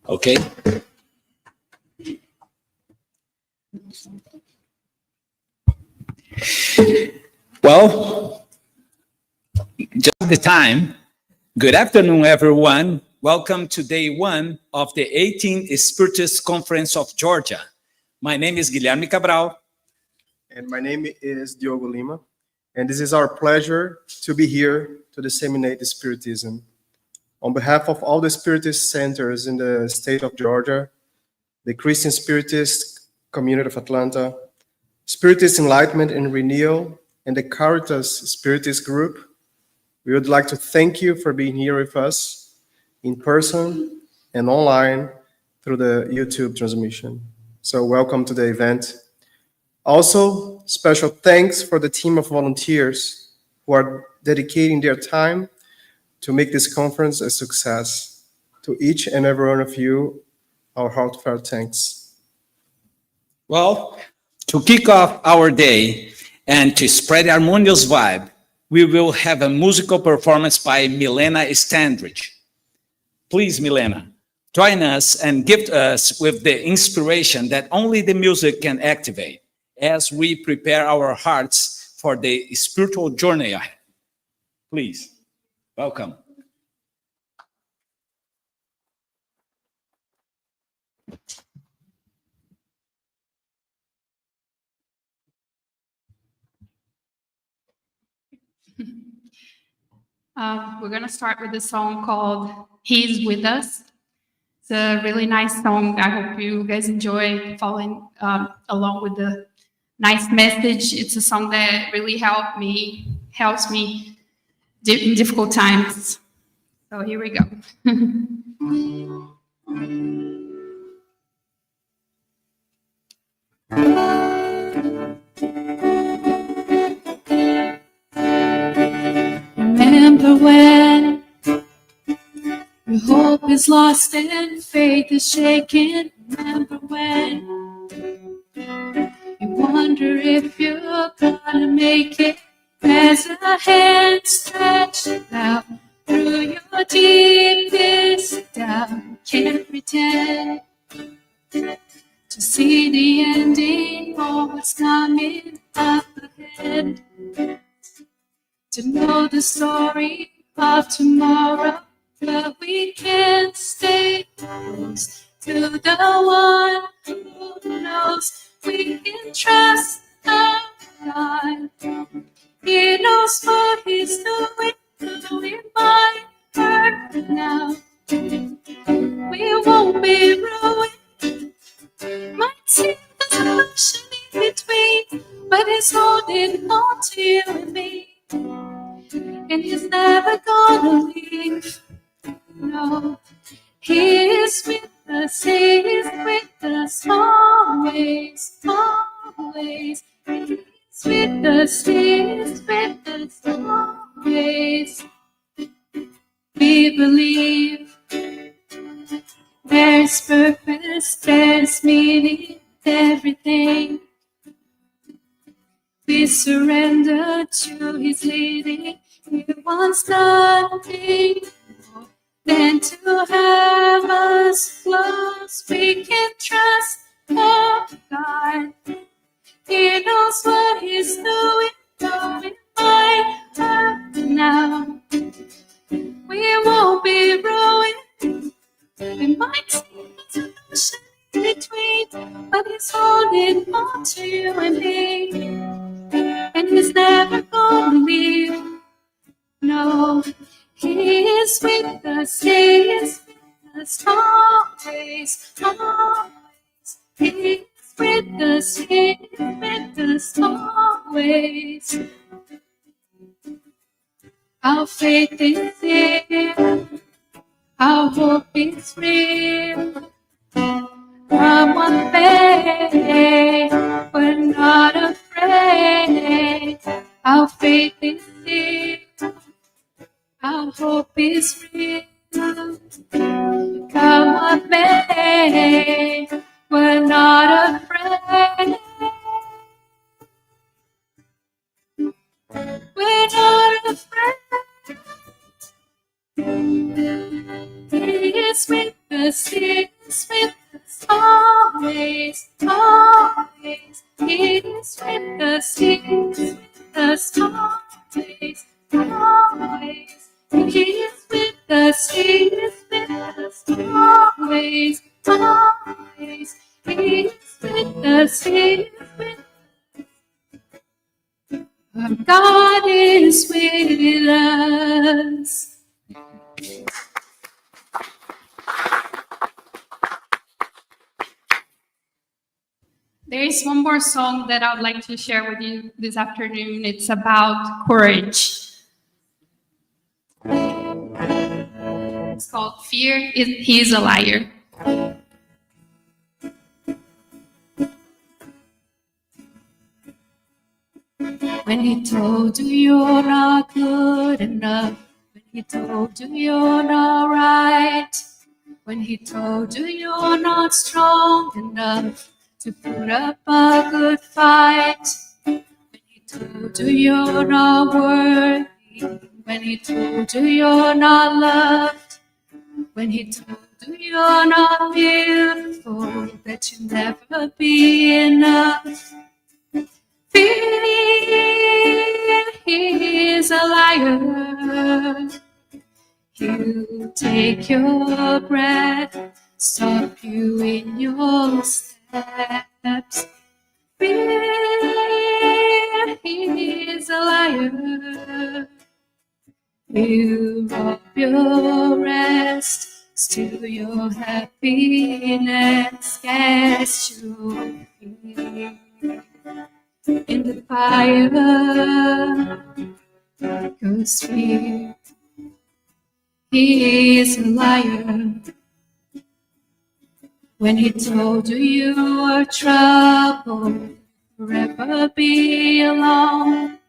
Okay. Well, just the time. Good afternoon, everyone. Welcome to day one of the 18th Spiritist Conference of Georgia. My name is Guilherme Cabral. And my name is Diogo Lima. And this is our pleasure to be here to disseminate Spiritism. On behalf of all the Spiritist centers in the state of Georgia, the Christian Spiritist community of Atlanta, Spiritist Enlightenment and Renewal, and the Caritas Spiritist group, we would like to thank you for being here with us in person and online through the YouTube transmission. So welcome to the event. Also, special thanks for the team of volunteers who are dedicating their time to make this conference a success. To each and every one of you, our heartfelt thanks. Well, to kick off our day and to spread harmonious vibe, we will have a musical performance by Milena Standridge. Please, Milena, join us and gift us with the inspiration that only the music can activate as we prepare our hearts for the spiritual journey ahead. Please, welcome. We're going to start with a song called He's With Us. It's a really nice song. I hope you guys enjoy following along with the nice message. It's a song that really helps me in difficult times. So here we go. Remember when your hope is lost and faith is shaken? Remember when you wonder if you're gonna make it? There's a hand stretched out through your deepest doubt. Can't pretend to see the ending or what's coming up ahead. To know the story of tomorrow, but we can't stay close to the one who knows. We can trust our God. He knows what he's doing my heart now. We won't be ruined. Might seem there's an ocean in between, but he's holding on to you and me. And he's never gonna leave. No, he is with us. He is with us always, always. He's with us. He is with us always. We believe there's purpose, there's meaning, everything. We surrender to his leading. He wants nothing more than to have us close. We can trust our God. He knows what he's doing my heart now. We won't be ruined. We might see there's an ocean in between, but he's holding on to you and me. And he's never gonna leave. No, he is with us. He is with us always, always. He is with us. He is with us always. Our faith is real. Our hope is real. Come on, faith, we're not afraid. Our faith is real. Our hope is real. Come on, faith, we're not afraid. We're not afraid. He is with us. He is with us always, always. He is with us, He is with us always, always. He is with us, He is with us. Our God is with us. There is one more song that I would like to share with you this afternoon. It's about courage. It's called Fear He is a Liar. When he told you you're not good enough, when he told you you're not right, when he told you you're not strong enough to put up a good fight, when he told you you're not worthy, when he told you you're not loved, when he told you you're not beautiful, that you'll never be enough. Fear he is a liar. He'll take your breath, stop you in your steps. Fear he is a liar. He'll rob your rest, steal your happiness, cast your fear in the fire, 'cause fear he is a liar. When he told you you were trouble, forever be alone,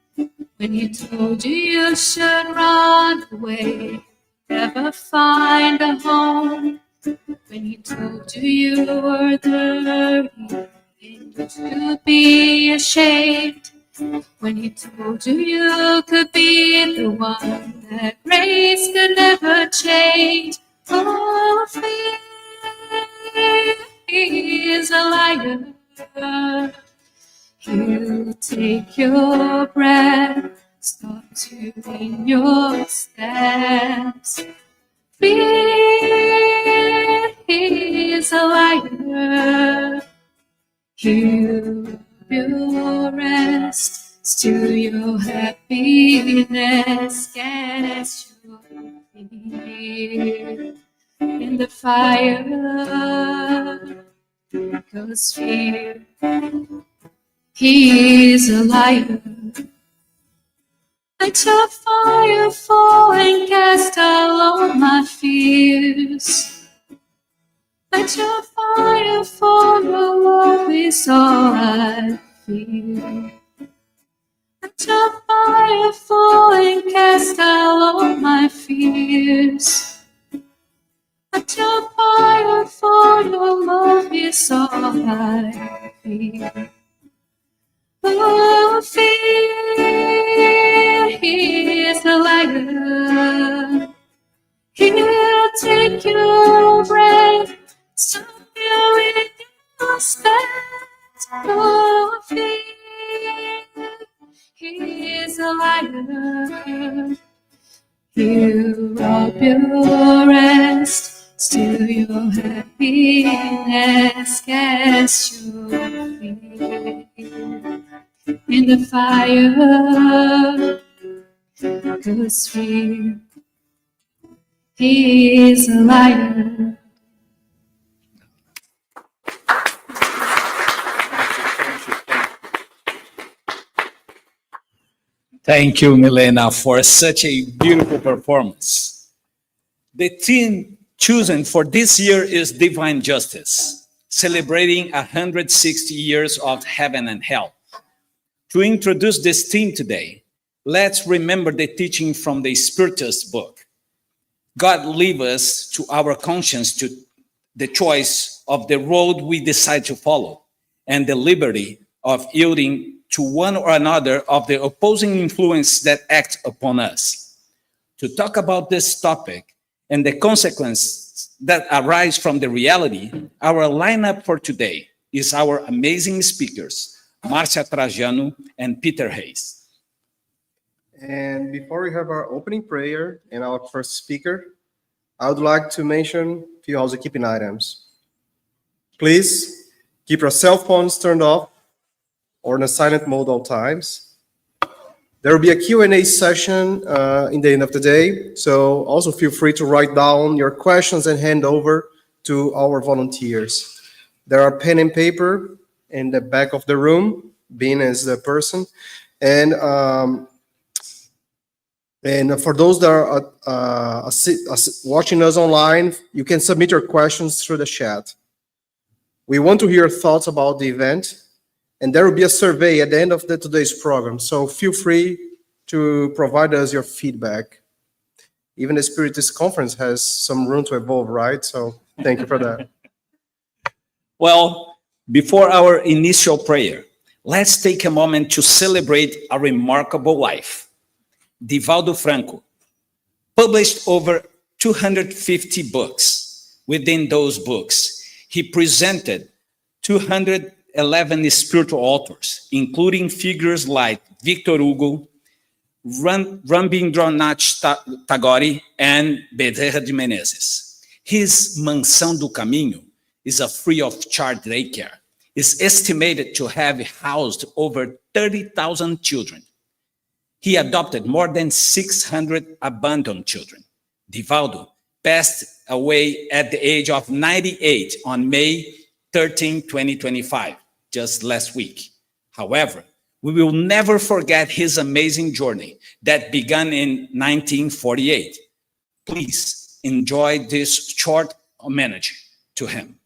when he told you you should run away, never find a home, when he told you you were dirty, you should be ashamed, when he told you you could be the one that grace could never change. Oh, fear he is a liar. He'll take your breath, stop you in your steps. Fear he is a liar. He'll rob your rest, steal your happiness, cast your fear in the fire, 'cause fear he is a liar. Let your fire fall and cast all my fears. Let your fire fall, your love is all I feel. Let your fire fall and cast out all my fears. Let your fire fall, your love is all I feel. Oh, fear he is a liar. He'll take your breath, stop you in your steps. Oh, fear he is a liar. He'll rob your rest, steal your happiness, cast your fear in the fire, 'cause fear he is a liar. Thank you, Milena, for such a beautiful performance. The theme chosen for this year is Divine Justice, celebrating 160 years of heaven and hell. To introduce this theme today, let's remember the teaching from the Spiritist book. God leaves us to our conscience to the choice of the road we decide to follow and the liberty of yielding to one or another of the opposing influence that act upon us. To talk about this topic and the consequences that arise from the reality, our lineup for today is our amazing speakers, Marcia Trajano, and Peter Hayes. And before we have our opening prayer and our first speaker, I would like to mention a few housekeeping items. Please keep your cell phones turned off or in a silent mode all times. There will be a Q&A session in the end of the day, so also feel free to write down your questions and hand over to our volunteers. There are pen and paper in the back of the room, Bean is the person, and for those that are watching us online, you can submit your questions through the chat. We want to hear your thoughts about the event, and there will be a survey at the end of today's program, so feel free to provide us your feedback. Even the Spiritist conference has some room to evolve, right? So thank you for that. Well, before our initial prayer, let's take a moment to celebrate a remarkable life. Divaldo Franco published over 250 books. Within those books, he presented 211 spiritual authors, including figures like Victor Hugo, Rabindranath Tagore, and Bezerra de Menezes. His Mansão do Caminho is a free of charge daycare. It's estimated to have housed over 30,000 children. He adopted more than 600 abandoned children. Divaldo passed away at the age of 98 on May 13, 2025, just last week. However, we will never forget his amazing journey that began in 1948. Please enjoy this short homage to him.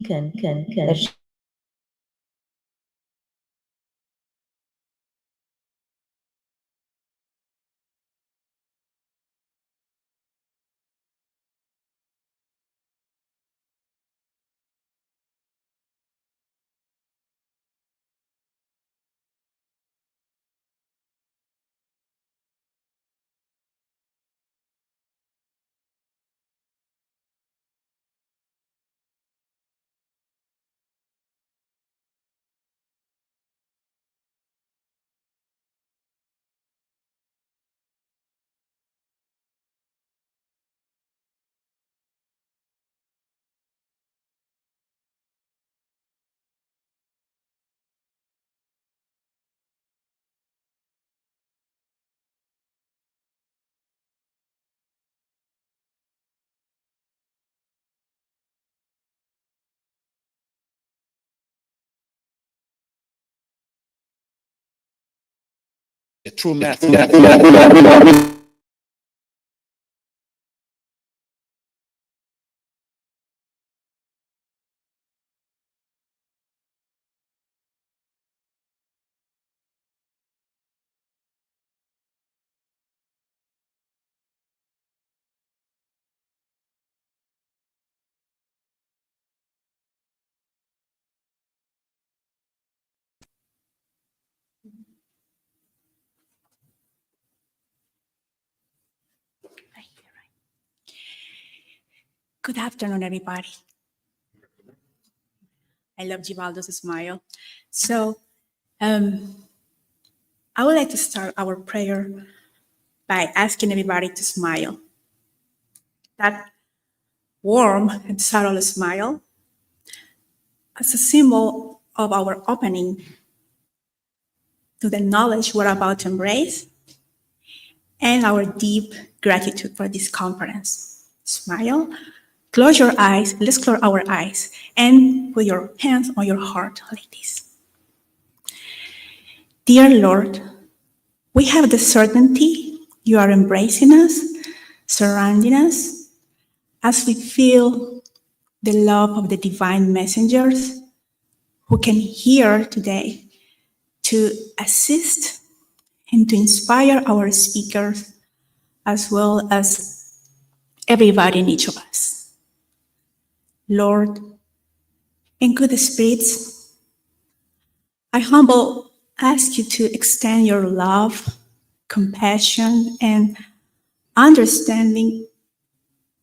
can the true method. Good afternoon, everybody. I love Givaldo's smile. So I would like to start our prayer by asking everybody to smile. That warm and subtle smile as a symbol of our opening to the knowledge we're about to embrace and our deep gratitude for this conference. Smile. Close your eyes. Let's close our eyes and put your hands on your heart like this. Dear Lord, we have the certainty you are embracing us, surrounding us, as we feel the love of the divine messengers who can hear today to assist and to inspire our speakers, as well as everybody in each of us. Lord, in good spirits, I humble ask you to extend your love, compassion, and understanding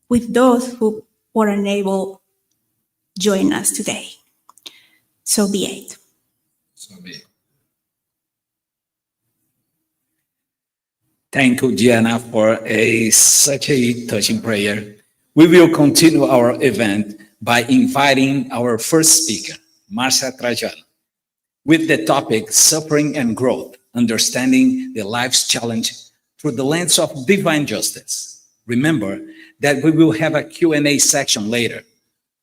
with those who were unable to join us today. So be it. So be it. Thank you, Diana, for such a touching prayer. We will continue our event by inviting our first speaker, Marcia Trajano, with the topic Suffering and Growth, Understanding the Life's Challenge Through the Lens of Divine Justice. Remember that we will have a Q&A section later,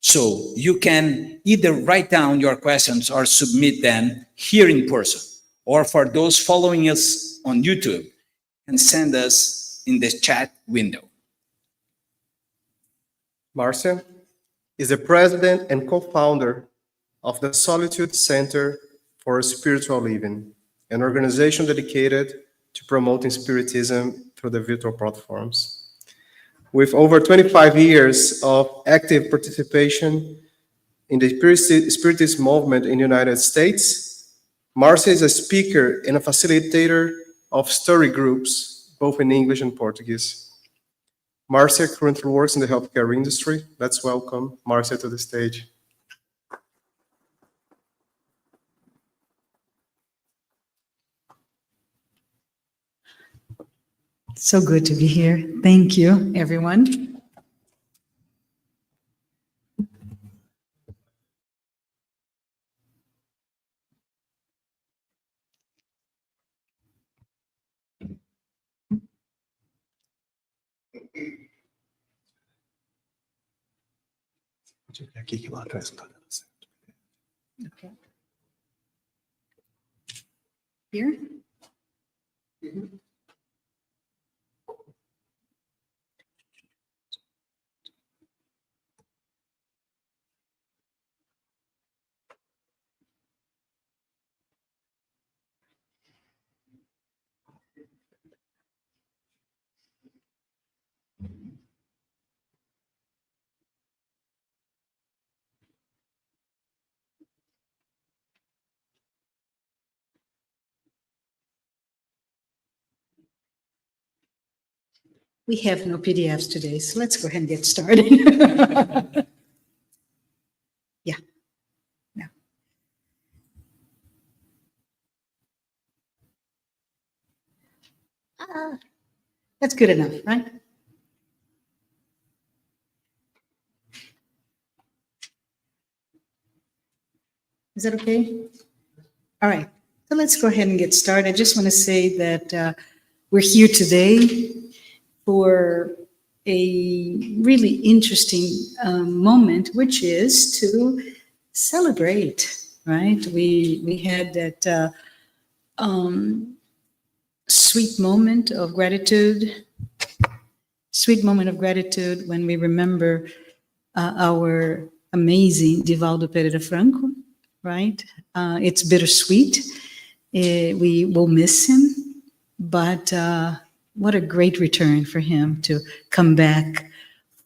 so you can either write down your questions or submit them here in person, or for those following us on YouTube, and send us in the chat window. Marcia is the president and co-founder of the Solitude Center for Spiritual Living, an organization dedicated to promoting Spiritism through the virtual platforms. With over 25 years of active participation in the Spiritist movement in the United States, Marcia is a speaker and a facilitator of story groups, both in English and Portuguese. Marcia currently works in the healthcare industry. Let's welcome Marcia to the stage. So good to be here. Thank you, everyone. Okay. Here? We have no PDFs today, so let's go ahead and get started. Yeah. No. That's good enough, right? Is that okay? All right. So let's go ahead and get started. I just want to say that we're here today for a really interesting moment, which is to celebrate, right? We had that sweet moment of gratitude. Sweet moment of gratitude when we remember our amazing Divaldo Pereira Franco, right? It's bittersweet. We will miss him, but what a great return for him to come back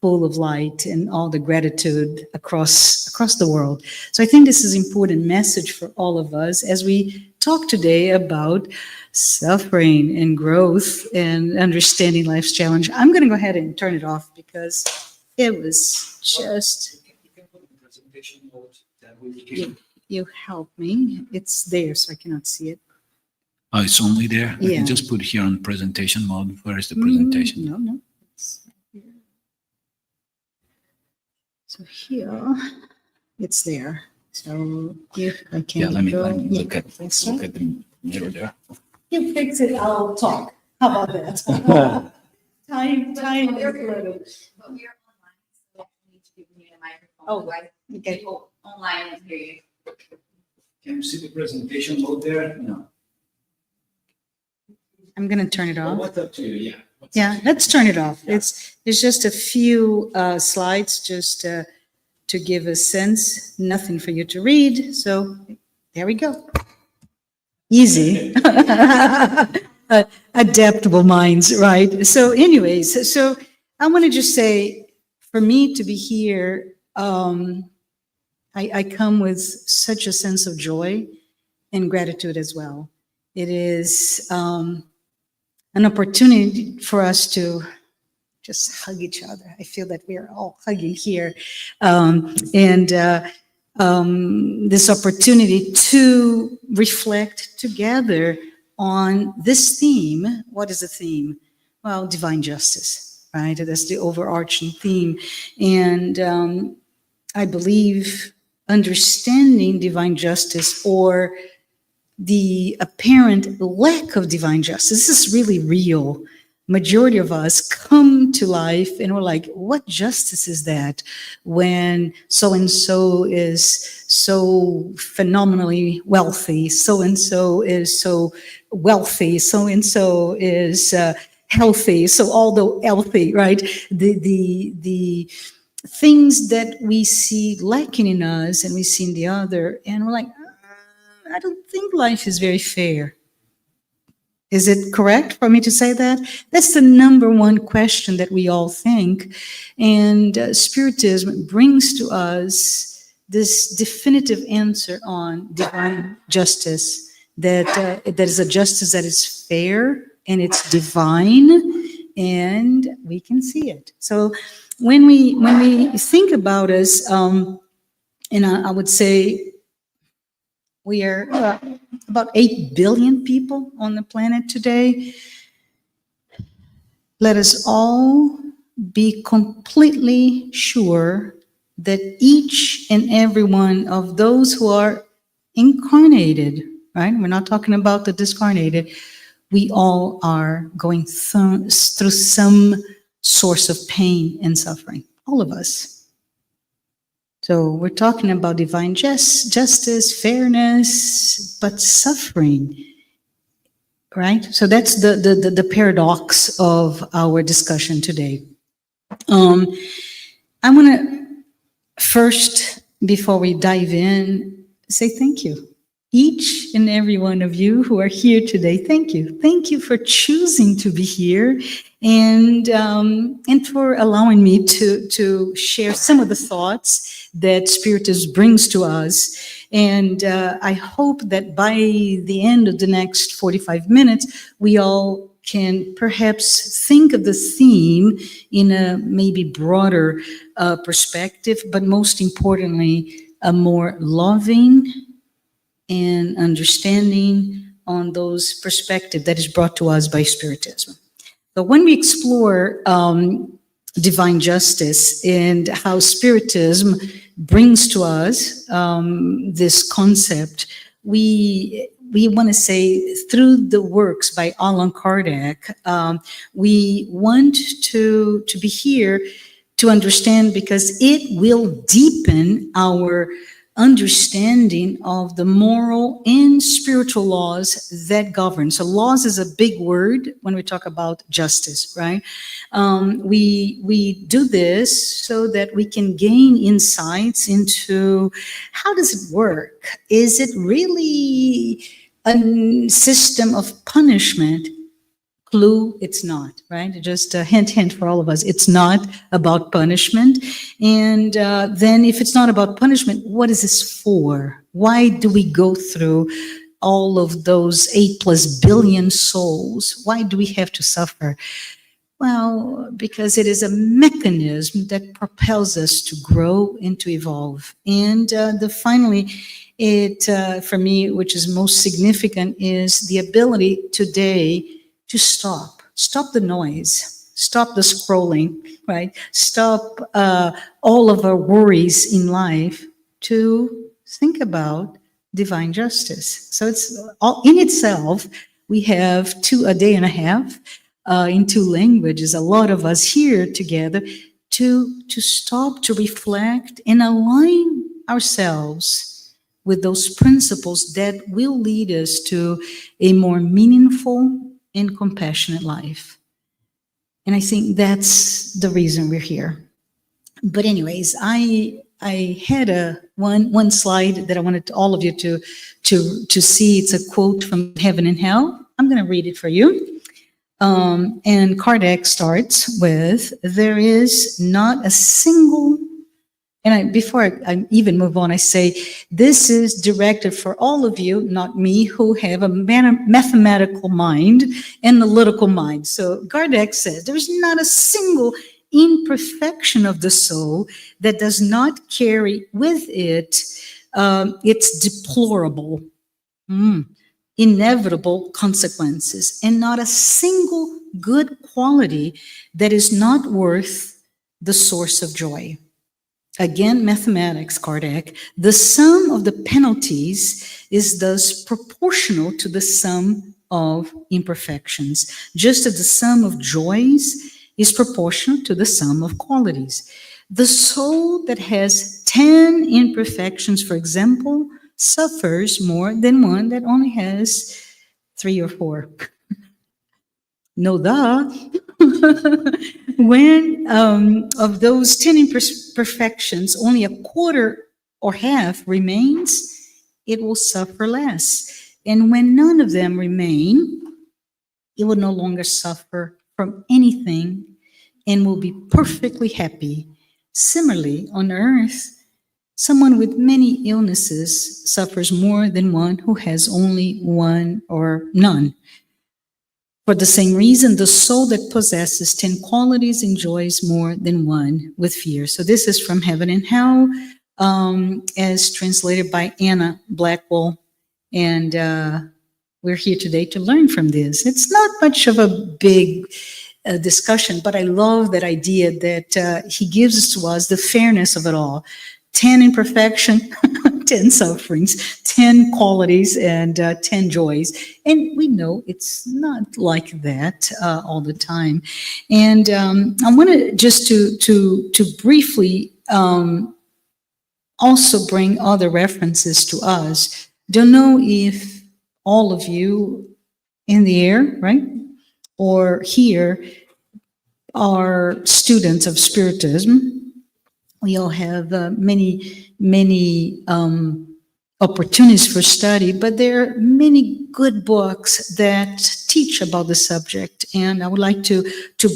full of light and all the gratitude across the world. So I think this is an important message for all of us as we talk today about suffering and growth and understanding life's challenge. I'm going to go ahead and turn it off because it was just, you help me. It's there, so I cannot see it. Oh, it's only there? I Yeah. can just put here on presentation mode. Where is the presentation? No. It's here. So here, it's there. So if I can Yeah, let me go. look at the mirror there. You fix it, I'll talk. How about that? Time is little. But we are online, so we need to give you a microphone. Oh, Otherwise, okay. people online and hear you. Can you see the presentation mode there? No. I'm going to turn it Well, off. what's up to you? Yeah. Yeah, let's turn it off. It's just a few slides just to give a sense, nothing for you to read. So there we go. Easy. Adaptable minds, right? So anyways, so I want to just say, for me to be here, I come with such a sense of joy and gratitude as well. It is an opportunity for us to just hug each other. I feel that we are all hugging here. This opportunity to reflect together on this theme. What is the theme? Well, divine justice, right? That's the overarching theme. And I believe understanding divine justice, or the apparent lack of divine justice, this is really real. Majority of us come to life and we're like, what justice is that when so-and-so is so phenomenally wealthy, so-and-so is so wealthy, so-and-so is healthy, so although healthy, right? The things that we see lacking in us and we see in the other, and we're like, I don't think life is very fair. Is it correct for me to say that? That's the number one question that we all think. And Spiritism brings to us this definitive answer on divine justice, that is a justice that is fair and it's divine, and we can see it. So when we think about us, and I would say we are about 8 billion people on the planet today. Let us all be completely sure that each and every one of those who are incarnated, right? We're not talking about the discarnated. We all are going through some source of pain and suffering, all of us. So we're talking about divine justice, fairness, but suffering, right? So that's the paradox of our discussion today. I want to first, before we dive in, say thank you. Each and every one of you who are here today, thank you. Thank you for choosing to be here, and for allowing me to share some of the thoughts that Spiritism brings to us. And I hope that by the end of the next 45 minutes, we all can perhaps think of the theme in a maybe broader perspective, but most importantly, a more loving and understanding on those perspectives that is brought to us by Spiritism. So when we explore divine justice and how Spiritism brings to us this concept, we want to say through the works by Allan Kardec, we want to be here to understand, because it will deepen our understanding of the moral and spiritual laws that govern. So laws is a big word when we talk about justice, right? We do this so that we can gain insights into how does it work? Is it really a system of punishment? Clue, it's not, right? Just a hint for all of us. It's not about punishment. And then if it's not about punishment, what is this for? Why do we go through all of those 8+ billion souls? Why do we have to suffer? Well, because it is a mechanism that propels us to grow and to evolve. And finally, for me, which is most significant, is the ability today to stop the noise, stop the scrolling, right? Stop all of our worries in life to think about divine justice. So it's all in itself. We have a day and a half in 2 languages, a lot of us here together to stop, to reflect and align ourselves with those principles that will lead us to a more meaningful and compassionate life. And I think that's the reason we're here. But anyways, I had one slide that I wanted all of you to see. It's a quote from Heaven and Hell. I'm going to read it for you. And Kardec starts with, there is not a single, and before I even move on, I say, this is directed for all of you, not me, who have a mathematical mind, analytical mind. So Kardec says, there's not a single imperfection of the soul that does not carry with it its deplorable, inevitable consequences, and not a single good quality that is not worth the source of joy. Again, mathematics, Kardec, the sum of the penalties is thus proportional to the sum of imperfections, just as the sum of joys is proportional to the sum of qualities. The soul that has 10 imperfections, for example, suffers more than one that only has 3 or 4. No, when of those 10 imperfections, only a quarter or half remains, it will suffer less. And when none of them remain, it will no longer suffer from anything and will be perfectly happy. Similarly, on earth, someone with many illnesses suffers more than one who has only one or none. For the same reason, the soul that possesses 10 qualities enjoys more than one with fear. So this is from Heaven and Hell, as translated by Anna Blackwell. And we're here today to learn from this. It's not much of a big discussion, but I love that idea that he gives to us the fairness of it all. 10 imperfection, 10 sufferings, 10 qualities, and 10 joys. And we know it's not like that all the time. And I want to just to briefly also bring other references to us. Don't know if all of you in the air, right, or here are students of Spiritism. We all have many opportunities for study, but there are many good books that teach about the subject. And I would like to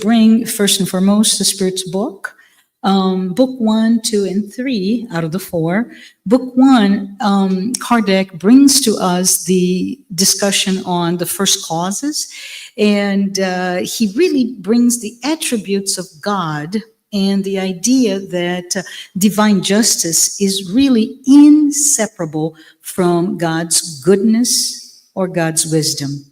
bring first and foremost the Spirit's book. Book 1, 2, and 3 out of the 4. Book 1, Kardec brings to us the discussion on the first causes, and he really brings the attributes of God and the idea that divine justice is really inseparable from God's goodness or God's wisdom.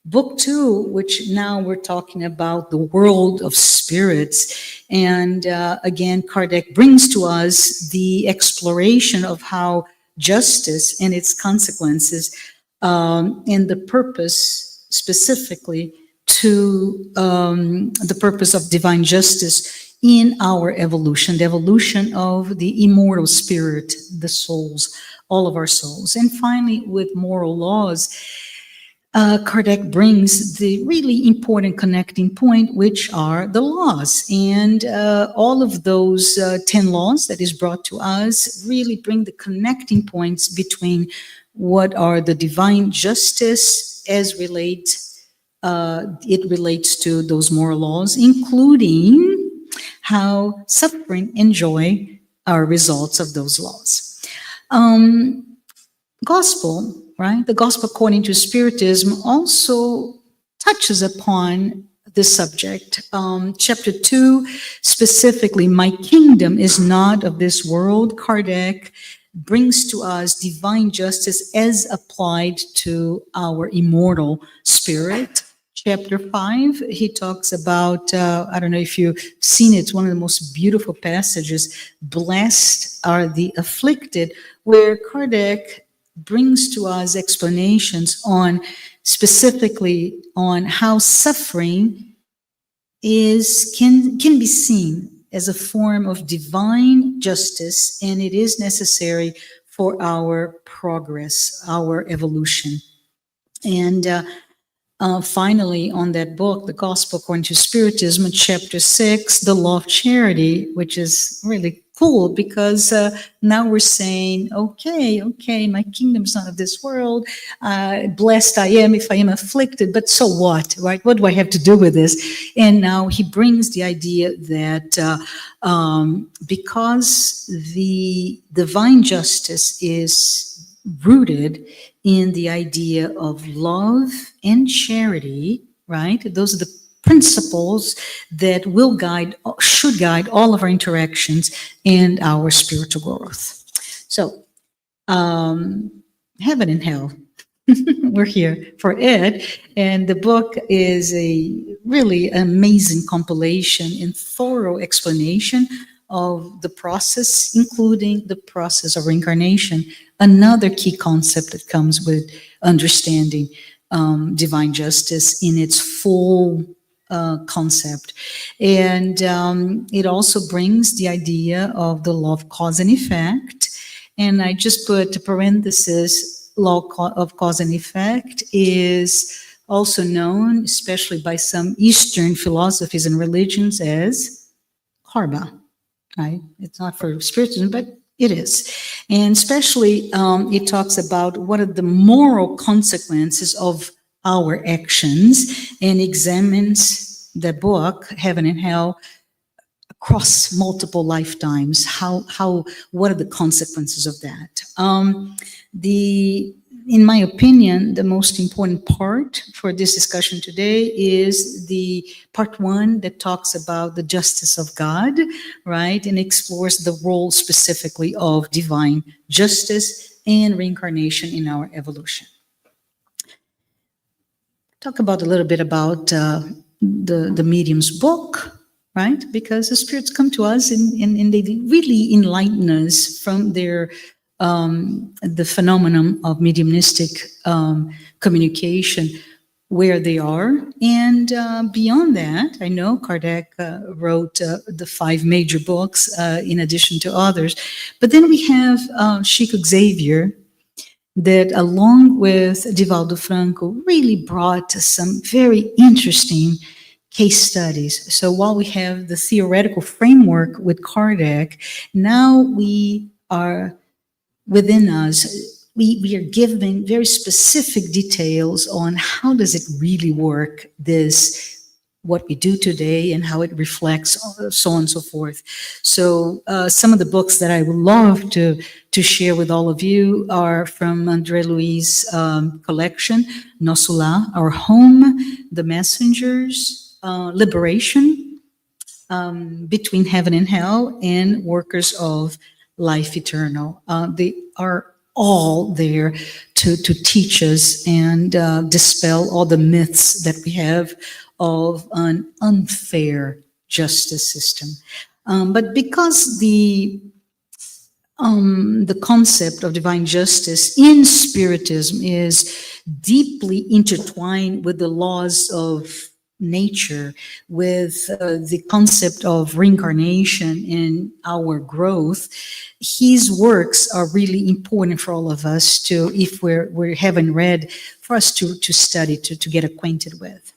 Book 2, which now we're talking about the world of spirits. And again, Kardec brings to us the exploration of how justice and its consequences and the purpose specifically to the purpose of divine justice in our evolution, the evolution of the immortal spirit, the souls, all of our souls. And finally, with moral laws, Kardec brings the really important connecting point, which are the laws. And all of those 10 laws that is brought to us really bring the connecting points between what are the divine justice as it relates to those moral laws, including how suffering and joy are results of those laws. Gospel, right? The gospel according to Spiritism also touches upon this subject. Chapter 2, specifically, my kingdom is not of this world. Kardec brings to us divine justice as applied to our immortal spirit. Chapter 5, he talks about, I don't know if you've seen it, it's one of the most beautiful passages, blessed are the afflicted, where Kardec brings to us explanations on, specifically on how suffering can be seen as a form of divine justice, and it is necessary for our progress, our evolution. And finally, on that book, The Gospel According to Spiritism, chapter 6, the law of charity, which is really cool because now we're saying, okay, my kingdom's not of this world. Blessed I am if I am afflicted, but so what, right? What do I have to do with this? And now he brings the idea that because the divine justice is rooted in the idea of love and charity, right? Those are the principles that should guide all of our interactions and our spiritual growth. So, heaven and hell, we're here for it. And the book is a really amazing compilation and thorough explanation of the process, including the process of reincarnation, another key concept that comes with understanding divine justice in its full concept. And it also brings the idea of the law of cause and effect. And I just put a parenthesis, law of cause and effect is also known, especially by some Eastern philosophies and religions, as karma, right? It's not for Spiritism, but it is. And especially it talks about what are the moral consequences of our actions, and examines the book, Heaven and Hell, across multiple lifetimes. What are the consequences of that? In my opinion, the most important part for this discussion today is the part 1 that talks about the justice of God, right? And explores the role specifically of divine justice and reincarnation in our evolution. Talk about a little bit about the medium's book, right? Because the spirits come to us and they really enlighten us from their the phenomenon of mediumistic communication, where they are. And beyond that, I know Kardec wrote the 5 major books in addition to others. But then we have Chico Xavier, that along with Divaldo Franco really brought some very interesting case studies. So while we have the theoretical framework with Kardec, now we are within us, we are given very specific details on how does it really work, what we do today and how it reflects, so on and so forth. So some of the books that I would love to share with all of you are from André Louis' collection, Nosso Lar, Our Home, The Messengers, Liberation, Between Heaven and Hell, and Workers of Life Eternal. They are all there to teach us and dispel all the myths that we have of an unfair justice system. But because the concept of divine justice in Spiritism is deeply intertwined with the laws of nature, with the concept of reincarnation and our growth, his works are really important for all of us to, if we haven't read, for us to study, to get acquainted with.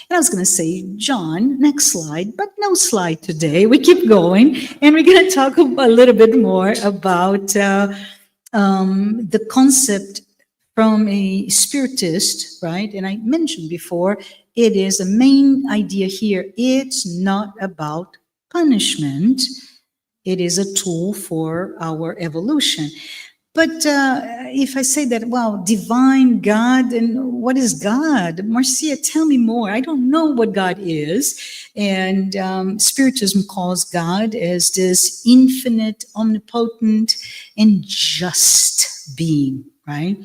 And I was going to say, John, next slide, but no slide today. We keep going, and we're going to talk a little bit more about the concept from a spiritist, right? And I mentioned before, it is a main idea here. It's not about punishment. It is a tool for our evolution. But if I say that, well, divine God, and what is God? Marcia, tell me more. I don't know what God is. And Spiritism calls God as this infinite, omnipotent, and just being, right?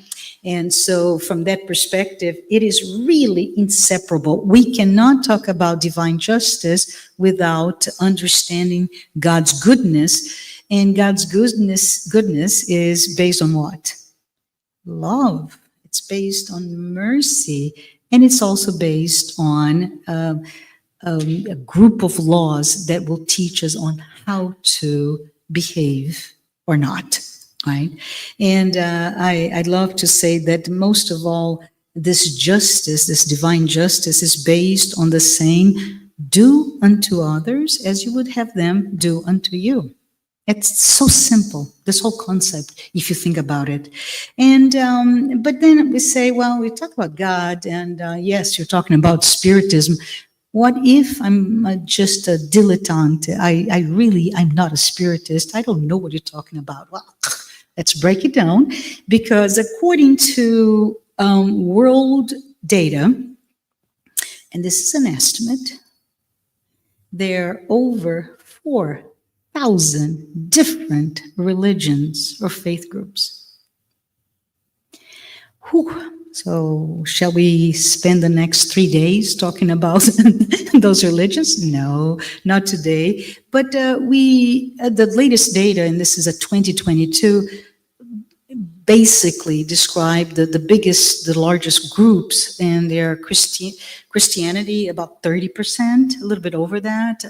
And so from that perspective, it is really inseparable. We cannot talk about divine justice without understanding God's goodness. And God's goodness is based on what? Love. It's based on mercy. And it's also based on a group of laws that will teach us on how to behave or not, right? And I'd love to say that most of all, this justice, this divine justice, is based on the saying, do unto others as you would have them do unto you. It's so simple, this whole concept, if you think about it. And but then we say, well, we talk about God, and yes, you're talking about Spiritism. What if I'm just a dilettante? I'm not a Spiritist. I don't know what you're talking about. Well, let's break it down, because according to world data, and this is an estimate, there are over 4,000 different religions or faith groups. Whew. So shall we spend the next 3 days talking about those religions? No, not today. But the latest data, and this is a 2022, basically describe the largest groups, and they're Christianity about 30%, a little bit over that,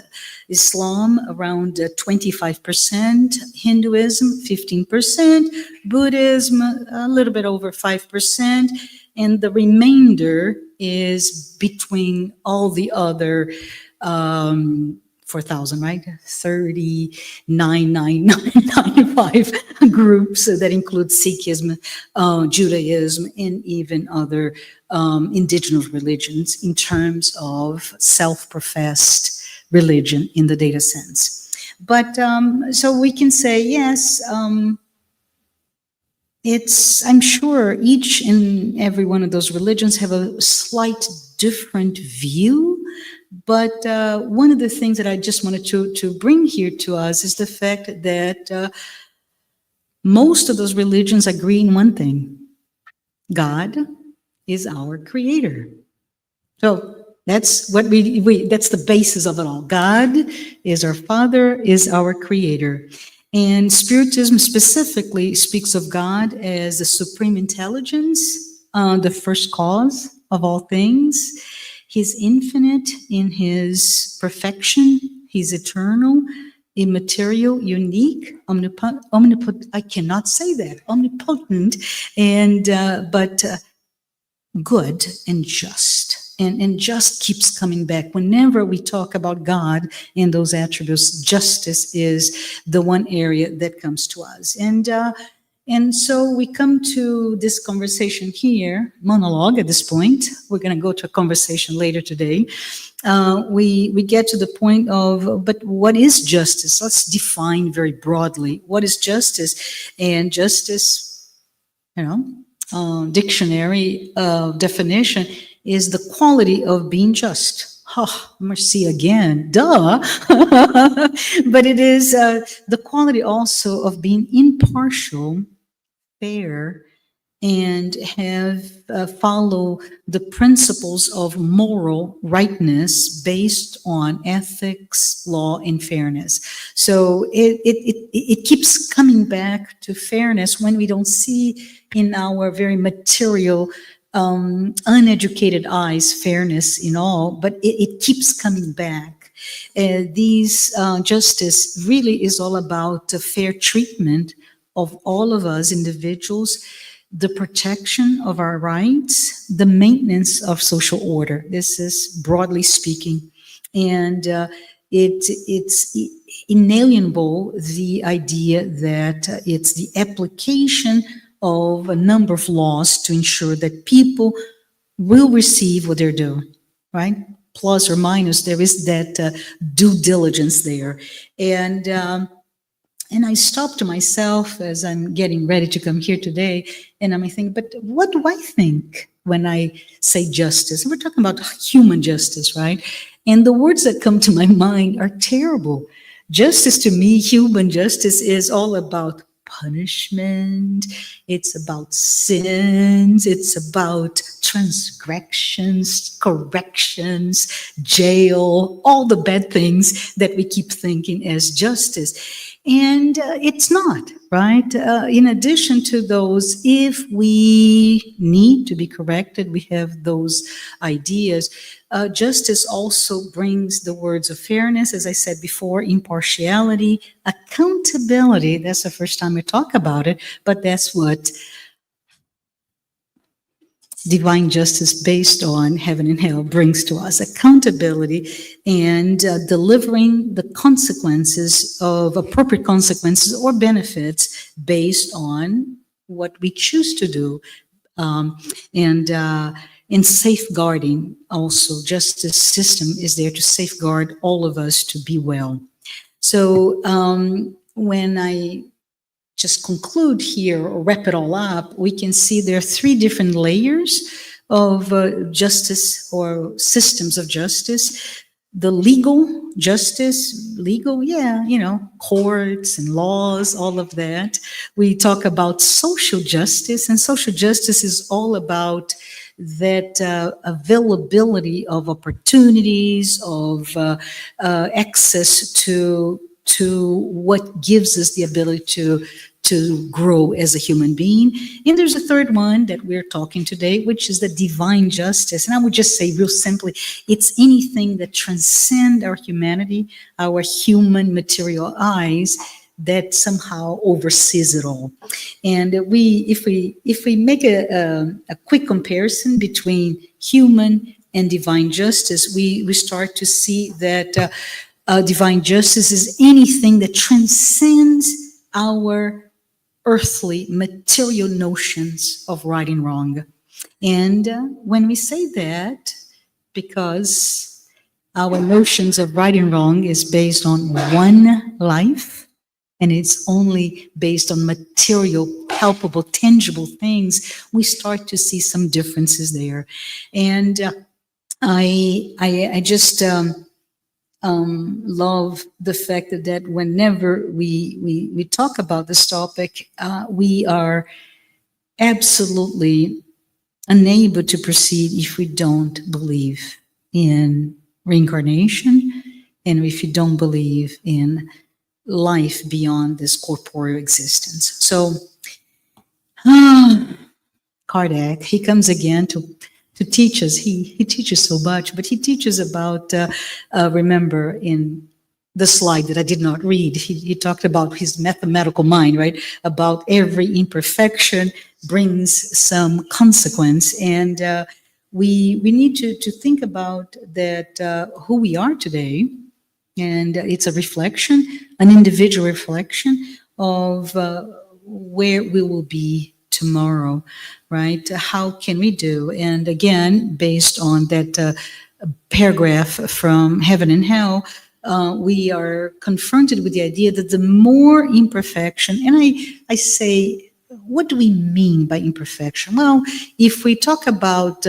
Islam around 25%, Hinduism 15%, Buddhism a little bit over 5%, and the remainder is between all the other 4,000, right? 39,995 groups that include Sikhism, Judaism, and even other indigenous religions in terms of self-professed religion in the data sense. But so we can say, yes, I'm sure each and every one of those religions have a slight different view. But one of the things that I just wanted to bring here to us is the fact that most of those religions agree in one thing: God is our creator. So that's what that's the basis of it all. God is our Father, is our creator. And Spiritism specifically speaks of God as the supreme intelligence, the first cause of all things. He's infinite in his perfection. He's eternal, immaterial, unique, omnipotent. I cannot say that. Omnipotent, and but good and just. And just keeps coming back. Whenever we talk about God and those attributes, justice is the one area that comes to us. And so we come to this conversation here, monologue at this point. We're going to go to a conversation later today. We get to the point of, but what is justice? Let's define very broadly. What is justice? And justice, dictionary definition is the quality of being just. Oh, mercy again, duh. But it is the quality also of being impartial, fair, and follow the principles of moral rightness based on ethics, law, and fairness. So it keeps coming back to fairness when we don't see in our very material uneducated eyes, fairness in all, but it keeps coming back. These justice really is all about the fair treatment of all of us individuals, the protection of our rights, the maintenance of social order. This is broadly speaking. And it's inalienable, the idea that it's the application of a number of laws to ensure that people will receive what they're due, right? Plus or minus, there is that due diligence there. And I stopped to myself as I'm getting ready to come here today, and I'm thinking, but what do I think when I say justice? We're talking about human justice, right? And the words that come to my mind are terrible. Justice to me, human justice, is all about punishment. It's about sins. It's about transgressions, corrections, jail, all the bad things that we keep thinking as justice. And it's not, right? In addition to those, if we need to be corrected, we have those ideas. Justice also brings the words of fairness, as I said before, impartiality, accountability. That's the first time we talk about it, but that's what divine justice based on heaven and hell brings to us: accountability and delivering the consequences of appropriate consequences or benefits based on what we choose to do. And safeguarding also. Justice system is there to safeguard all of us to be well. So when I just conclude here or wrap it all up, we can see there are three different layers of justice or systems of justice. The legal justice, courts and laws, all of that. We talk about social justice, and social justice is all about that availability of opportunities, of access to what gives us the ability to grow as a human being. And there's a third one that we're talking today, which is the divine justice. And I would just say real simply, it's anything that transcends our humanity, our human material eyes, that somehow oversees it all. And if we make a quick comparison between human and divine justice, we start to see that divine justice is anything that transcends our earthly material notions of right and wrong. And when we say that, because our notions of right and wrong is based on one life, and it's only based on material, palpable, tangible things, we start to see some differences there. And I just love the fact that whenever we talk about this topic, we are absolutely unable to proceed if we don't believe in reincarnation and if you don't believe in life beyond this corporeal existence. So Kardec, he comes again to teach us. He teaches so much, but he teaches about, remember in the slide that I did not read, he talked about his mathematical mind, right? About every imperfection brings some consequence. And we need to think about that, who we are today. And it's a reflection, an individual reflection of where we will be tomorrow, right? How can we do? And again, based on that paragraph from Heaven and Hell, we are confronted with the idea that the more imperfection, and I say, what do we mean by imperfection? Well, if we talk about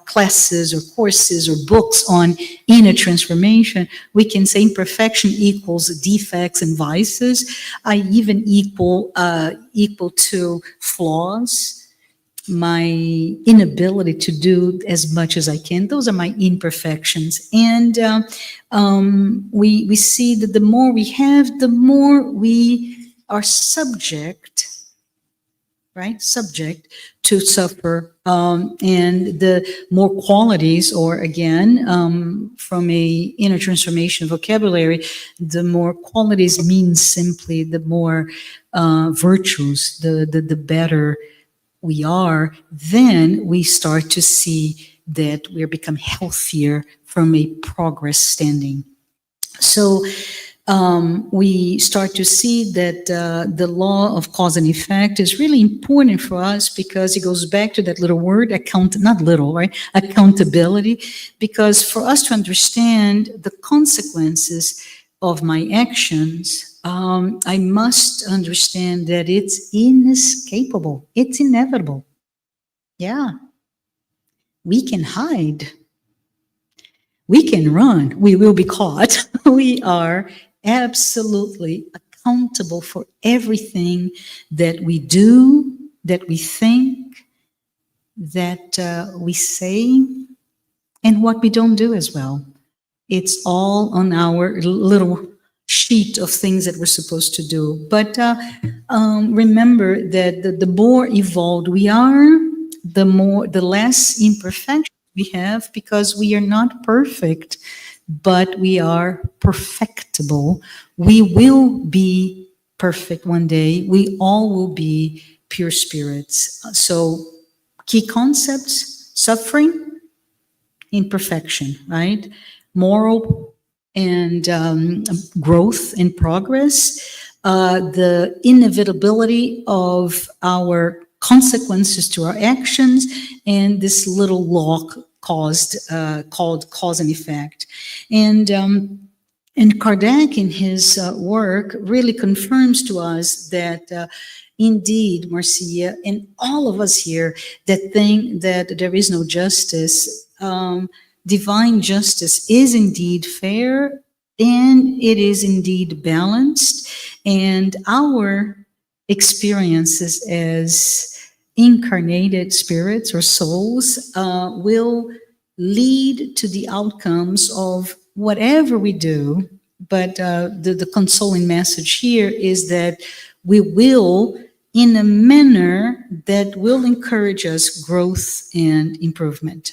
classes or courses or books on inner transformation, we can say imperfection equals defects and vices. I even equal to flaws, my inability to do as much as I can. Those are my imperfections. And we see that the more we have, the more we are subject right? Subject to suffer. And the more qualities, or again, from a inner transformation vocabulary, the more qualities means simply the more virtues, the better we are, then we start to see that we're become healthier from a progress standing. So we start to see that the law of cause and effect is really important for us, because it goes back to that little word, not little, right? Accountability. Because for us to understand the consequences of my actions, I must understand that it's inescapable. It's inevitable. Yeah. We can hide. We can run. We will be caught. We are absolutely accountable for everything that we do, that we think, that we say, and what we don't do as well. It's all on our little sheet of things that we're supposed to do. But remember that the more evolved we are, the less imperfection we have, because we are not perfect, but we are perfectible. We will be perfect one day. We all will be pure spirits. So key concepts: suffering, imperfection, right? Moral and growth and progress, the inevitability of our consequences to our actions, and this little law called cause and effect. And Kardec, in his work, really confirms to us that indeed, Marcia, and all of us here that think that there is no justice, divine justice is indeed fair, and it is indeed balanced, and our experiences as incarnated spirits or souls will lead to the outcomes of whatever we do. But the consoling message here is that we will, in a manner that will encourage us growth and improvement.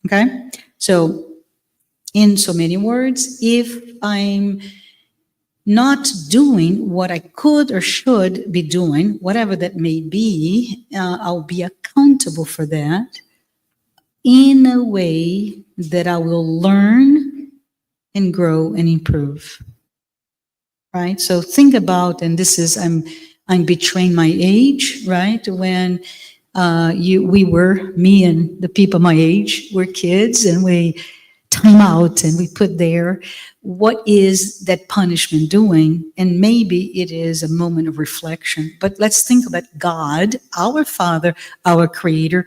Okay? So, in so many words, if I'm not doing what I could or should be doing, whatever that may be, I'll be accountable for that in a way that I will learn and grow and improve. Right? So think about, and this is, I'm betraying my age, right? When me and the people my age were kids, and we time out and we put there, what is that punishment doing? And maybe it is a moment of reflection. But let's think about God, our Father, our Creator.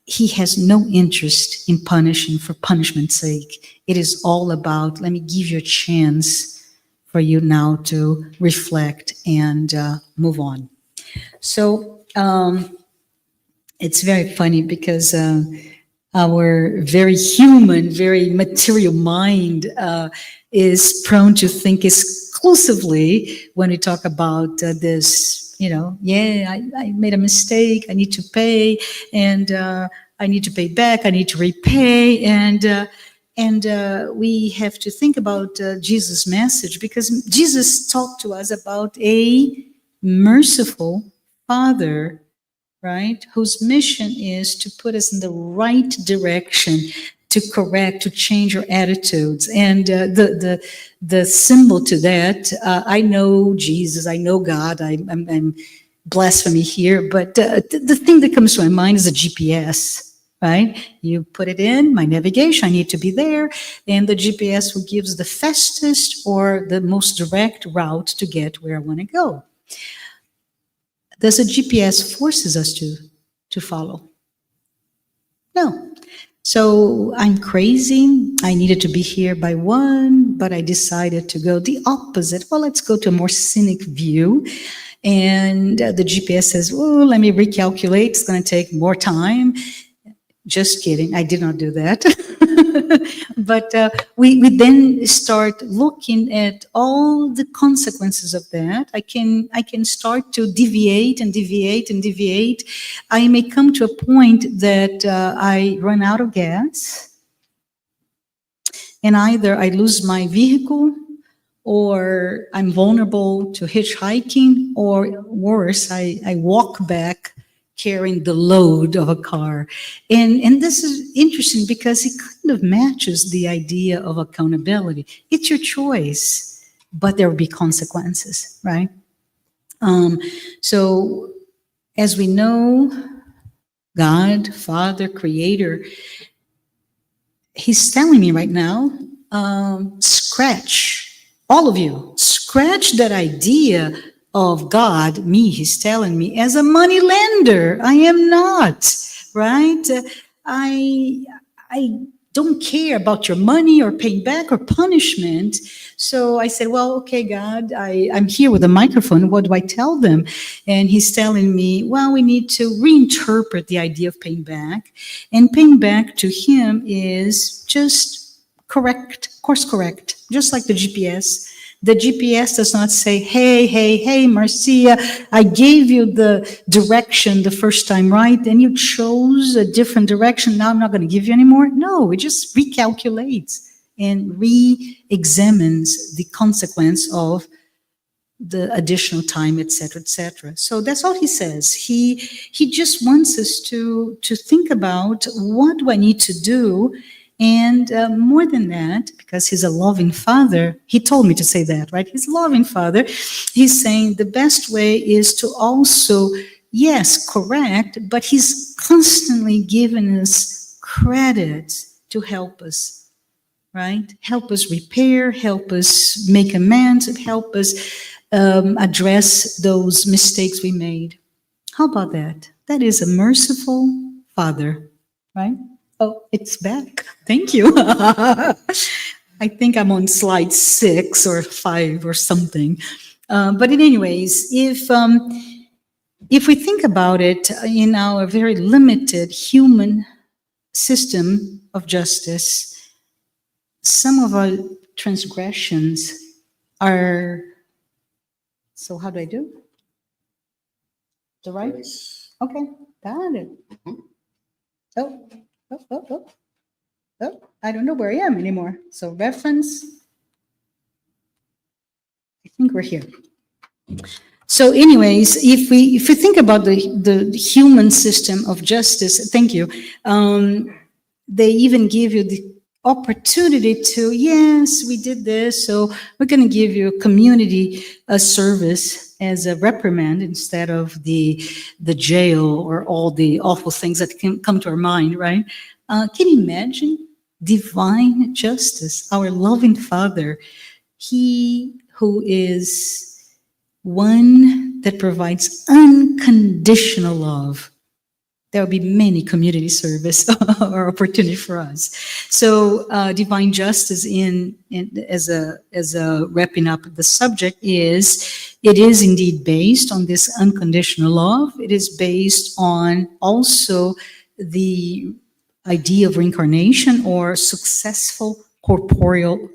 He has no interest in punishing for punishment's sake. It is all about, let me give you a chance for you now to reflect and move on. So it's very funny because our very human, very material mind is prone to think exclusively when we talk about this, I made a mistake, I need to pay, and I need to pay back, I need to repay, and we have to think about Jesus' message, because Jesus talked to us about a merciful Father, right, whose mission is to put us in the right direction, to correct, to change our attitudes. And the symbol to that, I know Jesus, I know God, I'm blasphemy here, but the thing that comes to my mind is a GPS, right? You put it in, my navigation, I need to be there, and the GPS will give us the fastest or the most direct route to get where I want to go. Does a GPS forces us to follow? No. So I'm crazy. I needed to be here by 1, but I decided to go the opposite. Well, let's go to a more scenic view. And the GPS says, oh, let me recalculate. It's going to take more time. Just kidding. I did not do that. But we then start looking at all the consequences of that. I can start to deviate and deviate and deviate. I may come to a point that I run out of gas, and either I lose my vehicle, or I'm vulnerable to hitchhiking, or worse, I walk back carrying the load of a car. And this is interesting because it kind of matches the idea of accountability. It's your choice, but there will be consequences, right? So as we know, God, Father, Creator, He's telling me right now, scratch, all of you, scratch that idea of God, me, He's telling me, as a money lender. I am not, right? I don't care about your money or paying back or punishment. So I said, well, okay, God, I'm here with a microphone. What do I tell them? And He's telling me, well, we need to reinterpret the idea of paying back. And paying back to Him is just correct, course correct, just like the GPS. The GPS does not say, hey, Marcia, I gave you the direction the first time, right? And you chose a different direction. Now I'm not going to give you anymore. No, it just recalculates and re-examines the consequence of the additional time, et cetera, et cetera. So that's all He says. He just wants us to think about, what do I need to do? And more than that, because He's a loving Father, He told me to say that, right? He's a loving Father. He's saying the best way is to also, yes, correct, but He's constantly giving us credit to help us, right? Help us repair, help us make amends, help us address those mistakes we made. How about that? That is a merciful Father, right? Oh, it's back. Thank you. I think I'm on slide 6 or 5 or something. But anyways, if we think about it in our very limited human system of justice, some of our transgressions are, so how do I do? The right? Okay, got it. Oh, I don't know where I am anymore. So reference, I think we're here. So anyways, if we think about the human system of justice, thank you, they even give you the opportunity to, yes, we did this, so we're going to give you a community service as a reprimand instead of the jail or all the awful things that can come to our mind, right? Can you imagine divine justice, our loving Father, He who is one that provides unconditional love? There will be many community service or opportunity for us. So divine justice as a wrapping up the subject it is indeed based on this unconditional love. It is based on also the idea of reincarnation or successive corporeal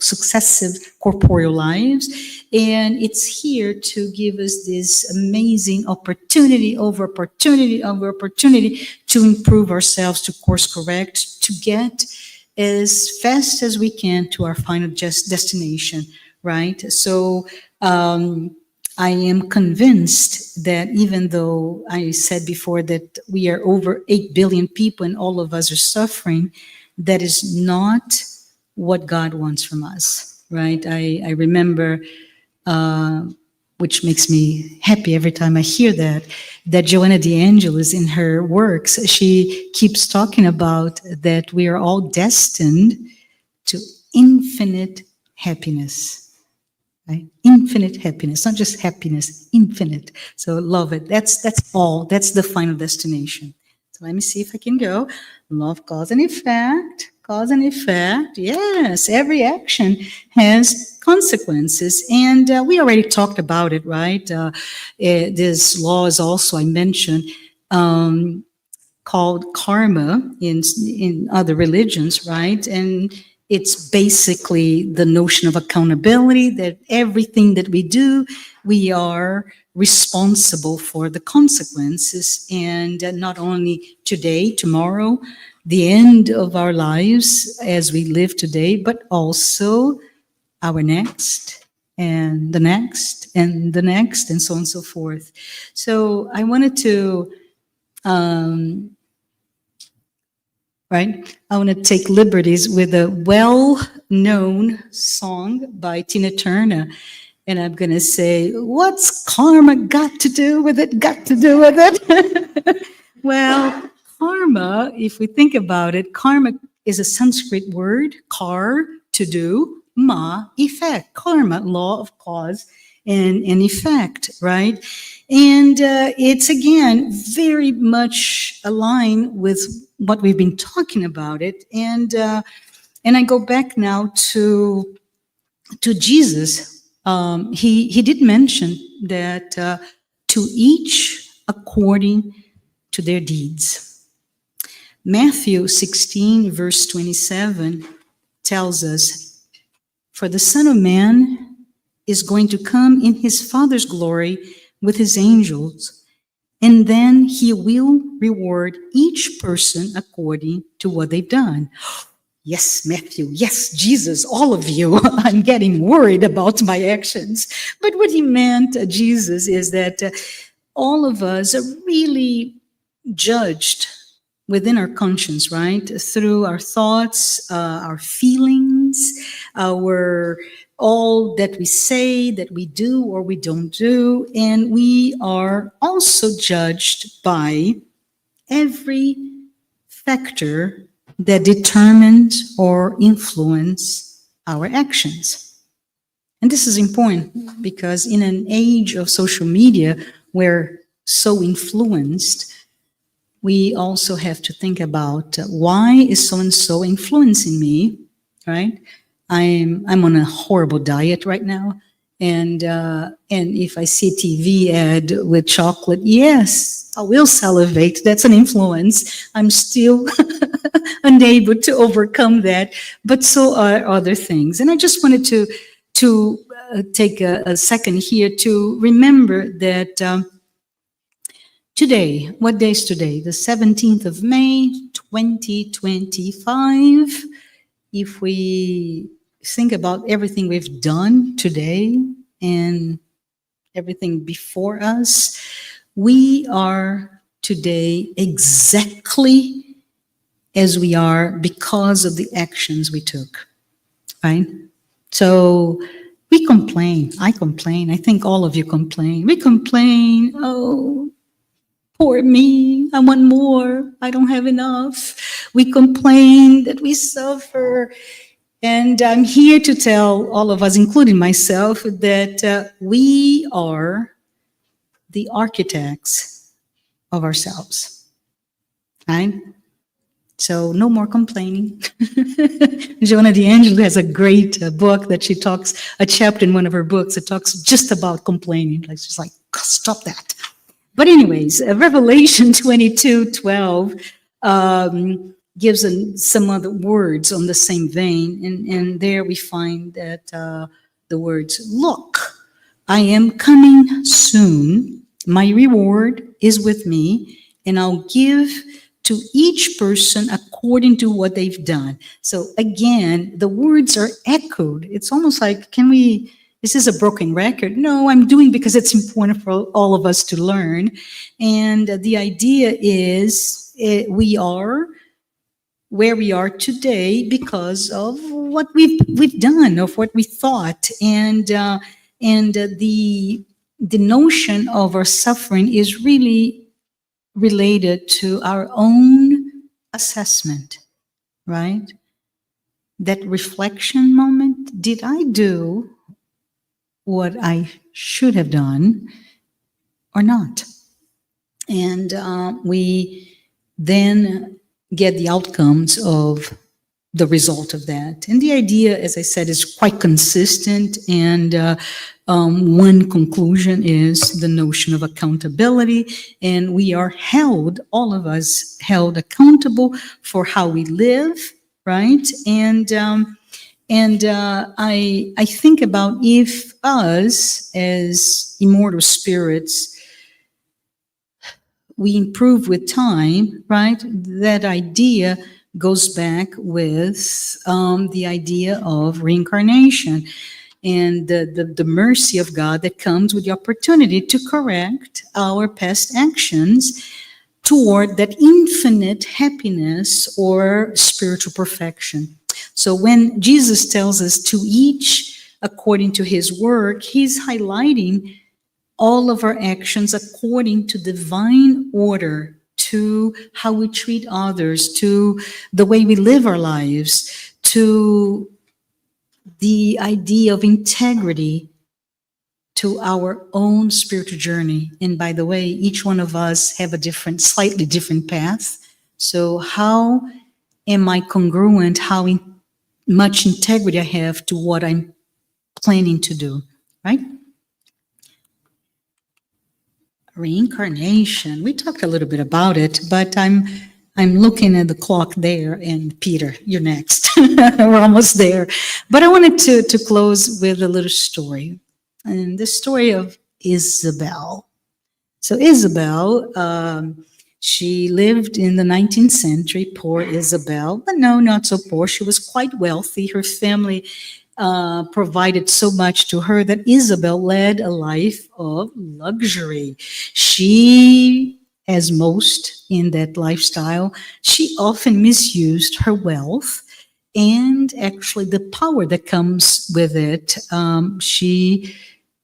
lives. And it's here to give us this amazing opportunity over opportunity over opportunity to improve ourselves, to course correct, to get as fast as we can to our final destination, right? So I am convinced that even though I said before that we are over 8 billion people and all of us are suffering, that is not what God wants from us, right? I remember, which makes me happy every time I hear that Joanna DeAngelis in her works, she keeps talking about that we are all destined to infinite happiness. Right? Infinite happiness, not just happiness, infinite. So love it. That's all. That's the final destination. So let me see if I can go. Love, cause and effect. Cause and effect. Yes, every action has consequences, and we already talked about it, right? This law is also I mentioned. called karma in other religions, right? And it's basically the notion of accountability, that everything that we do, we are responsible for the consequences, and not only today, tomorrow, the end of our lives as we live today, but also our next and the next and the next, and so on and so forth. So I wanted to right? I want to take liberties with a well-known song by Tina Turner. And I'm going to say, what's karma got to do with it? Got to do with it? Well, karma, if we think about it, karma is a Sanskrit word, kar, to do, ma, effect. Karma, law of cause and effect, right? And it's, again, very much aligned with what we've been talking about it. And I go back now to Jesus. He did mention that to each according to their deeds. Matthew 16, verse 27 tells us, "For the Son of Man is going to come in his Father's glory with his angels, and then he will reward each person according to what they've done." Yes, Matthew. Yes, Jesus, all of you. I'm getting worried about my actions. But what he meant, Jesus, is that all of us are really judged within our conscience, right? Through our thoughts, our feelings, all that we say, that we do or we don't do. And we are also judged by every factor that determines or influence our actions. And this is important because in an age of social media, we're so influenced, we also have to think about why is so-and-so influencing me, right? I'm on a horrible diet right now. And if I see a TV ad with chocolate, yes, I will salivate. That's an influence. I'm still unable to overcome that, but so are other things. And I just wanted to take a second here to remember that today, what day is today? The 17th of May, 2025. If we think about everything we've done today and everything before us, we are today exactly as we are because of the actions we took, right? So we complain. I complain. I think all of you complain. We complain, oh, poor me, I want more, I don't have enough. We complain that we suffer. And I'm here to tell all of us, including myself, that we are the architects of ourselves, right? So no more complaining. Joanna D'Angelo has a great book that she talks, a chapter in one of her books that talks just about complaining. Like, she's like, stop that. But anyways, Revelation 22:12 gives some other words on the same vein. And there we find that the words, "Look, I am coming soon. My reward is with me, and I'll give to each person according to what they've done." So again, the words are echoed. It's almost like, is this a broken record? No, I'm doing because it's important for all of us to learn. And the idea is we are where we are today because of what we've done, of what we thought. And the notion of our suffering is really related to our own assessment, right? That reflection moment, did I do what I should have done or not? And we then get the outcomes of the result of that. And the idea, as I said, is quite consistent. And one conclusion is the notion of accountability. And we are held, all of us, held accountable for how we live, right? And I think about if us as immortal spirits, we improve with time, right? That idea goes back with the idea of reincarnation and the mercy of God that comes with the opportunity to correct our past actions toward that infinite happiness or spiritual perfection. So when Jesus tells us to each according to his work, he's highlighting all of our actions according to divine order, to how we treat others, to the way we live our lives, to the idea of integrity, to our own spiritual journey. And by the way, each one of us have a different, slightly different path. So how am I congruent? How much integrity I have to what I'm planning to do, right? Reincarnation. We talked a little bit about it, but I'm looking at the clock there, and Peter, you're next. We're almost there. But I wanted to close with a little story, and the story of Isabel. So Isabel, she lived in the 19th century, poor Isabel, but no, not so poor. She was quite wealthy. Her family provided so much to her that Isabel led a life of luxury. She, as most in that lifestyle, she often misused her wealth and actually the power that comes with it. She,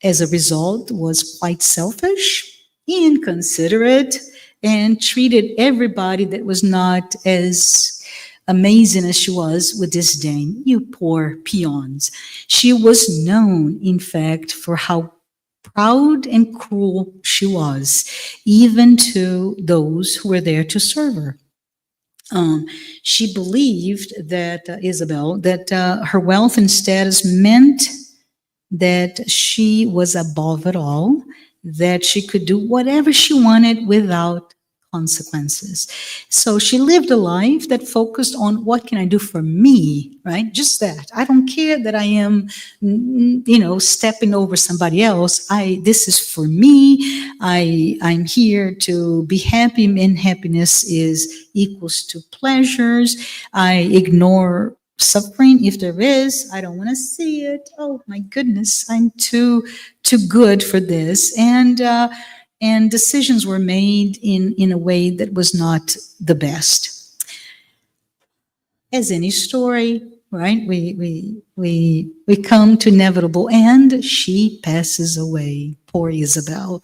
as a result, was quite selfish, inconsiderate, and treated everybody that was not as amazing as she was with disdain. You poor peons. She was known, in fact, for how proud and cruel she was, even to those who were there to serve her. She believed that, Isabel, that her wealth and status meant that she was above it all, that she could do whatever she wanted without consequences. So she lived a life that focused on what can I do for me, right? Just that. I don't care that I am, stepping over somebody else. This is for me. I'm here to be happy, and happiness is equals to pleasures. I ignore suffering if there is. I don't want to see it. Oh my goodness, I'm too good for this. And decisions were made in a way that was not the best. As any story, right? We come to inevitable end. She passes away, poor Isabel,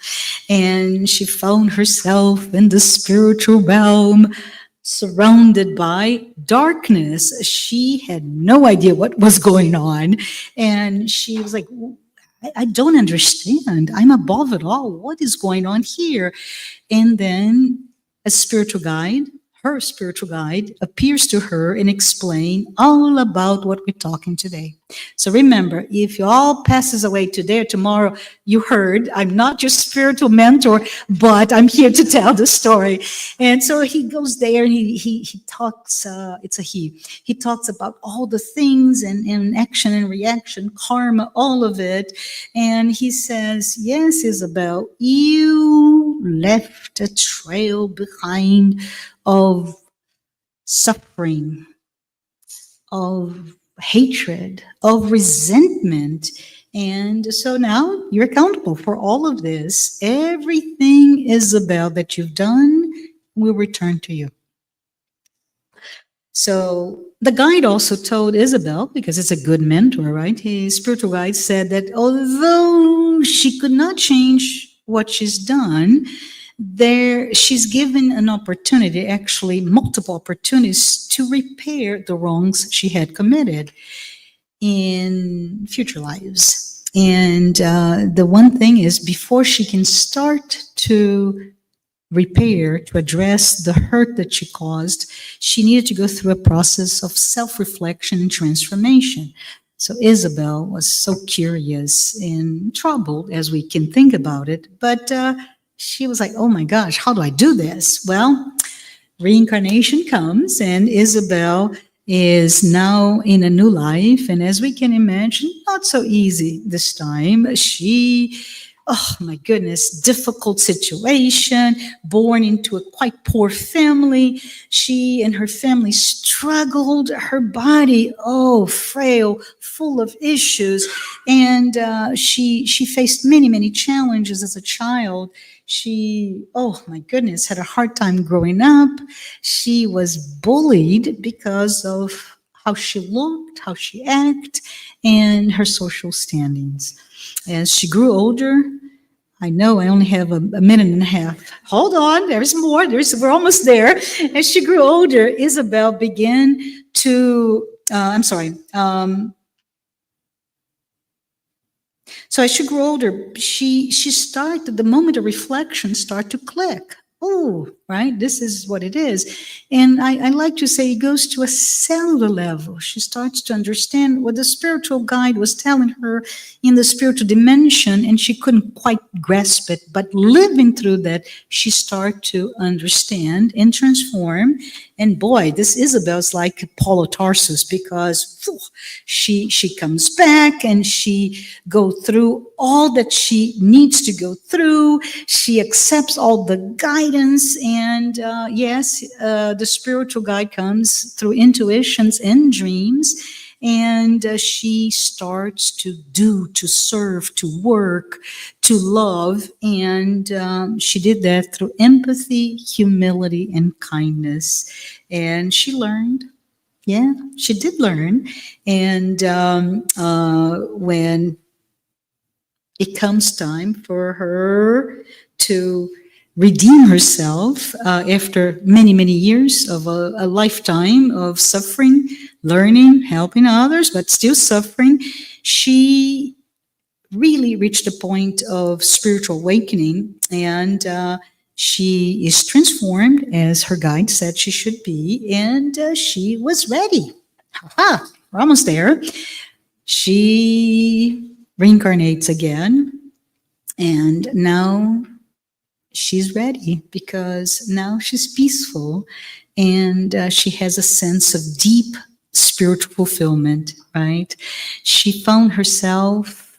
and she found herself in the spiritual realm, surrounded by darkness. She had no idea what was going on, and she was like, I don't understand. I'm above it all. What is going on here? And then a spiritual guide, her spiritual guide, appears to her and explains all about what we're talking today. So remember, if you all passes away today or tomorrow, you heard, I'm not your spiritual mentor, but I'm here to tell the story. And so he goes there and he talks, it's a he talks about all the things and action and reaction, karma, all of it. And he says, yes, Isabel, you left a trail behind of suffering, of hatred, of resentment. And so now you're accountable for all of this. Everything, Isabel, that you've done will return to you. So the guide also told Isabel, because it's a good mentor, right? His spiritual guide said that although she could not change what she's done, she's given an opportunity, actually multiple opportunities, to repair the wrongs she had committed in future lives. And the one thing is, before she can start to repair, to address the hurt that she caused, she needed to go through a process of self-reflection and transformation. So Isabel was so curious and troubled, as we can think about it, but she was like, oh my gosh, how do I do this? Well, reincarnation comes, and Isabel is now in a new life, and as we can imagine, not so easy this time. She, oh my goodness, difficult situation, born into a quite poor family. She and her family struggled. Her body, oh, frail, full of issues, and she faced many challenges as a child. She, oh my goodness, had a hard time growing up. She was bullied because of how she looked, how she acted, and her social standings. As she grew older, I know I only have a minute and a half. Hold on, there's more. We're almost there. As she grew older, Isabel began to, so as she grew older, she started, the moment of reflection started to click. Oh, right, this is what it is. And I like to say it goes to a cellular level. She starts to understand what the spiritual guide was telling her in the spiritual dimension, and she couldn't quite grasp it. But living through that, she started to understand and transform. And boy, this Isabel's like Paul of Tarsus, because she comes back and she goes through all that she needs to go through. She accepts all the guidance, and yes, the spiritual guide comes through intuitions and dreams, and she starts to do, to serve, to work, to love, and she did that through empathy, humility, and kindness. And she learned. Yeah, she did learn. And when it comes time for her to redeem herself after many years of a lifetime of suffering, learning, helping others, but still suffering, she really reached a point of spiritual awakening, and she is transformed as her guide said she should be, and she was ready. Ha-ha, we're almost there. She reincarnates again, and now she's ready, because now she's peaceful, and she has a sense of deep spiritual fulfillment, right? She found herself,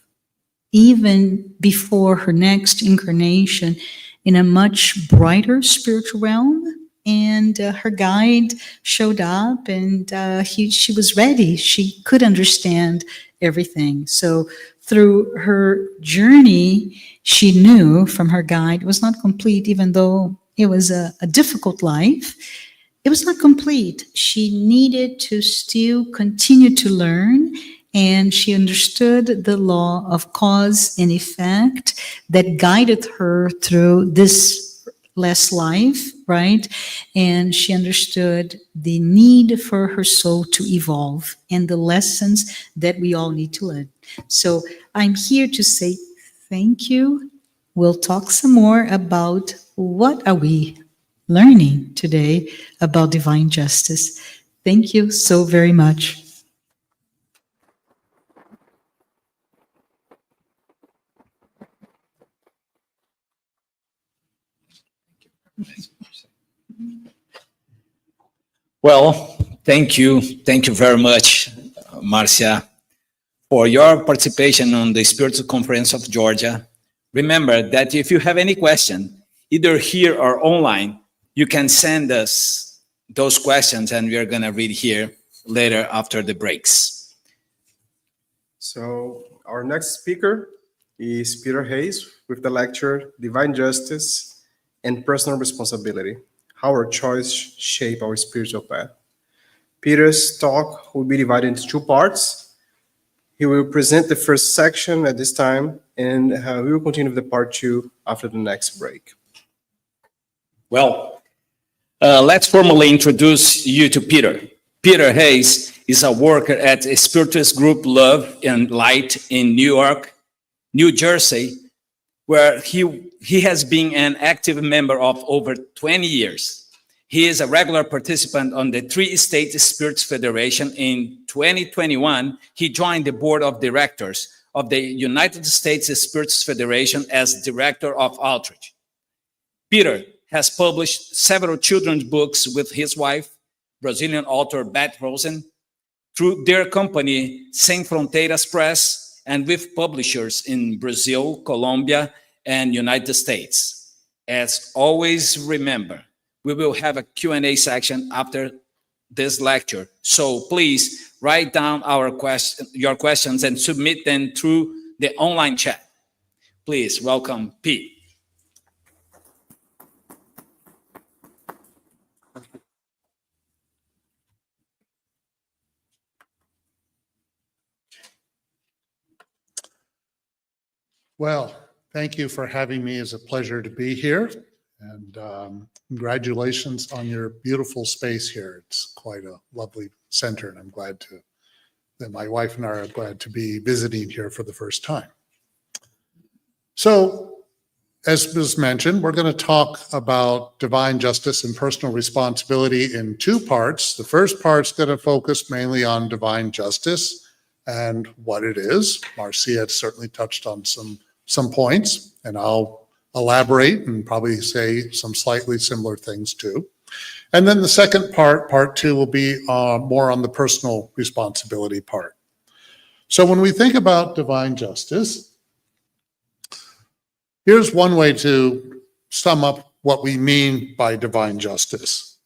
even before her next incarnation, in a much brighter spiritual realm, and her guide showed up, and she was ready. She could understand everything. So through her journey, she knew from her guide it was not complete, even though it was a difficult life. It was not complete. She needed to still continue to learn, and she understood the law of cause and effect that guided her through this last life, right? And she understood the need for her soul to evolve and the lessons that we all need to learn. So I'm here to say thank you. We'll talk some more about what are we learning today about divine justice. Thank you so very much. Well, thank you. Thank you very much, Marcia, for your participation on the Spiritual Conference of Georgia. Remember that if you have any question, either here or online, you can send us those questions, and we are going to read here later after the breaks. So our next speaker is Peter Hayes with the lecture, Divine Justice and Personal Responsibility, How Our Choice Shape Our Spiritual Path. Peter's talk will be divided into two parts. He will present the first section at this time, and we will continue with the part two after the next break. Well, let's formally introduce you to Peter. Peter Hayes is a worker at Spiritist Group Love and Light in Newark, New Jersey, where he has been an active member of over 20 years. He is a regular participant on the Three-State Spirits Federation. In 2021, he joined the board of directors of the United States Spirits Federation as director of outreach. Peter has published several children's books with his wife, Brazilian author Beth Rosen, through their company, Sem Fronteiras Press, and with publishers in Brazil, Colombia, and United States. As always, remember, we will have a Q&A section after this lecture. So please write down your questions and submit them through the online chat. Please welcome Pete. Well, thank you for having me. It's a pleasure to be here. And congratulations on your beautiful space here. It's quite a lovely center, and I'm glad that my wife and I are glad to be visiting here for the first time. So, as was mentioned, we're going to talk about divine justice and personal responsibility in two parts. The first part's going to focus mainly on divine justice and what it is. Marcia certainly touched on some points, and I'll elaborate and probably say some slightly similar things too. And then the second part two, will be more on the personal responsibility part. So when we think about divine justice, here's one way to sum up what we mean by divine justice.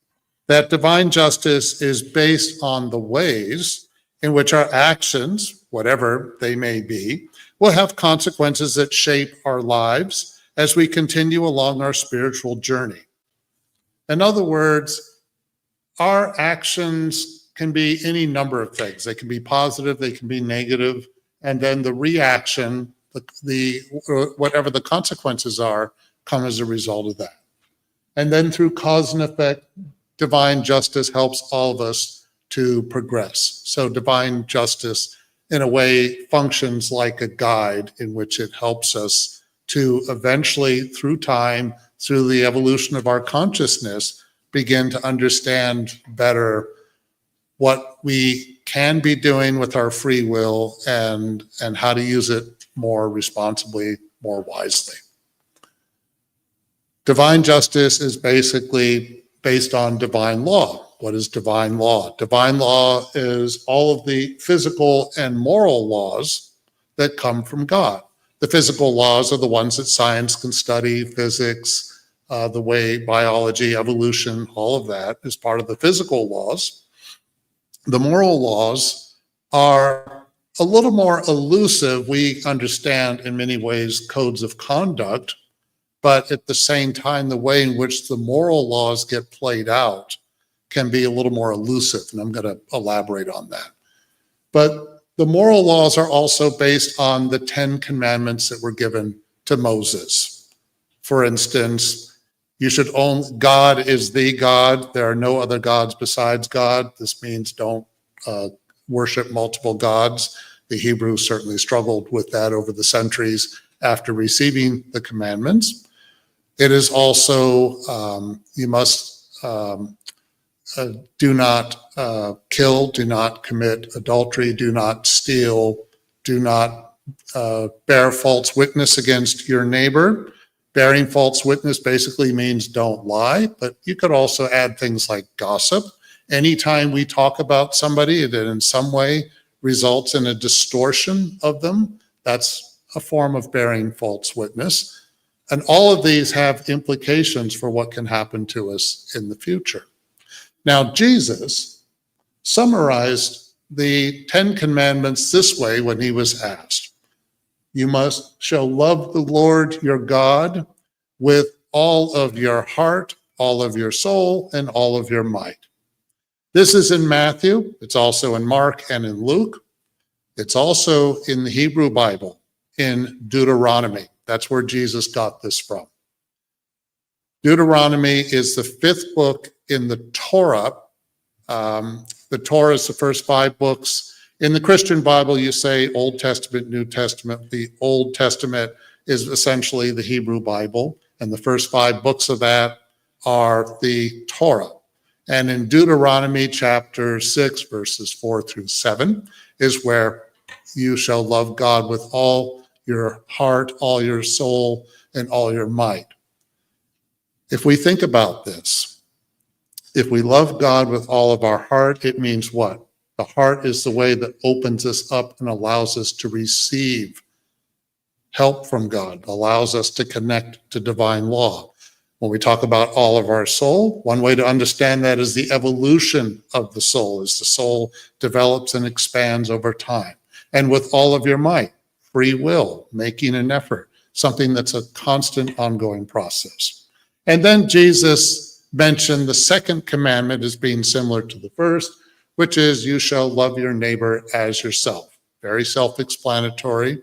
That divine justice is based on the ways in which our actions, whatever they may be, will have consequences that shape our lives as we continue along our spiritual journey. In other words, our actions can be any number of things. They can be positive, they can be negative, and then the reaction, whatever the consequences are, come as a result of that. And then through cause and effect, divine justice helps all of us to progress. So divine justice, in a way, functions like a guide in which it helps us to eventually, through time, through the evolution of our consciousness, begin to understand better what we can be doing with our free will and how to use it more responsibly, more wisely. Divine justice is basically based on divine law. What is divine law? Divine law is all of the physical and moral laws that come from God. The physical laws are the ones that science can study, physics, the way biology, evolution, all of that is part of the physical laws. The moral laws are a little more elusive. We understand in many ways codes of conduct, but at the same time, the way in which the moral laws get played out can be a little more elusive, and I'm going to elaborate on that. But the moral laws are also based on the 10 commandments that were given to Moses. For instance, God is the God. There are no other gods besides God. This means don't worship multiple gods. The Hebrews certainly struggled with that over the centuries after receiving the commandments. It is also, you must do not kill, do not commit adultery, do not steal, do not bear false witness against your neighbor. Bearing false witness basically means don't lie, but you could also add things like gossip. Anytime we talk about somebody that in some way results in a distortion of them, that's a form of bearing false witness. And all of these have implications for what can happen to us in the future. Now, Jesus summarized the 10 commandments this way when he was asked. You shall love the Lord your God with all of your heart, all of your soul, and all of your might. This is in Matthew. It's also in Mark and in Luke. It's also in the Hebrew Bible, in Deuteronomy. That's where Jesus got this from. Deuteronomy is the 5th book in the Torah. The Torah is the first 5 books. In the Christian Bible, you say Old Testament, New Testament. The Old Testament is essentially the Hebrew Bible, and the first 5 books of that are the Torah. And in Deuteronomy chapter 6, verses 4 through 7, is where you shall love God with all your heart, all your soul, and all your might. If we think about this, if we love God with all of our heart, it means what? The heart is the way that opens us up and allows us to receive help from God, allows us to connect to divine law. When we talk about all of our soul, one way to understand that is the evolution of the soul, as the soul develops and expands over time. And with all of your might, free will, making an effort, something that's a constant ongoing process. And then Jesus mentioned the second commandment as being similar to the first, which is you shall love your neighbor as yourself. Very self-explanatory.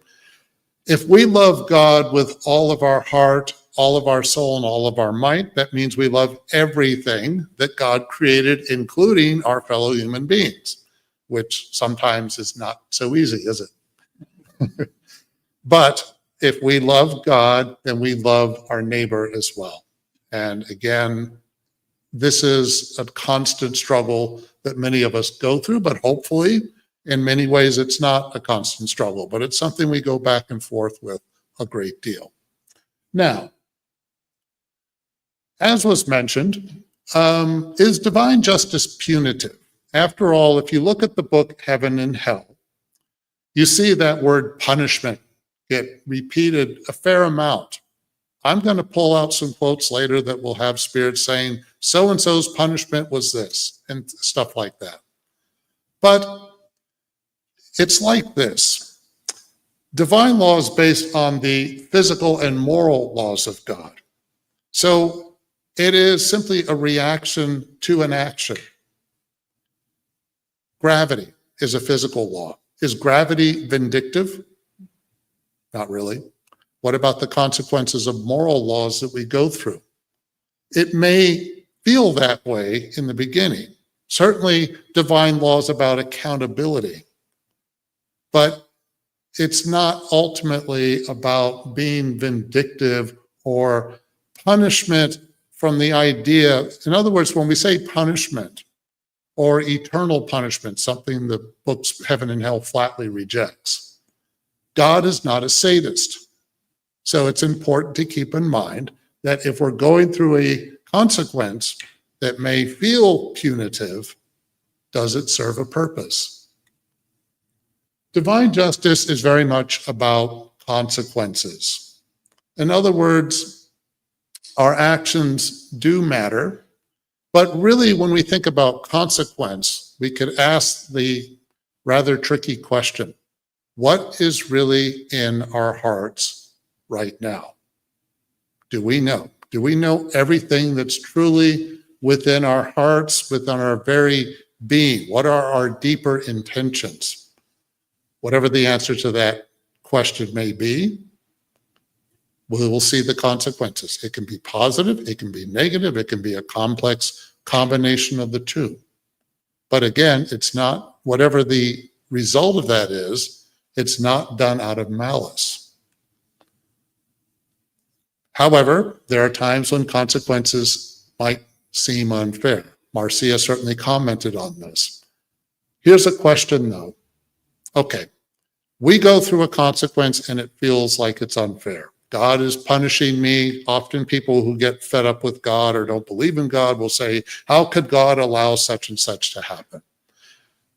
If we love God with all of our heart, all of our soul, and all of our might, that means we love everything that God created, including our fellow human beings, which sometimes is not so easy, is it? But if we love God, then we love our neighbor as well. And again, this is a constant struggle that many of us go through, but hopefully in many ways it's not a constant struggle, but it's something we go back and forth with a great deal. Now, as was mentioned, is divine justice punitive? After all, if you look at the book Heaven and Hell, you see that word punishment get repeated a fair amount. I'm going to pull out some quotes later that will have spirits saying, so-and-so's punishment was this, and stuff like that. But it's like this. Divine law is based on the physical and moral laws of God. So it is simply a reaction to an action. Gravity is a physical law. Is gravity vindictive? Not really. What about the consequences of moral laws that we go through? It may feel that way in the beginning. Certainly, divine law is about accountability. But it's not ultimately about being vindictive or punishment from the idea. In other words, when we say punishment or eternal punishment, something the books Heaven and Hell flatly rejects, God is not a sadist. So it's important to keep in mind that if we're going through a consequence that may feel punitive, does it serve a purpose? Divine justice is very much about consequences. In other words, our actions do matter, but really when we think about consequence, we could ask the rather tricky question, what is really in our hearts right now? Do we know? Do we know everything that's truly within our hearts, within our very being? What are our deeper intentions? Whatever the answer to that question may be, we will see the consequences. It can be positive, it can be negative, it can be a complex combination of the two. But again, it's not, whatever the result of that is, it's not done out of malice. However, there are times when consequences might seem unfair. Marcia certainly commented on this. Here's a question though. Okay, we go through a consequence and it feels like it's unfair. God is punishing me. Often people who get fed up with God or don't believe in God will say, how could God allow such and such to happen?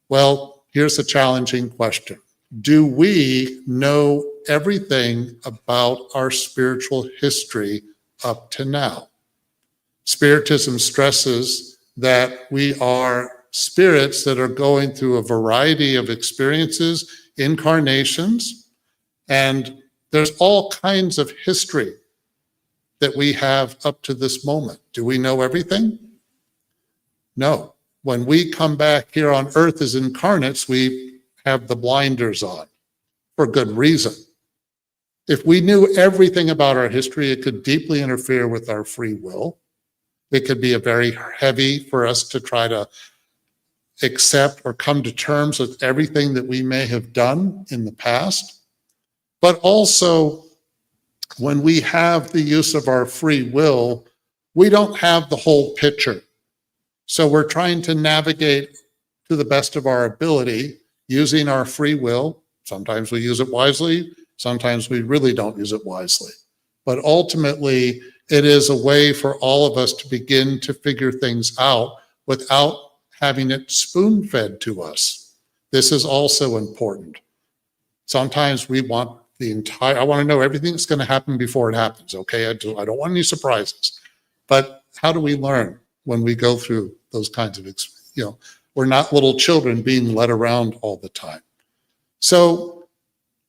Well, here's a challenging question. Do we know everything about our spiritual history up to now? Spiritism stresses that we are spirits that are going through a variety of experiences, incarnations, and there's all kinds of history that we have up to this moment. Do we know everything? No. When we come back here on earth as incarnates, we have the blinders on for good reason. If we knew everything about our history, it could deeply interfere with our free will. It could be a very heavy for us to try to accept or come to terms with everything that we may have done in the past. But also, when we have the use of our free will, we don't have the whole picture. So we're trying to navigate to the best of our ability using our free will. Sometimes we use it wisely, sometimes we really don't use it wisely. But ultimately, it is a way for all of us to begin to figure things out without having it spoon-fed to us. This is also important. Sometimes we want I want to know everything that's going to happen before it happens, okay? I don't want any surprises. But how do we learn when we go through those kinds of, we're not little children being led around all the time. So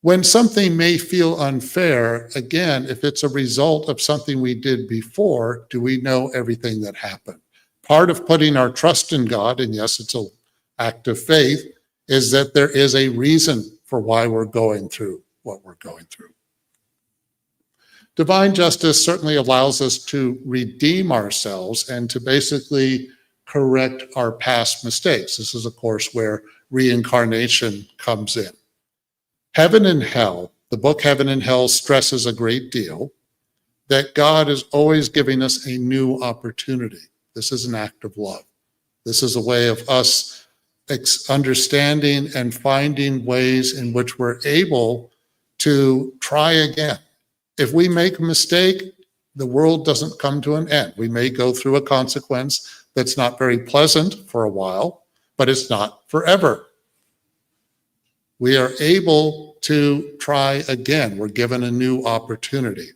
when something may feel unfair, again, if it's a result of something we did before, do we know everything that happened? Part of putting our trust in God, and yes, it's an act of faith, is that there is a reason for why we're going through what we're going through. Divine justice certainly allows us to redeem ourselves and to basically correct our past mistakes. This is, of course, where reincarnation comes in. Heaven and hell, the book Heaven and Hell stresses a great deal that God is always giving us a new opportunity. This is an act of love. This is a way of us understanding and finding ways in which we're able to try again. If we make a mistake, the world doesn't come to an end. We may go through a consequence that's not very pleasant for a while, but it's not forever. We are able to try again. We're given a new opportunity.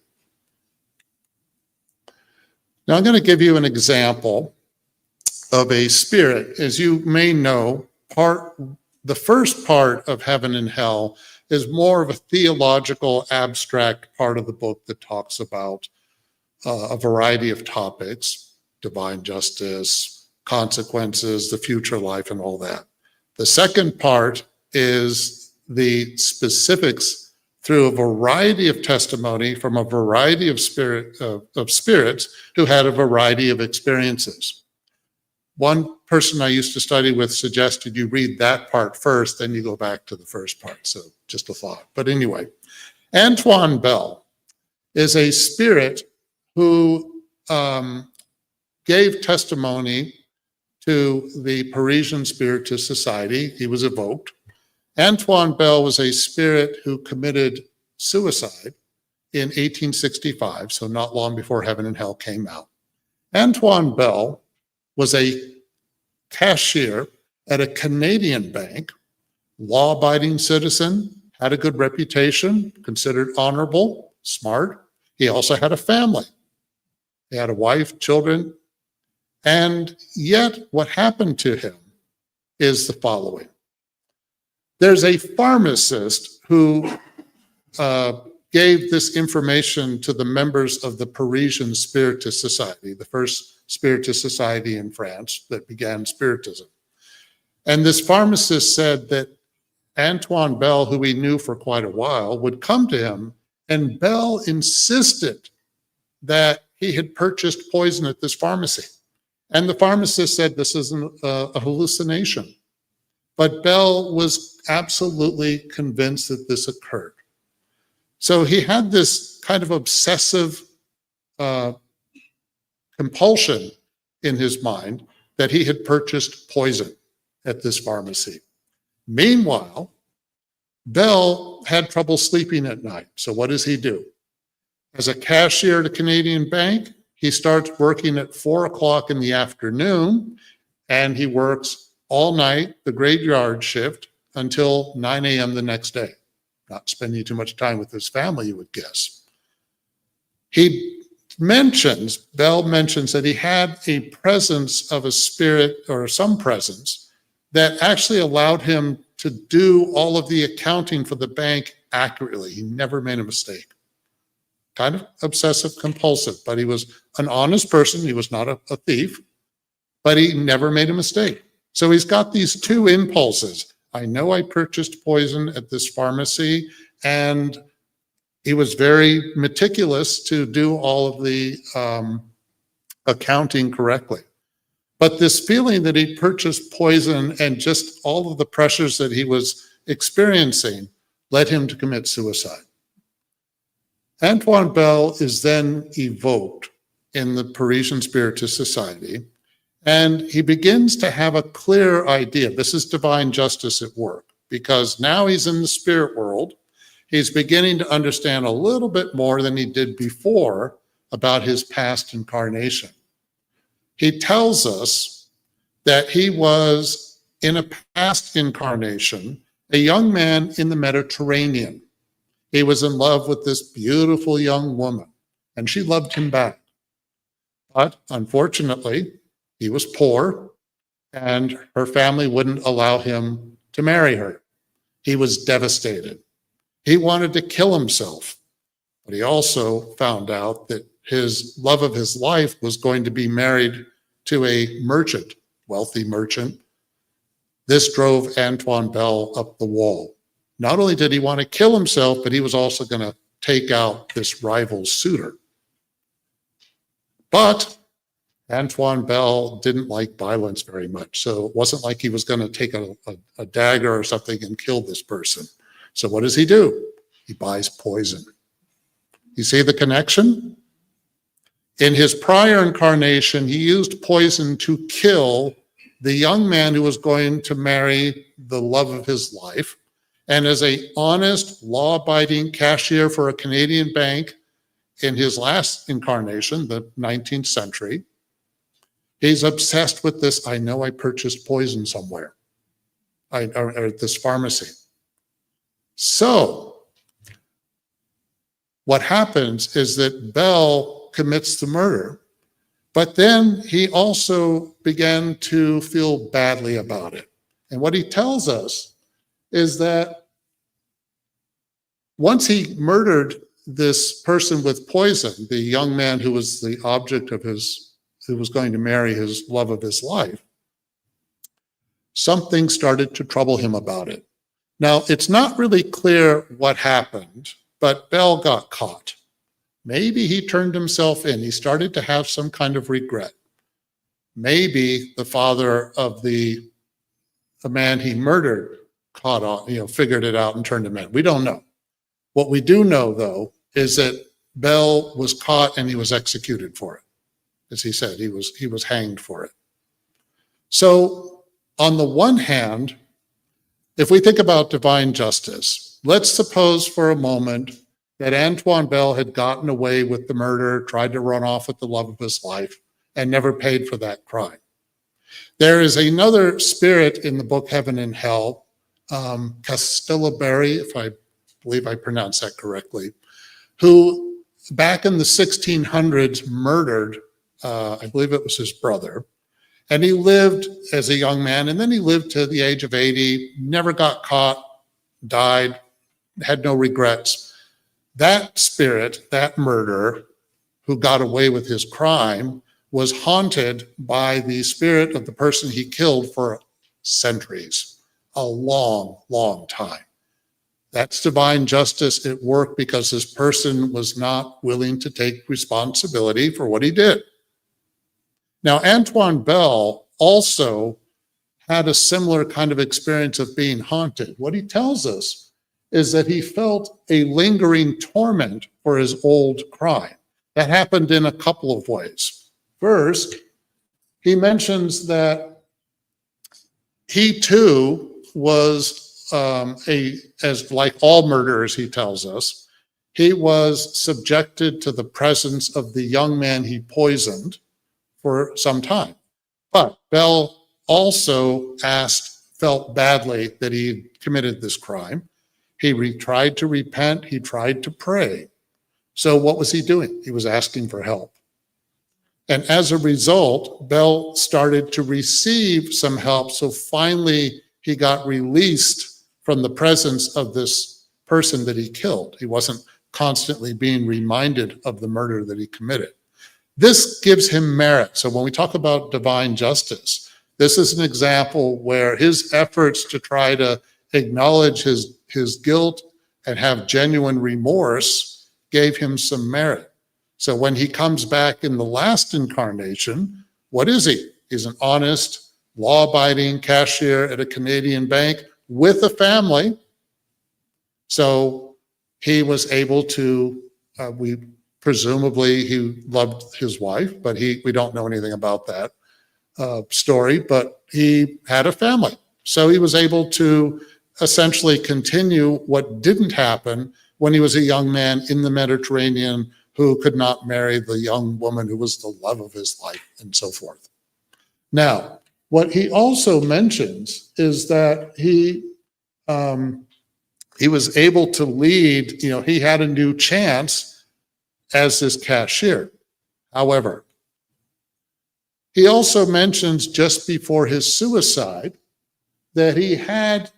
Now I'm going to give you an example of a spirit. As you may know, the first part of Heaven and Hell is more of a theological, abstract part of the book that talks about a variety of topics, divine justice, consequences, the future life, and all that. The second part is the specifics through a variety of testimony from a variety of spirits who had a variety of experiences. One person I used to study with suggested you read that part first, then you go back to the first part. So just a thought. But anyway, Antoine Bell is a spirit who gave testimony to the Parisian Spiritist Society. He was evoked. Antoine Bell was a spirit who committed suicide in 1865, so not long before Heaven and Hell came out. Antoine Bell was a cashier at a Canadian bank, law-abiding citizen, had a good reputation, considered honorable, smart. He also had a family. He had a wife, children, and yet what happened to him is the following. There's a pharmacist who gave this information to the members of the Parisian Spiritist Society, the first Spiritist society in France that began Spiritism. And this pharmacist said that Antoine Bell, who he knew for quite a while, would come to him, and Bell insisted that he had purchased poison at this pharmacy. And the pharmacist said this is a hallucination. But Bell was absolutely convinced that this occurred. So he had this kind of obsessive compulsion in his mind that he had purchased poison at this pharmacy. Meanwhile, Bell had trouble sleeping at night. So what does he do? As a cashier at a Canadian bank, he starts working at 4 o'clock in the afternoon, and he works all night, the graveyard shift, until 9 a.m. the next day. Not spending too much time with his family, you would guess. Bell mentions that he had a presence of a spirit or some presence that actually allowed him to do all of the accounting for the bank accurately. He never made a mistake. Kind of obsessive compulsive, but he was an honest person. He was not a thief, but he never made a mistake. So he's got these two impulses. I know I purchased poison at this pharmacy, and he was very meticulous to do all of the accounting correctly. But this feeling that he purchased poison and just all of the pressures that he was experiencing led him to commit suicide. Antoine Bell is then evoked in the Parisian Spiritist Society, and he begins to have a clear idea. This is divine justice at work, because now he's in the spirit world. He's beginning to understand a little bit more than he did before about his past incarnation. He tells us that he was, in a past incarnation, a young man in the Mediterranean. He was in love with this beautiful young woman, and she loved him back. But unfortunately, he was poor, and her family wouldn't allow him to marry her. He was devastated. He wanted to kill himself, but he also found out that his love of his life was going to be married to a merchant, wealthy merchant. This drove Antoine Bell up the wall. Not only did he want to kill himself, but he was also going to take out this rival suitor. But Antoine Bell didn't like violence very much, so it wasn't like he was going to take a dagger or something and kill this person. So what does he do? He buys poison. You see the connection? In his prior incarnation, he used poison to kill the young man who was going to marry the love of his life. And as an honest, law-abiding cashier for a Canadian bank in his last incarnation, the 19th century, he's obsessed with this. I know I purchased poison somewhere, or at this pharmacy. So what happens is that Bell commits the murder, but then he also began to feel badly about it. And what he tells us is that once he murdered this person with poison, the young man who was the object of who was going to marry his love of his life, something started to trouble him about it. Now, it's not really clear what happened, but Bell got caught. Maybe he turned himself in. He started to have some kind of regret. Maybe the father of the man he murdered caught on, figured it out and turned him in. We don't know. What we do know, though, is that Bell was caught and he was executed for it. As he said, he was hanged for it. So on the one hand, if we think about divine justice, let's suppose for a moment that Antoine Bell had gotten away with the murder, tried to run off with the love of his life, and never paid for that crime. There is another spirit in the book Heaven and Hell, Castellaberi, if I believe I pronounced that correctly, who back in the 1600s murdered, I believe it was his brother, and he lived as a young man, and then he lived to the age of 80, never got caught, died, had no regrets. That spirit, that murderer, who got away with his crime, was haunted by the spirit of the person he killed for centuries, a long, long time. That's divine justice at work because this person was not willing to take responsibility for what he did. Now, Antoine Bell also had a similar kind of experience of being haunted. What he tells us is that he felt a lingering torment for his old crime. That happened in a couple of ways. First, he mentions that he too was as like all murderers, he tells us, he was subjected to the presence of the young man he poisoned for some time. But Bell also felt badly that he committed this crime. He tried to repent, he tried to pray. So what was he doing? He was asking for help. And as a result, Bell started to receive some help. So finally, he got released from the presence of this person that he killed. He wasn't constantly being reminded of the murder that he committed. This gives him merit. So when we talk about divine justice, this is an example where his efforts to try to acknowledge his guilt and have genuine remorse gave him some merit. So when he comes back in the last incarnation, what is he? He's an honest, law-abiding cashier at a Canadian bank with a family. So he was able to We presumably he loved his wife, but we don't know anything about that story, but he had a family. So he was able to essentially continue what didn't happen when he was a young man in the Mediterranean who could not marry the young woman who was the love of his life and so forth. Now, what he also mentions is that he was able to lead, he had a new chance as this cashier. However, he also mentions just before his suicide that he had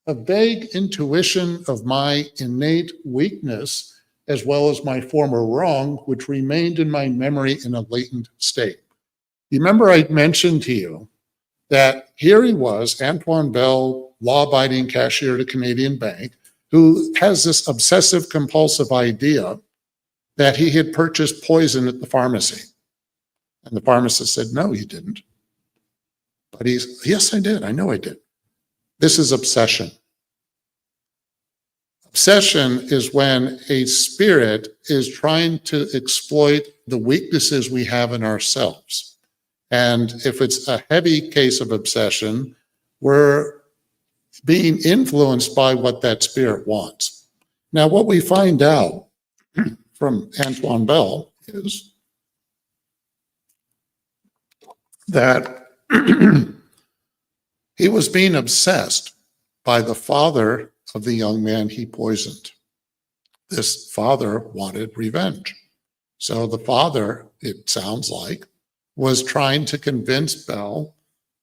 a vague intuition of my innate weakness as well as my former wrong, which remained in my memory in a latent state. You remember I mentioned to you that here he was, Antoine Bell, law-abiding cashier at a Canadian bank, who has this obsessive compulsive idea that he had purchased poison at the pharmacy. And the pharmacist said, no, you didn't. But yes, I did. I know I did. This is obsession. Obsession is when a spirit is trying to exploit the weaknesses we have in ourselves. And if it's a heavy case of obsession, we're being influenced by what that spirit wants. Now, what we find out from Antoine Bell is that he was being obsessed by the father of the young man he poisoned. This father wanted revenge. So the father, it sounds like, was trying to convince Bell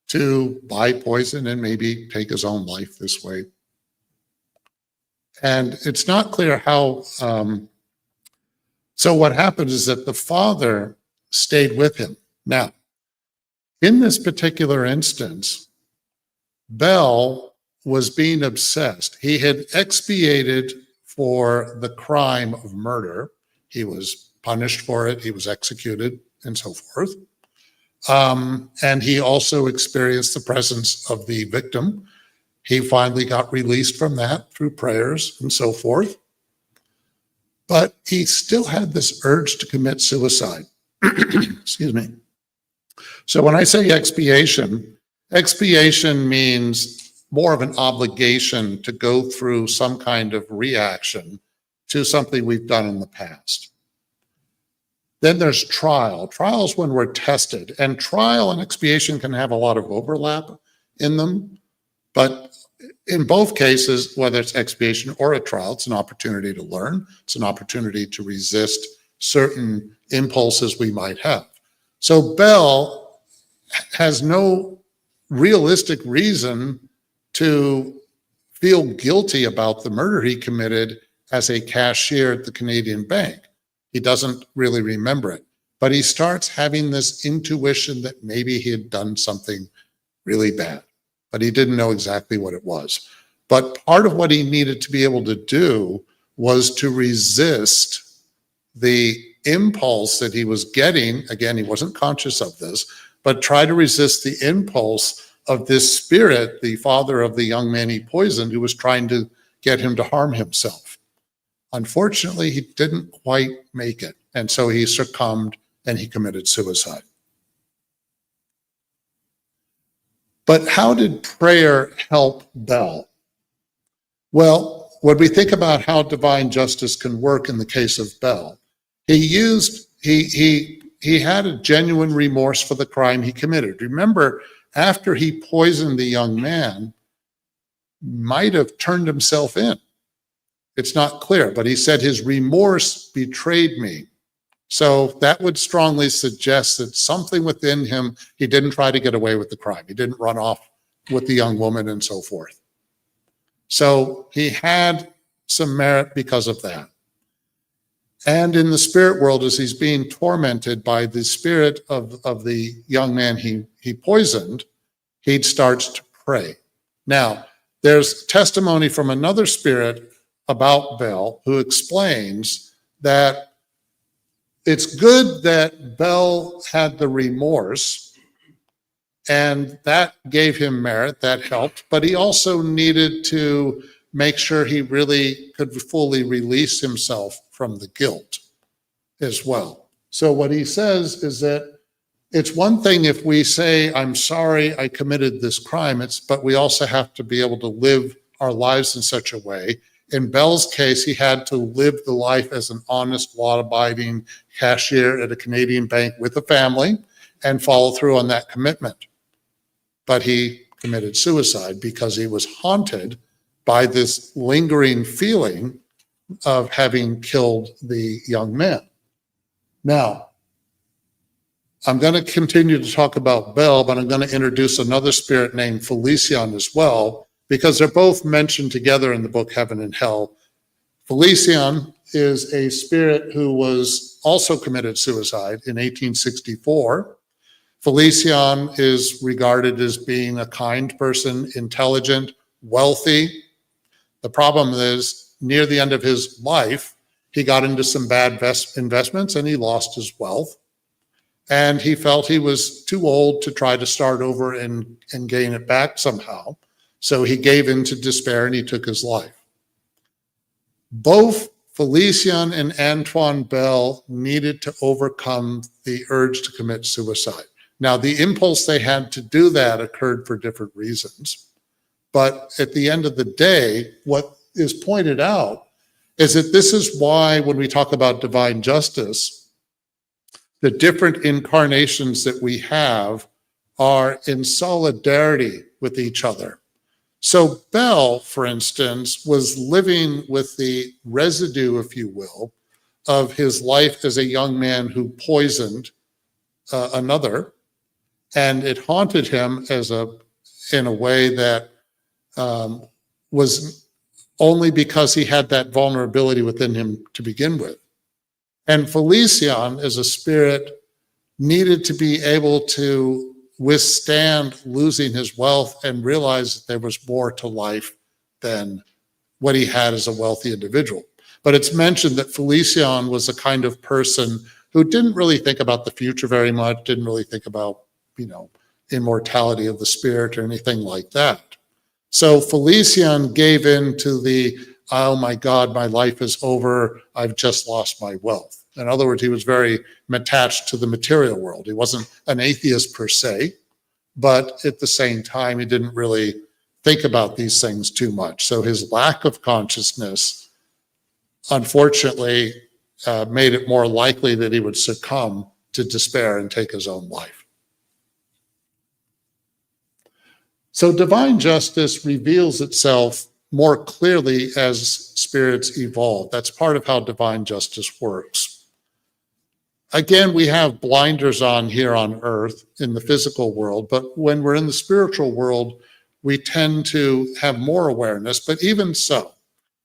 to buy poison and maybe take his own life this way. And it's not clear how. So what happened is that the father stayed with him. Now, in this particular instance, Bell was being obsessed. He had expiated for the crime of murder. He was punished for it. He was executed and so forth. And he also experienced the presence of the victim. He finally got released from that through prayers and so forth. But he still had this urge to commit suicide. Excuse me. So when I say expiation, expiation means more of an obligation to go through some kind of reaction to something we've done in the past. Then there's trial. Trial is when we're tested, and trial and expiation can have a lot of overlap in them. But in both cases, whether it's expiation or a trial, it's an opportunity to learn. It's an opportunity to resist certain impulses we might have. So Bell has no realistic reason to feel guilty about the murder he committed as a cashier at the Canadian bank. He doesn't really remember it, but he starts having this intuition that maybe he had done something really bad, but he didn't know exactly what it was. But part of what he needed to be able to do was to resist the impulse that he was getting. Again, he wasn't conscious of this, but try to resist the impulse of this spirit, the father of the young man he poisoned, who was trying to get him to harm himself. Unfortunately, he didn't quite make it, and so he succumbed and he committed suicide. But how did prayer help Bell? Well, when we think about how divine justice can work in the case of Bell, he had a genuine remorse for the crime he committed. Remember, after he poisoned the young man, might have turned himself in. It's not clear, but he said his remorse betrayed me. So that would strongly suggest that something within him, he didn't try to get away with the crime. He didn't run off with the young woman and so forth. So he had some merit because of that. And in the spirit world, as he's being tormented by the spirit of the young man he poisoned, he starts to pray. Now, there's testimony from another spirit about Bell who explains that it's good that Bell had the remorse, and that gave him merit, that helped, but he also needed to make sure he really could fully release himself from the guilt as well. So what he says is that it's one thing if we say, I'm sorry I committed this crime, but we also have to be able to live our lives in such a way. In Bell's case, he had to live the life as an honest, law-abiding cashier at a Canadian bank with a family and follow through on that commitment. But he committed suicide because he was haunted by this lingering feeling of having killed the young man. Now, I'm going to continue to talk about Bell, but I'm going to introduce another spirit named Felician as well, because they're both mentioned together in the book Heaven and Hell. Felician is a spirit who was also committed suicide in 1864. Felician is regarded as being a kind person, intelligent, wealthy. The problem is, near the end of his life, he got into some bad investments and he lost his wealth. And he felt he was too old to try to start over and gain it back somehow. So he gave in to despair and he took his life. Both Felician and Antoine Bell needed to overcome the urge to commit suicide. Now, the impulse they had to do that occurred for different reasons. But at the end of the day, what is pointed out is that this is why when we talk about divine justice, the different incarnations that we have are in solidarity with each other. So Bell, for instance, was living with the residue, if you will, of his life as a young man who poisoned another, and it haunted him in a way that was only because he had that vulnerability within him to begin with. And Felician, as a spirit, needed to be able to withstand losing his wealth and realize that there was more to life than what he had as a wealthy individual. But it's mentioned that Felician was a kind of person who didn't really think about the future very much, didn't really think about, immortality of the spirit or anything like that. So Felician gave in to the, oh my God, my life is over, I've just lost my wealth. In other words, he was very attached to the material world. He wasn't an atheist per se, but at the same time, he didn't really think about these things too much. So his lack of consciousness, unfortunately, made it more likely that he would succumb to despair and take his own life. So divine justice reveals itself more clearly as spirits evolve. That's part of how divine justice works. Again, we have blinders on here on earth in the physical world, but when we're in the spiritual world, we tend to have more awareness. But even so,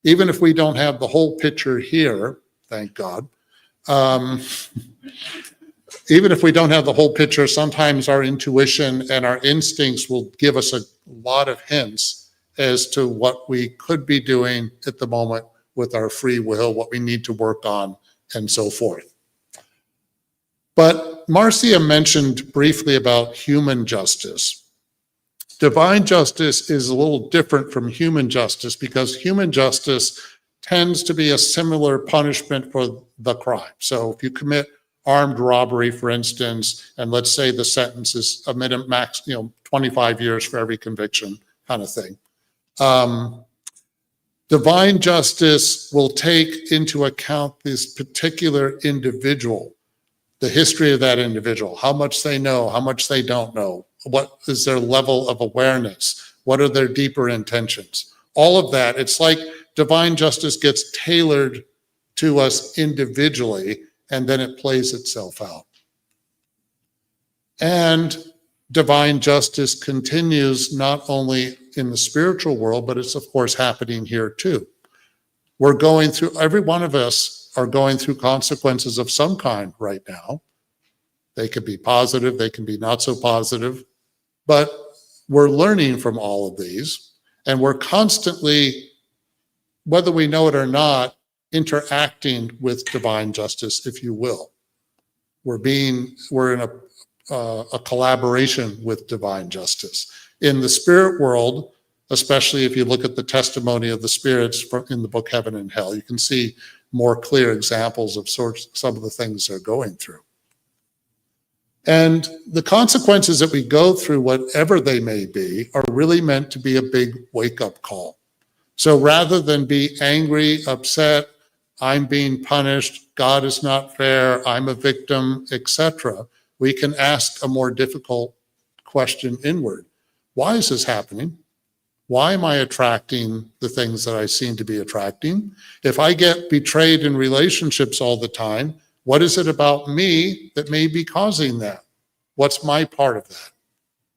even if we don't have the whole picture here, thank God, even if we don't have the whole picture, sometimes our intuition and our instincts will give us a lot of hints as to what we could be doing at the moment with our free will, what we need to work on, and so forth. But Marcia mentioned briefly about human justice. Divine justice is a little different from human justice because human justice tends to be a similar punishment for the crime. So if you commit armed robbery, for instance, and let's say the sentence is a minimum max, 25 years for every conviction kind of thing. Divine justice will take into account this particular individual, the history of that individual, how much they know, how much they don't know, what is their level of awareness, what are their deeper intentions. All of that, it's like divine justice gets tailored to us individually, and then it plays itself out. And divine justice continues not only in the spiritual world, but it's of course happening here too. We're going through, every one of us are going through consequences of some kind right now. They could be positive, they can be not so positive, but we're learning from all of these, and we're constantly, whether we know it or not, interacting with divine justice, if you will. We're in a collaboration with divine justice. In the spirit world, especially if you look at the testimony of the spirits in the book Heaven and Hell. You can see more clear examples of some of the things they're going through. And the consequences that we go through, whatever they may be, are really meant to be a big wake-up call. So rather than be angry, upset, I'm being punished, God is not fair, I'm a victim, etc., we can ask a more difficult question inward. Why is this happening? Why am I attracting the things that I seem to be attracting? If I get betrayed in relationships all the time, what is it about me that may be causing that? What's my part of that?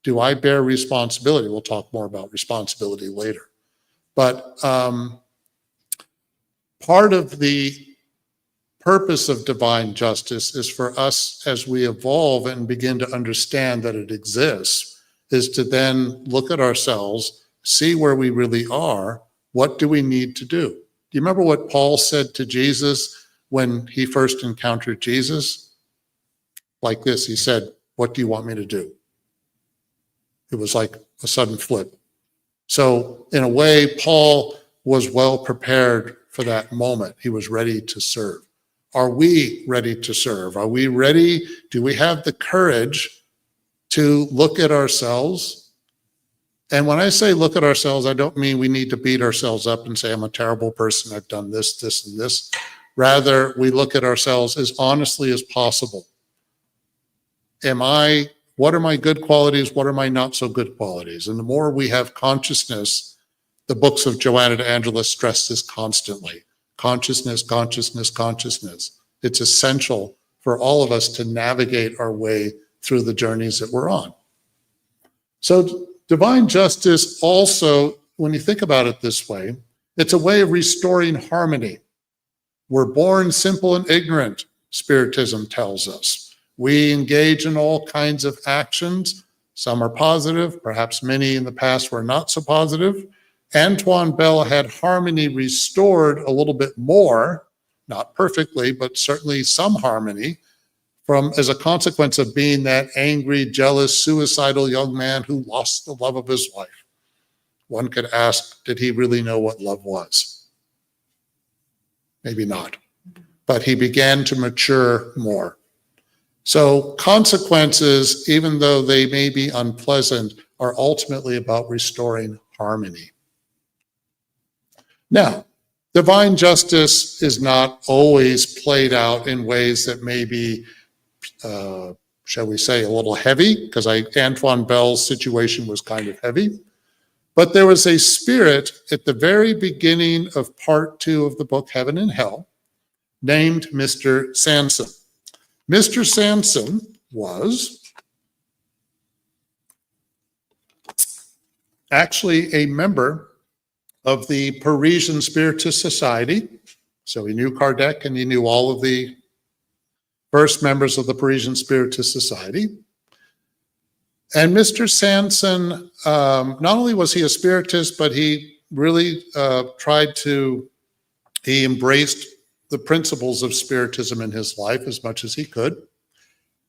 Do I bear responsibility? We'll talk more about responsibility later. But part of the purpose of divine justice is for us, as we evolve and begin to understand that it exists, is to then look at ourselves, see where we really are, what do we need to do? Do you remember what Paul said to Jesus when he first encountered Jesus? Like this, he said, what do you want me to do? It was like a sudden flip. So in a way, Paul was well prepared for that moment. He was ready to serve. Are we ready to serve? Are we ready? Do we have the courage to look at ourselves? And when I say look at ourselves, I don't mean we need to beat ourselves up and say, I'm a terrible person, I've done this, this, and this. Rather, we look at ourselves as honestly as possible. What are my good qualities? What are my not so good qualities? And the more we have consciousness, the books of Joanna de Angelis stress this constantly. Consciousness, consciousness, consciousness. It's essential for all of us to navigate our way through the journeys that we're on. So divine justice also, when you think about it this way, it's a way of restoring harmony. We're born simple and ignorant, Spiritism tells us. We engage in all kinds of actions. Some are positive, perhaps many in the past were not so positive. Antoine Bell had harmony restored a little bit more, not perfectly, but certainly some harmony, as a consequence of being that angry, jealous, suicidal young man who lost the love of his life. One could ask, did he really know what love was? Maybe not. But he began to mature more. So consequences, even though they may be unpleasant, are ultimately about restoring harmony. Now, divine justice is not always played out in ways that may be, shall we say, a little heavy, because Antoine Bell's situation was kind of heavy. But there was a spirit at the very beginning of part 2 of the book Heaven and Hell named Mr. Sanson. Mr. Sanson was actually a member of the Parisian Spiritist Society. So he knew Kardec and he knew all of the first members of the Parisian Spiritist Society. And Mr. Sanson, not only was he a Spiritist, but he really he embraced the principles of Spiritism in his life as much as he could.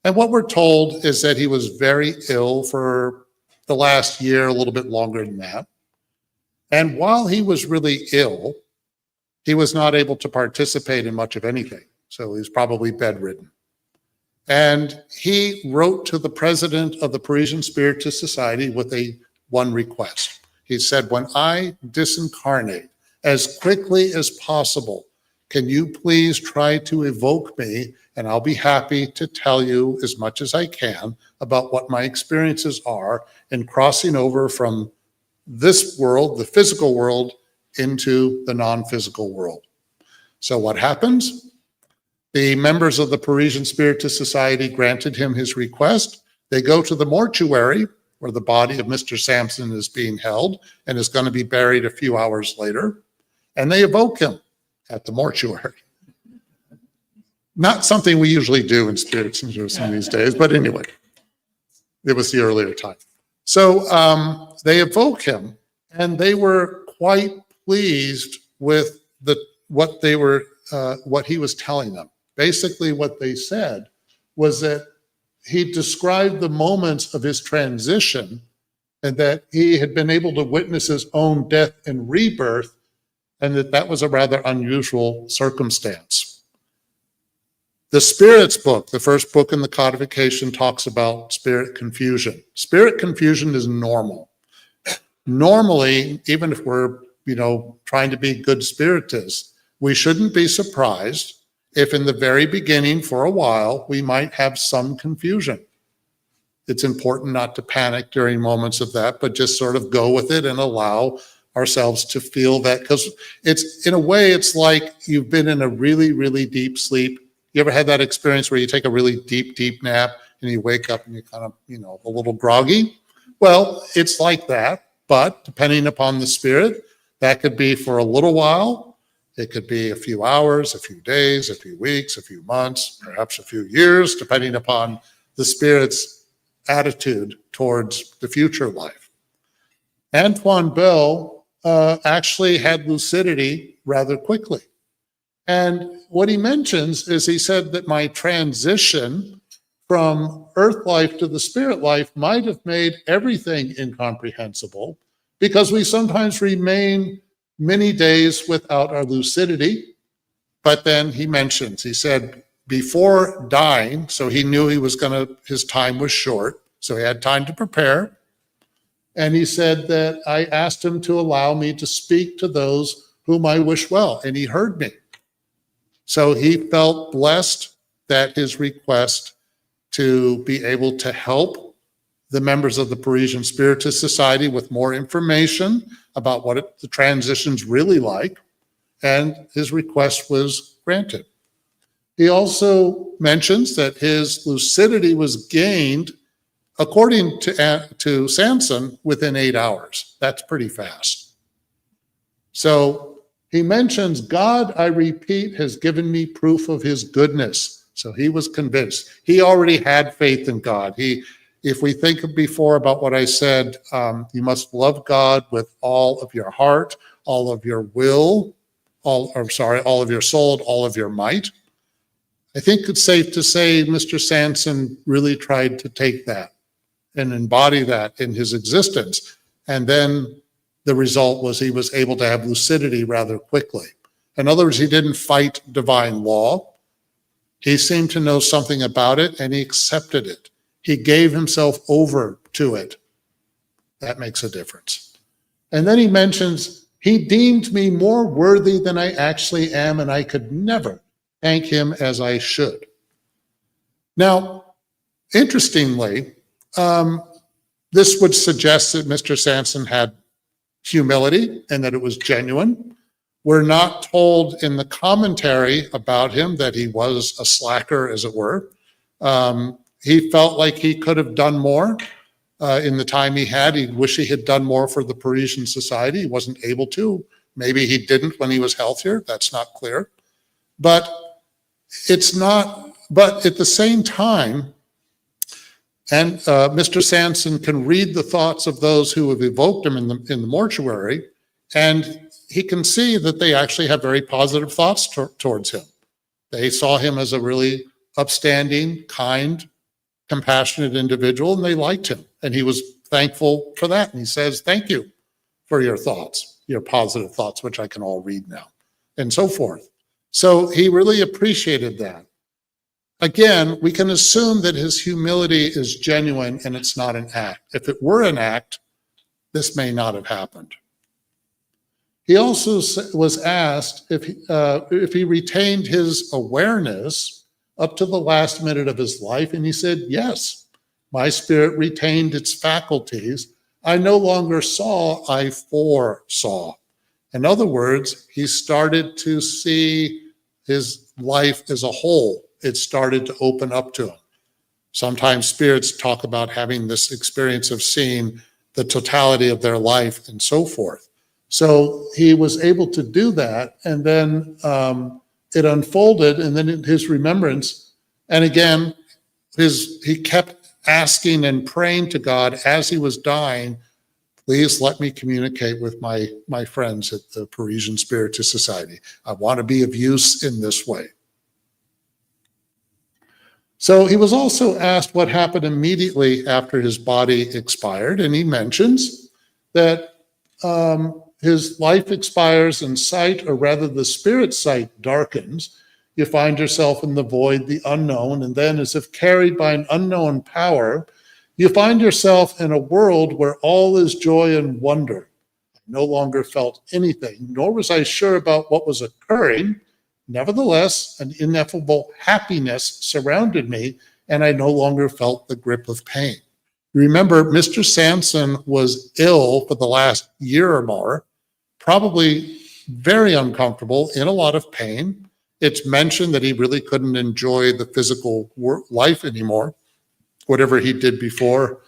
And what we're told is that he was very ill for the last year, a little bit longer than that. And while he was really ill, he was not able to participate in much of anything. So he was probably bedridden. And he wrote to the president of the Parisian Spiritist Society with one request. He said, when I disincarnate, as quickly as possible, can you please try to evoke me, and I'll be happy to tell you as much as I can about what my experiences are in crossing over from this world, the physical world, into the non-physical world. So what happens? The members of the Parisian Spiritist Society granted him his request. They go to the mortuary where the body of Mr. Sanson is being held and is going to be buried a few hours later, and they evoke him at the mortuary. Not something we usually do in Spiritism these days, but anyway, it was the earlier time. So they evoke him, and they were quite pleased with what he was telling them. Basically, what they said was that he described the moments of his transition and that he had been able to witness his own death and rebirth, and that was a rather unusual circumstance. The Spirits book, the first book in the codification, talks about spirit confusion. Spirit confusion is normal. Normally, even if we're, trying to be good spiritists, we shouldn't be surprised if in the very beginning, for a while, we might have some confusion. It's important not to panic during moments of that, but just sort of go with it and allow ourselves to feel that, because it's, in a way, it's like you've been in a really, really deep sleep. You ever had that experience where you take a really deep, deep nap and you wake up and you're kind of, a little groggy? Well, it's like that, but depending upon the spirit, that could be for a little while. It could be a few hours, a few days, a few weeks, a few months, perhaps a few years, depending upon the spirit's attitude towards the future life. Antoine Bell actually had lucidity rather quickly. And what he mentions is he said that my transition from earth life to the spirit life might have made everything incomprehensible, because we sometimes remain many days without our lucidity. But then he said, before dying, so he knew his time was short, so he had time to prepare. And he said that I asked him to allow me to speak to those whom I wish well, and he heard me. So he felt blessed that his request to be able to help the members of the Parisian Spiritist Society with more information about what the transition's really like, and his request was granted. He also mentions that his lucidity was gained, according to Sanson, within 8 hours. That's pretty fast. So he mentions, God, I repeat, has given me proof of his goodness. So he was convinced. He already had faith in God. If we think before about what I said, you must love God with all of your heart, all of your will, all of your soul, all of your might. I think it's safe to say Mr. Sanson really tried to take that and embody that in his existence. And then the result was he was able to have lucidity rather quickly. In other words, he didn't fight divine law. He seemed to know something about it, and he accepted it. He gave himself over to it. That makes a difference. And then he mentions, he deemed me more worthy than I actually am, and I could never thank him as I should. Now, interestingly, this would suggest that Mr. Sanson had humility and that it was genuine. We're not told in the commentary about him that he was a slacker, as it were. He felt like he could have done more in the time he had. He wished he had done more for the Parisian Society. He wasn't able to. Maybe he didn't when he was healthier. That's not clear. But at the same time, and Mr. Sanson can read the thoughts of those who have evoked him in the mortuary, and he can see that they actually have very positive thoughts towards him. They saw him as a really upstanding, kind, compassionate individual, and they liked him. And he was thankful for that. And he says, thank you for your thoughts, your positive thoughts, which I can all read now, and so forth. So he really appreciated that. Again, we can assume that his humility is genuine and it's not an act. If it were an act, this may not have happened. He also was asked if he retained his awareness up to the last minute of his life, and he said, yes, my spirit retained its faculties. I no longer saw, I foresaw. In other words, he started to see his life as a whole. It started to open up to him. Sometimes spirits talk about having this experience of seeing the totality of their life and so forth. So he was able to do that, and then it unfolded, and then his remembrance, and again, he kept asking and praying to God as he was dying, please let me communicate with my friends at the Parisian Spiritist Society. I want to be of use in this way. So he was also asked what happened immediately after his body expired, and he mentions that his life expires and sight, or rather the spirit sight, darkens. You find yourself in the void, the unknown, and then as if carried by an unknown power, you find yourself in a world where all is joy and wonder. I no longer felt anything, nor was I sure about what was occurring. Nevertheless, an ineffable happiness surrounded me, and I no longer felt the grip of pain. Remember, Mr. Sanson was ill for the last year or more, probably very uncomfortable, in a lot of pain. It's mentioned that he really couldn't enjoy the physical life anymore. Whatever he did before,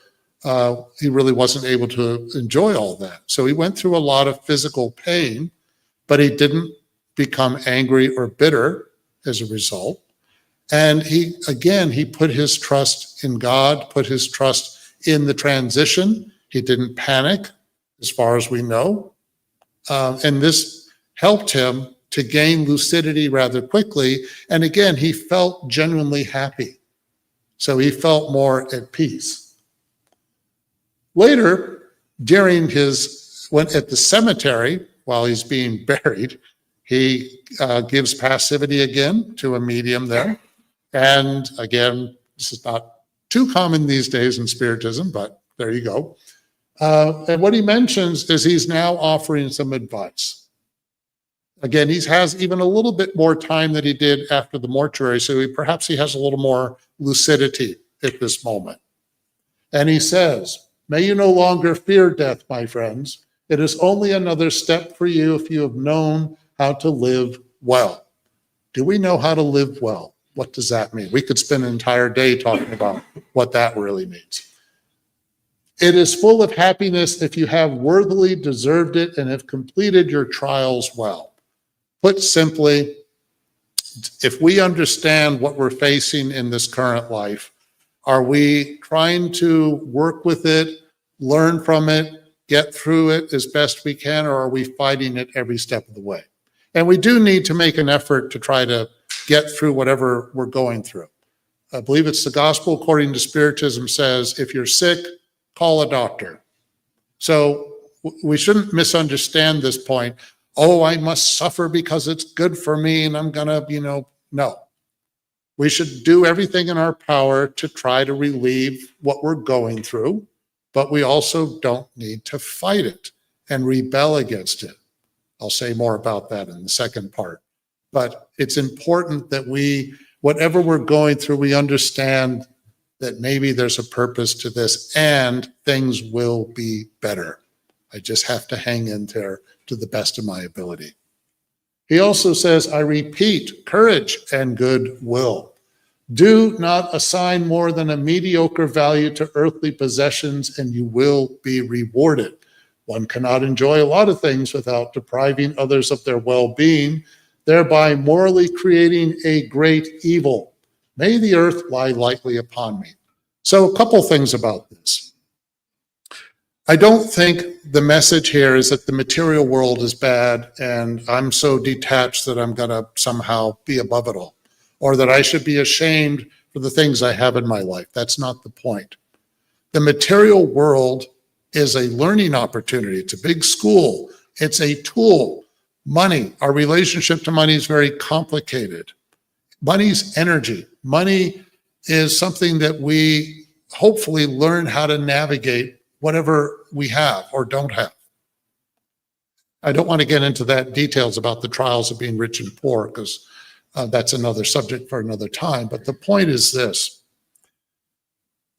he really wasn't able to enjoy all that. So he went through a lot of physical pain, but he didn't become angry or bitter as a result. And he put his trust in God, put his trust in the transition. He didn't panic, as far as we know. And this helped him to gain lucidity rather quickly. And again, he felt genuinely happy. So he felt more at peace. Later, during at the cemetery, while he's being buried, he gives passivity again to a medium there. And again, this is not too common these days in Spiritism, but there you go. And what he mentions is he's now offering some advice. Again, he has even a little bit more time than he did after the mortuary, so perhaps he has a little more lucidity at this moment. And he says, "May you no longer fear death, my friends. It is only another step for you if you have known how to live well." Do we know how to live well? What does that mean? We could spend an entire day talking about what that really means. "It is full of happiness if you have worthily deserved it and have completed your trials well." Put simply, if we understand what we're facing in this current life, are we trying to work with it, learn from it, get through it as best we can, or are we fighting it every step of the way? And we do need to make an effort to try to get through whatever we're going through. I believe it's the Gospel according to Spiritism says, if you're sick, call a doctor. So we shouldn't misunderstand this point. Oh, I must suffer because it's good for me and I'm gonna, no. We should do everything in our power to try to relieve what we're going through, but we also don't need to fight it and rebel against it. I'll say more about that in the second part. But it's important that whatever we're going through, we understand that maybe there's a purpose to this and things will be better. I just have to hang in there to the best of my ability. He also says, I repeat, courage and goodwill. Do not assign more than a mediocre value to earthly possessions and you will be rewarded. One cannot enjoy a lot of things without depriving others of their well-being, thereby morally creating a great evil. May the earth lie lightly upon me. So a couple things about this. I don't think the message here is that the material world is bad and I'm so detached that I'm going to somehow be above it all, or that I should be ashamed for the things I have in my life. That's not the point. The material world is a learning opportunity. It's a big school. It's a tool. Money, our relationship to money is very complicated. Money's energy. Money is something that we hopefully learn how to navigate whatever we have or don't have. I don't want to get into that details about the trials of being rich and poor because that's another subject for another time. But the point is this.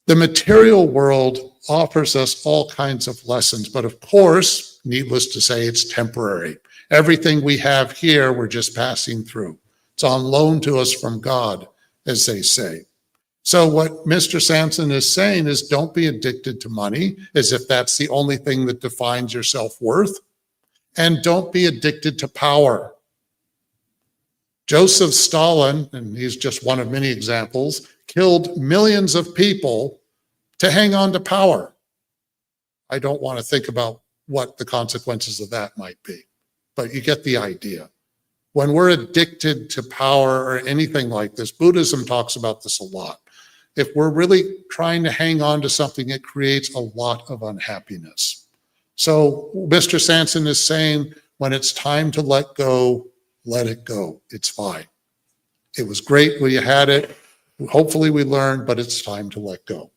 The material world offers us all kinds of lessons, but of course, needless to say, it's temporary. Everything we have here, we're just passing through. It's on loan to us from God, as they say. So what Mr. Sanson is saying is don't be addicted to money as if that's the only thing that defines your self-worth. And don't be addicted to power. Joseph Stalin, and he's just one of many examples, killed millions of people to hang on to power. I don't want to think about what the consequences of that might be, but you get the idea. When we're addicted to power or anything like this, Buddhism talks about this a lot. If we're really trying to hang on to something, it creates a lot of unhappiness. So Mr. Sanson is saying, when it's time to let go, let it go. It's fine. It was great when you had it. Hopefully we learned, but it's time to let go.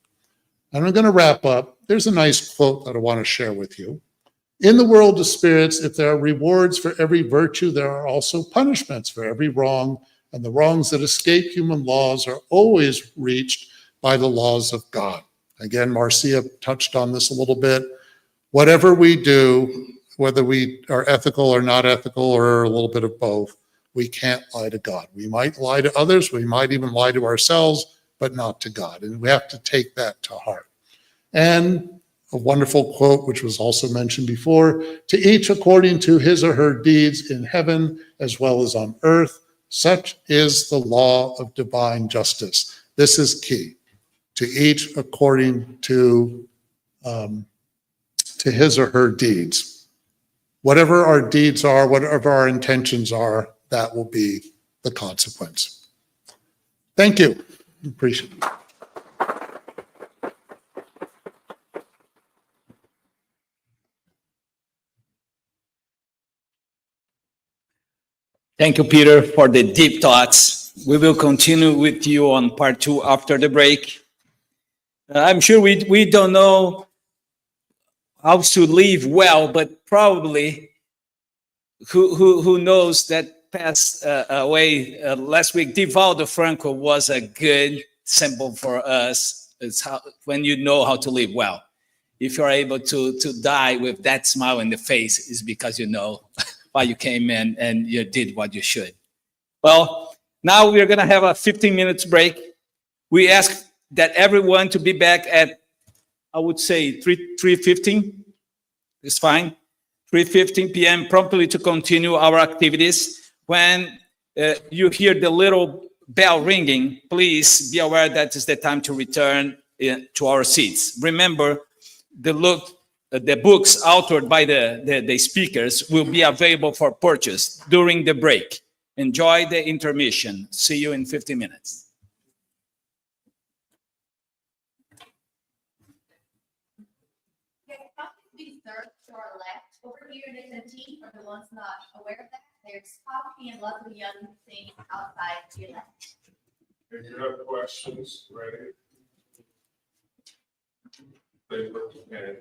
And I'm going to wrap up. There's a nice quote that I want to share with you. In the world of spirits, if there are rewards for every virtue, there are also punishments for every wrong, and the wrongs that escape human laws are always reached by the laws of God. Again, Marcia touched on this a little bit. Whatever we do, whether we are ethical or not ethical or a little bit of both, we can't lie to God. We might lie to others, we might even lie to ourselves, but not to God. And we have to take that to heart. And a wonderful quote, which was also mentioned before, to each according to his or her deeds in heaven as well as on earth, such is the law of divine justice. This is key. To each according to his or her deeds. Whatever our deeds are, whatever our intentions are, that will be the consequence. Thank you. Appreciate it. Thank you, Peter, for the deep thoughts. We will continue with you on part 2 after the break. I'm sure we don't know how to live well, but probably who knows that passed away last week. Divaldo Franco was a good symbol for us. It's how, when you know how to live well. If you're able to die with that smile in the face, is because you know why you came in and you did what you should. Well, now we're going to have a 15 minutes break. We ask that everyone to be back at, I would say, 3:15. It's fine. 3:15 p.m. promptly to continue our activities. When you hear the little bell ringing, please be aware that it's the time to return to our seats. Remember, the books authored by the speakers will be available for purchase during the break. Enjoy the intermission. See you in 15 minutes. Okay, coffee being served to our left. Over here in the canteen, for the ones not aware of that, there's coffee and lots of young things outside to your left. If you have questions, ready? Paper and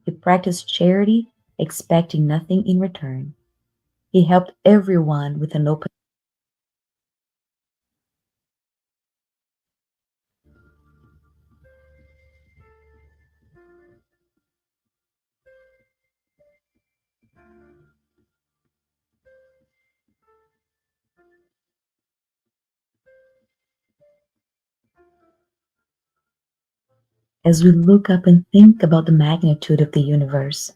He practiced charity, expecting nothing in return. He helped everyone with an open. As we look up and think about the magnitude of the universe,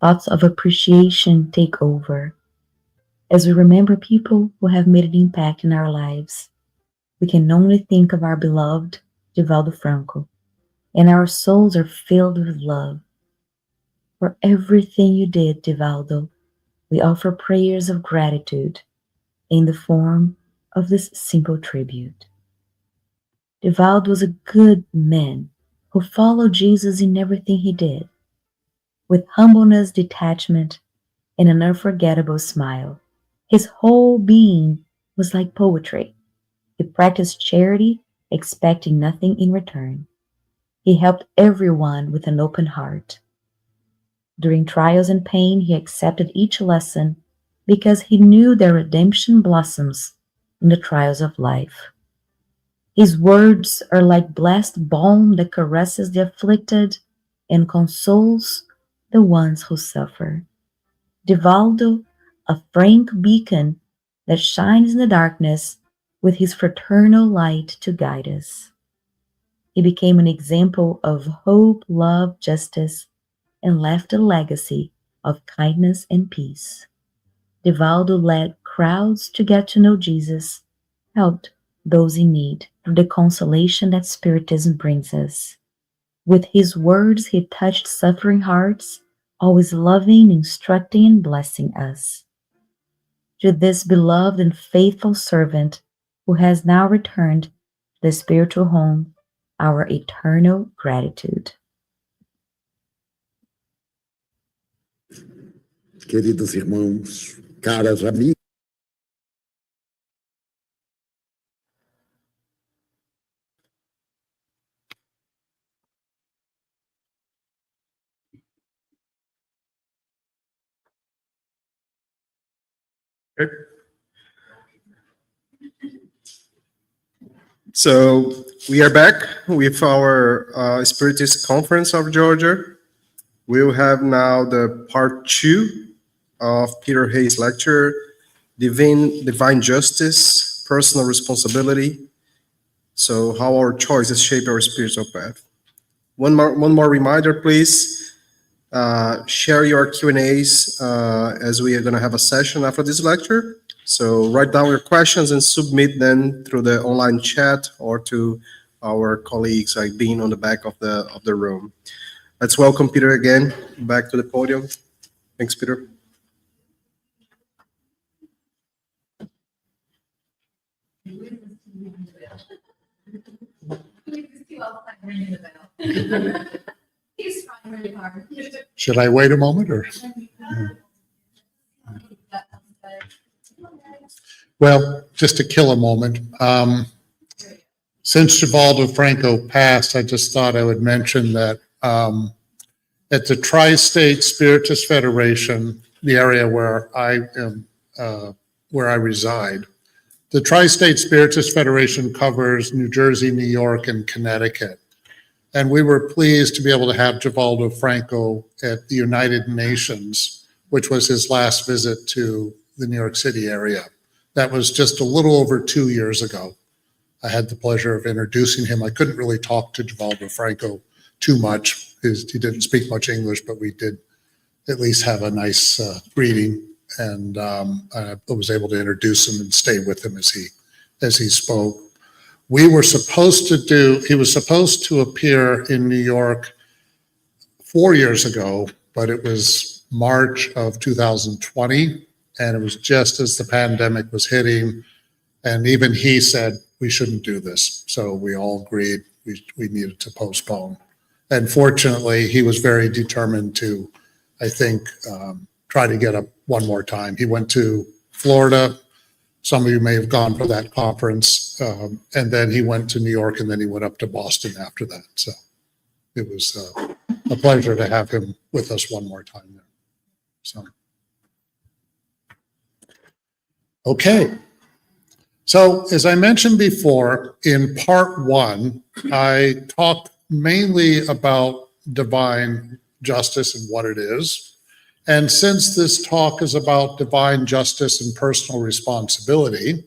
thoughts of appreciation take over. As we remember people who have made an impact in our lives, we can only think of our beloved Divaldo Franco, and our souls are filled with love. For everything you did, Divaldo, we offer prayers of gratitude in the form of this simple tribute. Divaldo was a good man who followed Jesus in everything he did, with humbleness, detachment, and an unforgettable smile. His whole being was like poetry. He practiced charity, expecting nothing in return. He helped everyone with an open heart. During trials and pain, he accepted each lesson because he knew their redemption blossoms in the trials of life. His words are like blessed balm that caresses the afflicted and consoles the ones who suffer. Divaldo, a frank beacon that shines in the darkness with his fraternal light to guide us. He became an example of hope, love, justice, and left a legacy of kindness and peace. Divaldo led crowds to get to know Jesus, helped those in need through the consolation that Spiritism brings us. With his words, he touched suffering hearts, always loving, instructing, and blessing us. To this beloved and faithful servant who has now returned to the spiritual home, our eternal gratitude. Queridos irmãos, caras amigas. Okay. So we are back with our Spiritist Conference of Georgia. We'll have now the part 2 of Peter Hayes' lecture, Divine Justice, Personal Responsibility. So how our choices shape our spiritual path. One more reminder, please. Share your Q&As as we are going to have a session after this lecture. So write down your questions and submit them through the online chat or to our colleagues like being on the back of the room. Let's welcome Peter again back to the podium. Thanks, Peter. He's trying really hard. Should I wait a moment or? Well, just to kill a moment. Since Divaldo Franco passed, I just thought I would mention that at the Tri-State Spiritist Federation, the area where I am, where I reside, the Tri-State Spiritist Federation covers New Jersey, New York, and Connecticut. And we were pleased to be able to have Divaldo Franco at the United Nations, which was his last visit to the New York City area. That was just a little over 2 years ago. I had the pleasure of introducing him. I couldn't really talk to Divaldo Franco too much. He didn't speak much English, but we did at least have a nice greeting. And I was able to introduce him and stay with him as he spoke. He was supposed to appear in New York 4 years ago, but it was March of 2020. And it was just as the pandemic was hitting. And even he said, we shouldn't do this. So we all agreed we needed to postpone. And fortunately, he was very determined to, I think, try to get up one more time. He went to Florida. Some of you may have gone for that conference. And then he went to New York, and then he went up to Boston after that. So it was a pleasure to have him with us one more time there. So, okay. So as I mentioned before, in part one, I talked mainly about divine justice and what it is. And since this talk is about divine justice and personal responsibility,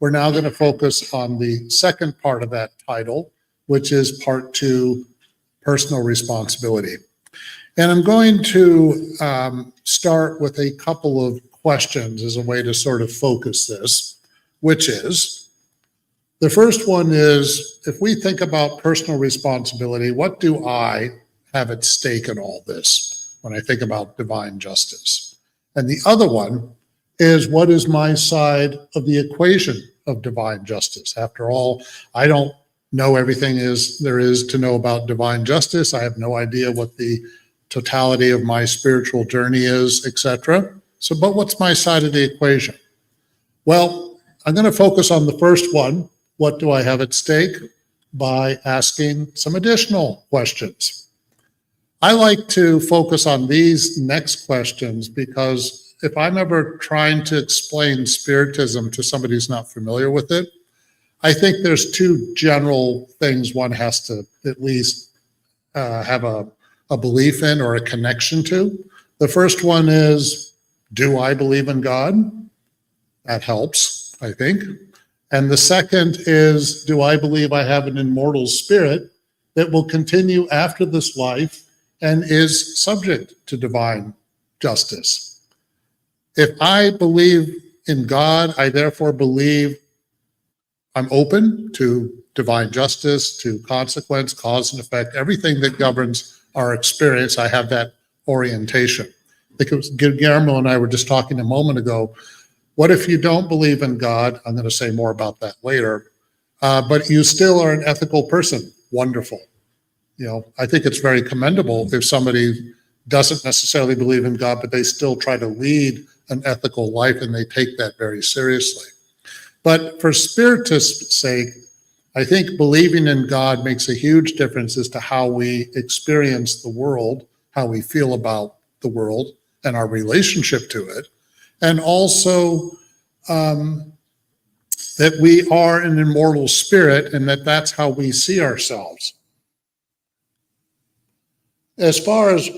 we're now going to focus on the second part of that title, which is part two, personal responsibility. And I'm going to start with a couple of questions as a way to sort of focus this, which is, the first one is, if we think about personal responsibility, what do I have at stake in all this when I think about divine justice? And the other one is, what is my side of the equation of divine justice? After all, I don't know everything there is to know about divine justice. I have no idea what the totality of my spiritual journey is, etc. So, but what's my side of the equation? Well, I'm going to focus on the first one, what do I have at stake, by asking some additional questions. I like to focus on these next questions because if I'm ever trying to explain Spiritism to somebody who's not familiar with it, I think there's two general things one has to at least have a belief in or a connection to. The first one is, do I believe in God? That helps, I think. And the second is, do I believe I have an immortal spirit that will continue after this life and is subject to divine justice? If I believe in God, I therefore believe I'm open to divine justice, to consequence, cause and effect, everything that governs our experience. I have that orientation. I think it was Guillermo and I were just talking a moment ago. What if you don't believe in God? I'm going to say more about that later. But you still are an ethical person. Wonderful. You know, I think it's very commendable if somebody doesn't necessarily believe in God, but they still try to lead an ethical life and they take that very seriously. But for Spiritist's sake, I think believing in God makes a huge difference as to how we experience the world, how we feel about the world and our relationship to it, and also that we are an immortal spirit and that that's how we see ourselves. As far as,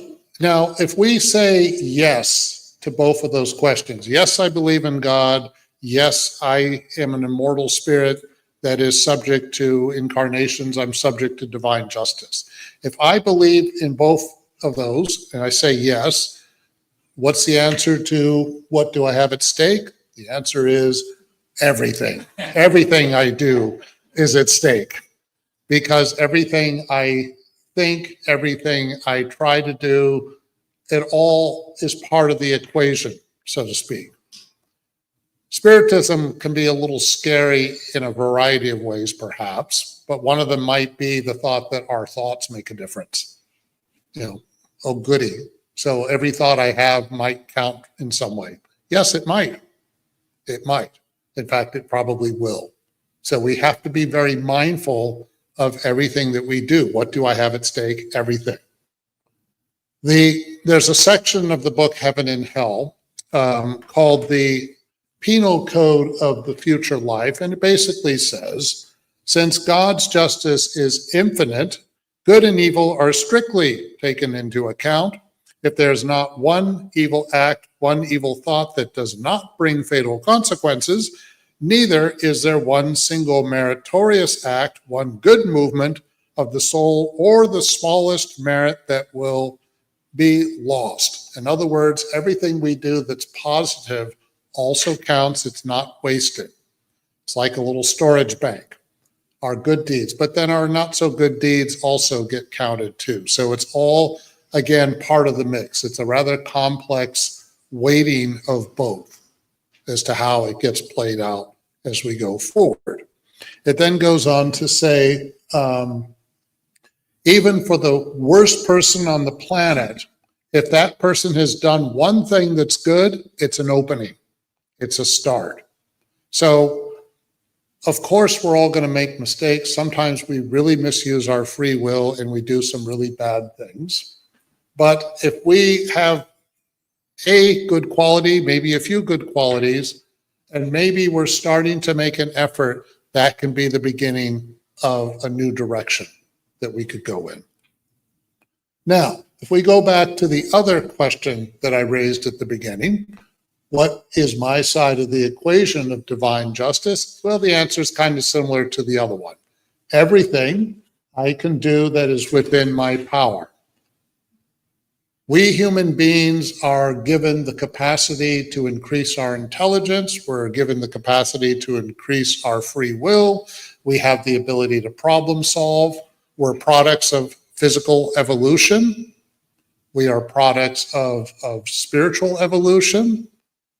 now, if we say yes to both of those questions, yes, I believe in God, yes, I am an immortal spirit that is subject to incarnations, I'm subject to divine justice. If I believe in both of those, and I say yes, what's the answer to what do I have at stake? The answer is everything. Everything I do is at stake, because everything I think, everything I try to do, it all is part of the equation, so to speak. Spiritism can be a little scary in a variety of ways, perhaps, but one of them might be the thought that our thoughts make a difference. You know, oh goody. So every thought I have might count in some way. Yes, it might. It might. In fact, it probably will. So we have to be very mindful of everything that we do. What do I have at stake? Everything. There's a section of the book Heaven and Hell called the Penal Code of the Future Life, and it basically says, since God's justice is infinite, good and evil are strictly taken into account. If there's not one evil act, one evil thought that does not bring fatal consequences, neither is there one single meritorious act, one good movement of the soul, or the smallest merit that will be lost. In other words, everything we do that's positive also counts. It's not wasted. It's like a little storage bank, our good deeds, but then our not so good deeds also get counted too. So it's all, again, part of the mix. It's a rather complex weighting of both as to how it gets played out as we go forward. It then goes on to say, even for the worst person on the planet, if that person has done one thing that's good, it's an opening. It's a start. So Of course, we're all going to make mistakes. Sometimes we really misuse our free will and we do some really bad things. But if we have a good quality, maybe a few good qualities, and maybe we're starting to make an effort, that can be the beginning of a new direction that we could go in. Now, if we go back to the other question that I raised at the beginning, what is my side of the equation of divine justice? Well, the answer is kind of similar to the other one. Everything I can do that is within my power. We human beings are given the capacity to increase our intelligence. We're given the capacity to increase our free will. We have the ability to problem solve. We're products of physical evolution. We are products of spiritual evolution.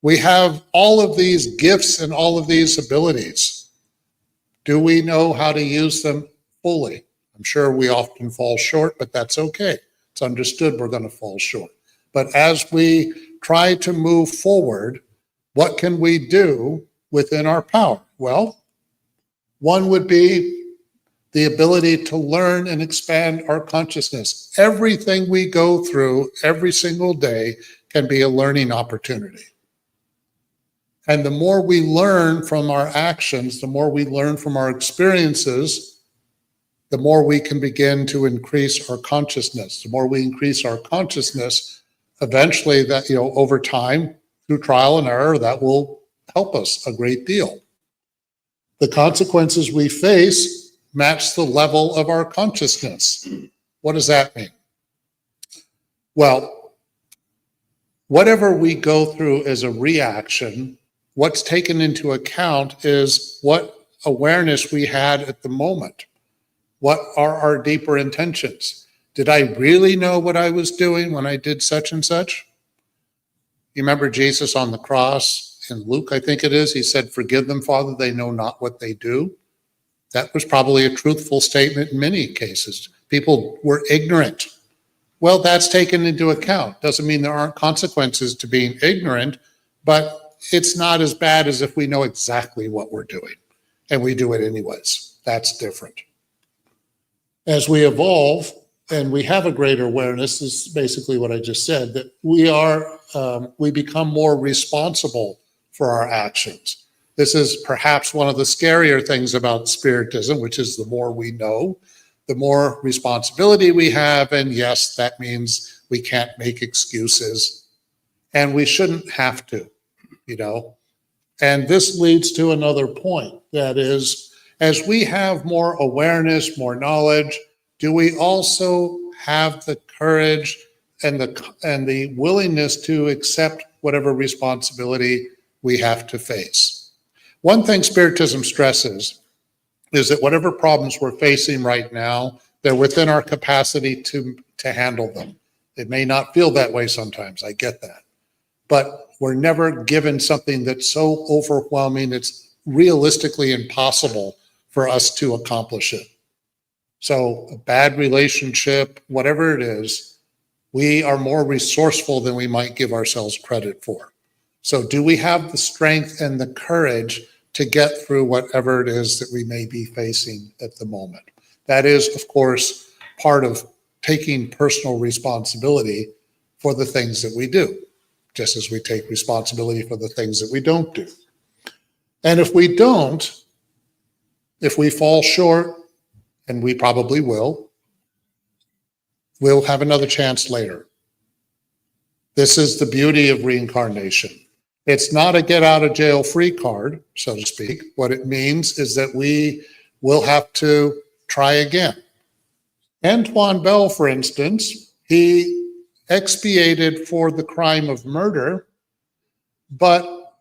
We have all of these gifts and all of these abilities. Do we know how to use them fully? I'm sure we often fall short, but that's okay. It's understood we're going to fall short. But as we try to move forward, what can we do within our power? Well, one would be the ability to learn and expand our consciousness. Everything we go through every single day can be a learning opportunity. And the more we learn from our actions, the more we learn from our experiences, the more we can begin to increase our consciousness. The more we increase our consciousness, eventually that, over time, through trial and error, that will help us a great deal. The consequences we face match the level of our consciousness. What does that mean? Well, whatever we go through as a reaction, what's taken into account is what awareness we had at the moment. What are our deeper intentions? Did I really know what I was doing when I did such and such? You remember Jesus on the cross in Luke, I think it is, he said, "Forgive them, Father, they know not what they do." That was probably a truthful statement in many cases. People were ignorant. Well, that's taken into account. Doesn't mean there aren't consequences to being ignorant, but it's not as bad as if we know exactly what we're doing and we do it anyways. That's different. As we evolve and we have a greater awareness, this is basically what I just said, that we become more responsible for our actions. This is perhaps one of the scarier things about Spiritism, which is the more we know, the more responsibility we have. And yes, that means we can't make excuses and we shouldn't have to, And this leads to another point, that is, as we have more awareness, more knowledge, do we also have the courage and the willingness to accept whatever responsibility we have to face? One thing Spiritism stresses is that whatever problems we're facing right now, they're within our capacity to handle them. It may not feel that way sometimes, I get that. But we're never given something that's so overwhelming, it's realistically impossible for us to accomplish it. So a bad relationship, whatever it is, we are more resourceful than we might give ourselves credit for. So do we have the strength and the courage to get through whatever it is that we may be facing at the moment? That is, of course, part of taking personal responsibility for the things that we do, just as we take responsibility for the things that we don't do. And if we don't, if we fall short, and we probably will, we'll have another chance later. This is the beauty of reincarnation. It's not a get out of jail free card, so to speak. What it means is that we will have to try again. Antoine Bell, for instance, he expiated for the crime of murder, but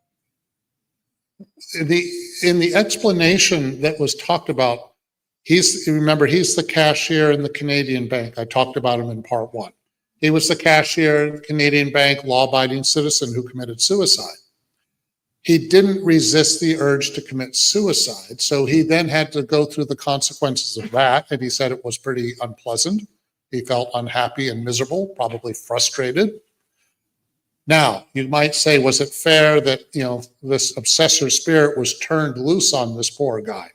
in the explanation that was talked about, he's the cashier in the Canadian bank. I talked about him in part 1. He was the cashier in the Canadian bank, law-abiding citizen who committed suicide. He didn't resist the urge to commit suicide, so he then had to go through the consequences of that, and he said it was pretty unpleasant. He felt unhappy and miserable, probably frustrated. Now, you might say, was it fair that, this obsessor spirit was turned loose on this poor guy?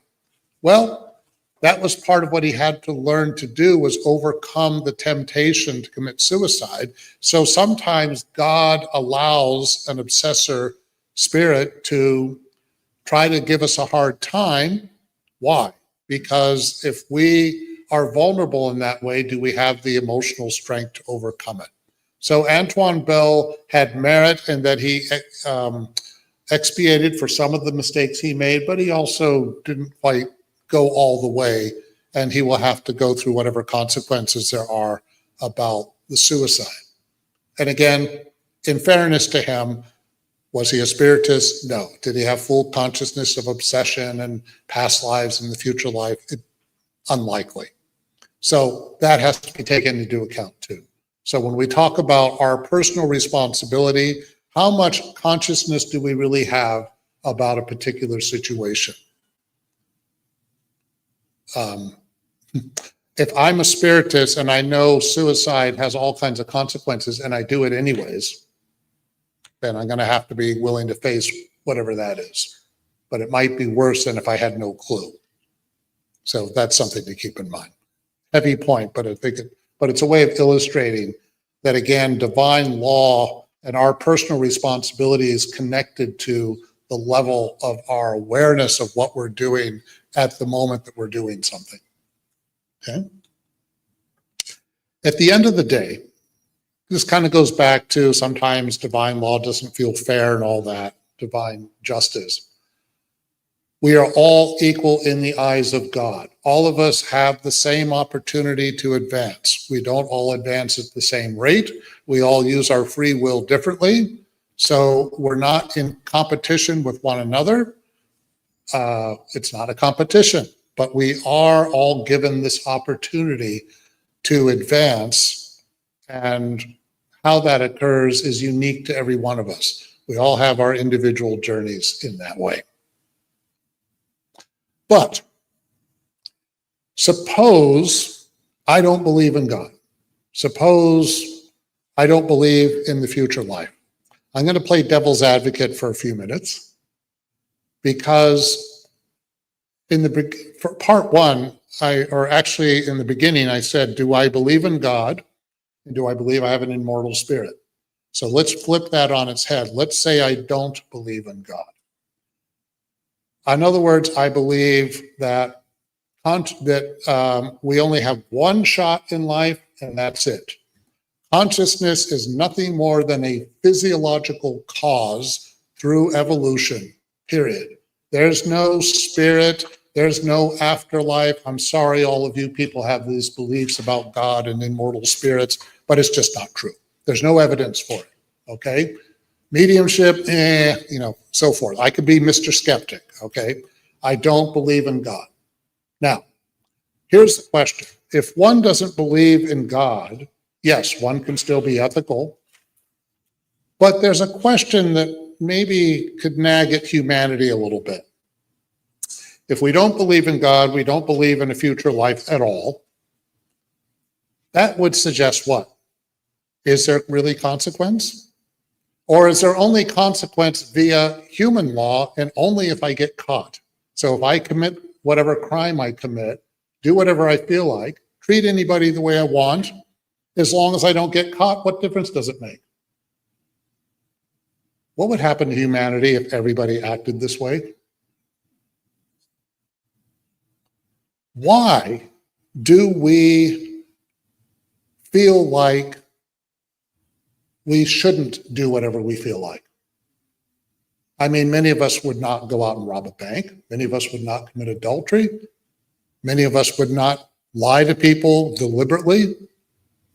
Well, that was part of what he had to learn to do, was overcome the temptation to commit suicide. So sometimes God allows an obsessor spirit to try to give us a hard time. Why? Because if we are vulnerable in that way, do we have the emotional strength to overcome it? So Antoine Bell had merit in that he expiated for some of the mistakes he made, but he also didn't quite go all the way, and he will have to go through whatever consequences there are about the suicide. And again, in fairness to him, was he a spiritist? No. Did he have full consciousness of obsession and past lives and the future life? Unlikely. So that has to be taken into account too. So when we talk about our personal responsibility, how much consciousness do we really have about a particular situation? If I'm a spiritist and I know suicide has all kinds of consequences and I do it anyways, then I'm going to have to be willing to face whatever that is. But it might be worse than if I had no clue. So that's something to keep in mind. Heavy point, but it's a way of illustrating that, again, divine law and our personal responsibility is connected to the level of our awareness of what we're doing at the moment that we're doing something. Okay? At the end of the day, this kind of goes back to sometimes divine law doesn't feel fair and all that, divine justice. We are all equal in the eyes of God. All of us have the same opportunity to advance. We don't all advance at the same rate. We all use our free will differently. So we're not in competition with one another. It's not a competition, but we are all given this opportunity to advance, and how that occurs is unique to every one of us. We all have our individual journeys in that way. But suppose I don't believe in God. Suppose I don't believe in the future life. I'm going to play devil's advocate for a few minutes, because for part one, in the beginning, I said, do I believe in God? And do I believe I have an immortal spirit? So let's flip that on its head. Let's say I don't believe in God. In other words, I believe that we only have one shot in life, and that's it. Consciousness is nothing more than a physiological cause through evolution, period. There's no spirit. There's no afterlife. I'm sorry, all of you people have these beliefs about God and immortal spirits, but it's just not true. There's no evidence for it, okay? Mediumship, so forth. I could be Mr. Skeptic, okay? I don't believe in God. Now, here's the question. If one doesn't believe in God, yes, one can still be ethical, but there's a question that maybe could nag at humanity a little bit. If we don't believe in God, we don't believe in a future life at all, that would suggest what? Is there really consequence? Or is there only consequence via human law and only if I get caught? So if I commit whatever crime I commit, do whatever I feel like, treat anybody the way I want, as long as I don't get caught, what difference does it make? What would happen to humanity if everybody acted this way? Why do we feel like we shouldn't do whatever we feel like? I mean, many of us would not go out and rob a bank. Many of us would not commit adultery. Many of us would not lie to people deliberately.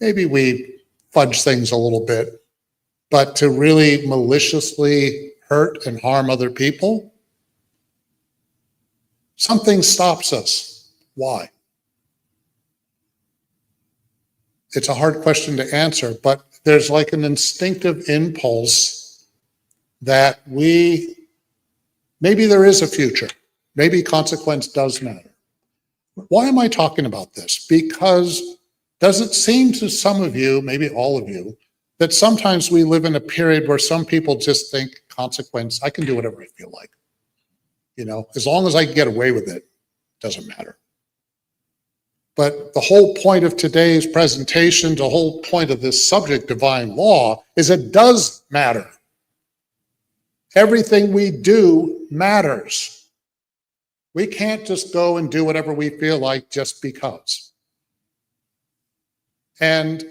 Maybe we fudge things a little bit, but to really maliciously hurt and harm other people, something stops us. Why? It's a hard question to answer, but there's like an instinctive impulse that maybe there is a future. Maybe consequence does matter. Why am I talking about this? Because does it seem to some of you, maybe all of you, that sometimes we live in a period where some people just think consequence, I can do whatever I feel like. You know, as long as I can get away with it, doesn't matter. But the whole point of today's presentation, the whole point of this subject, divine law, is it does matter. Everything we do matters. We can't just go and do whatever we feel like just because. And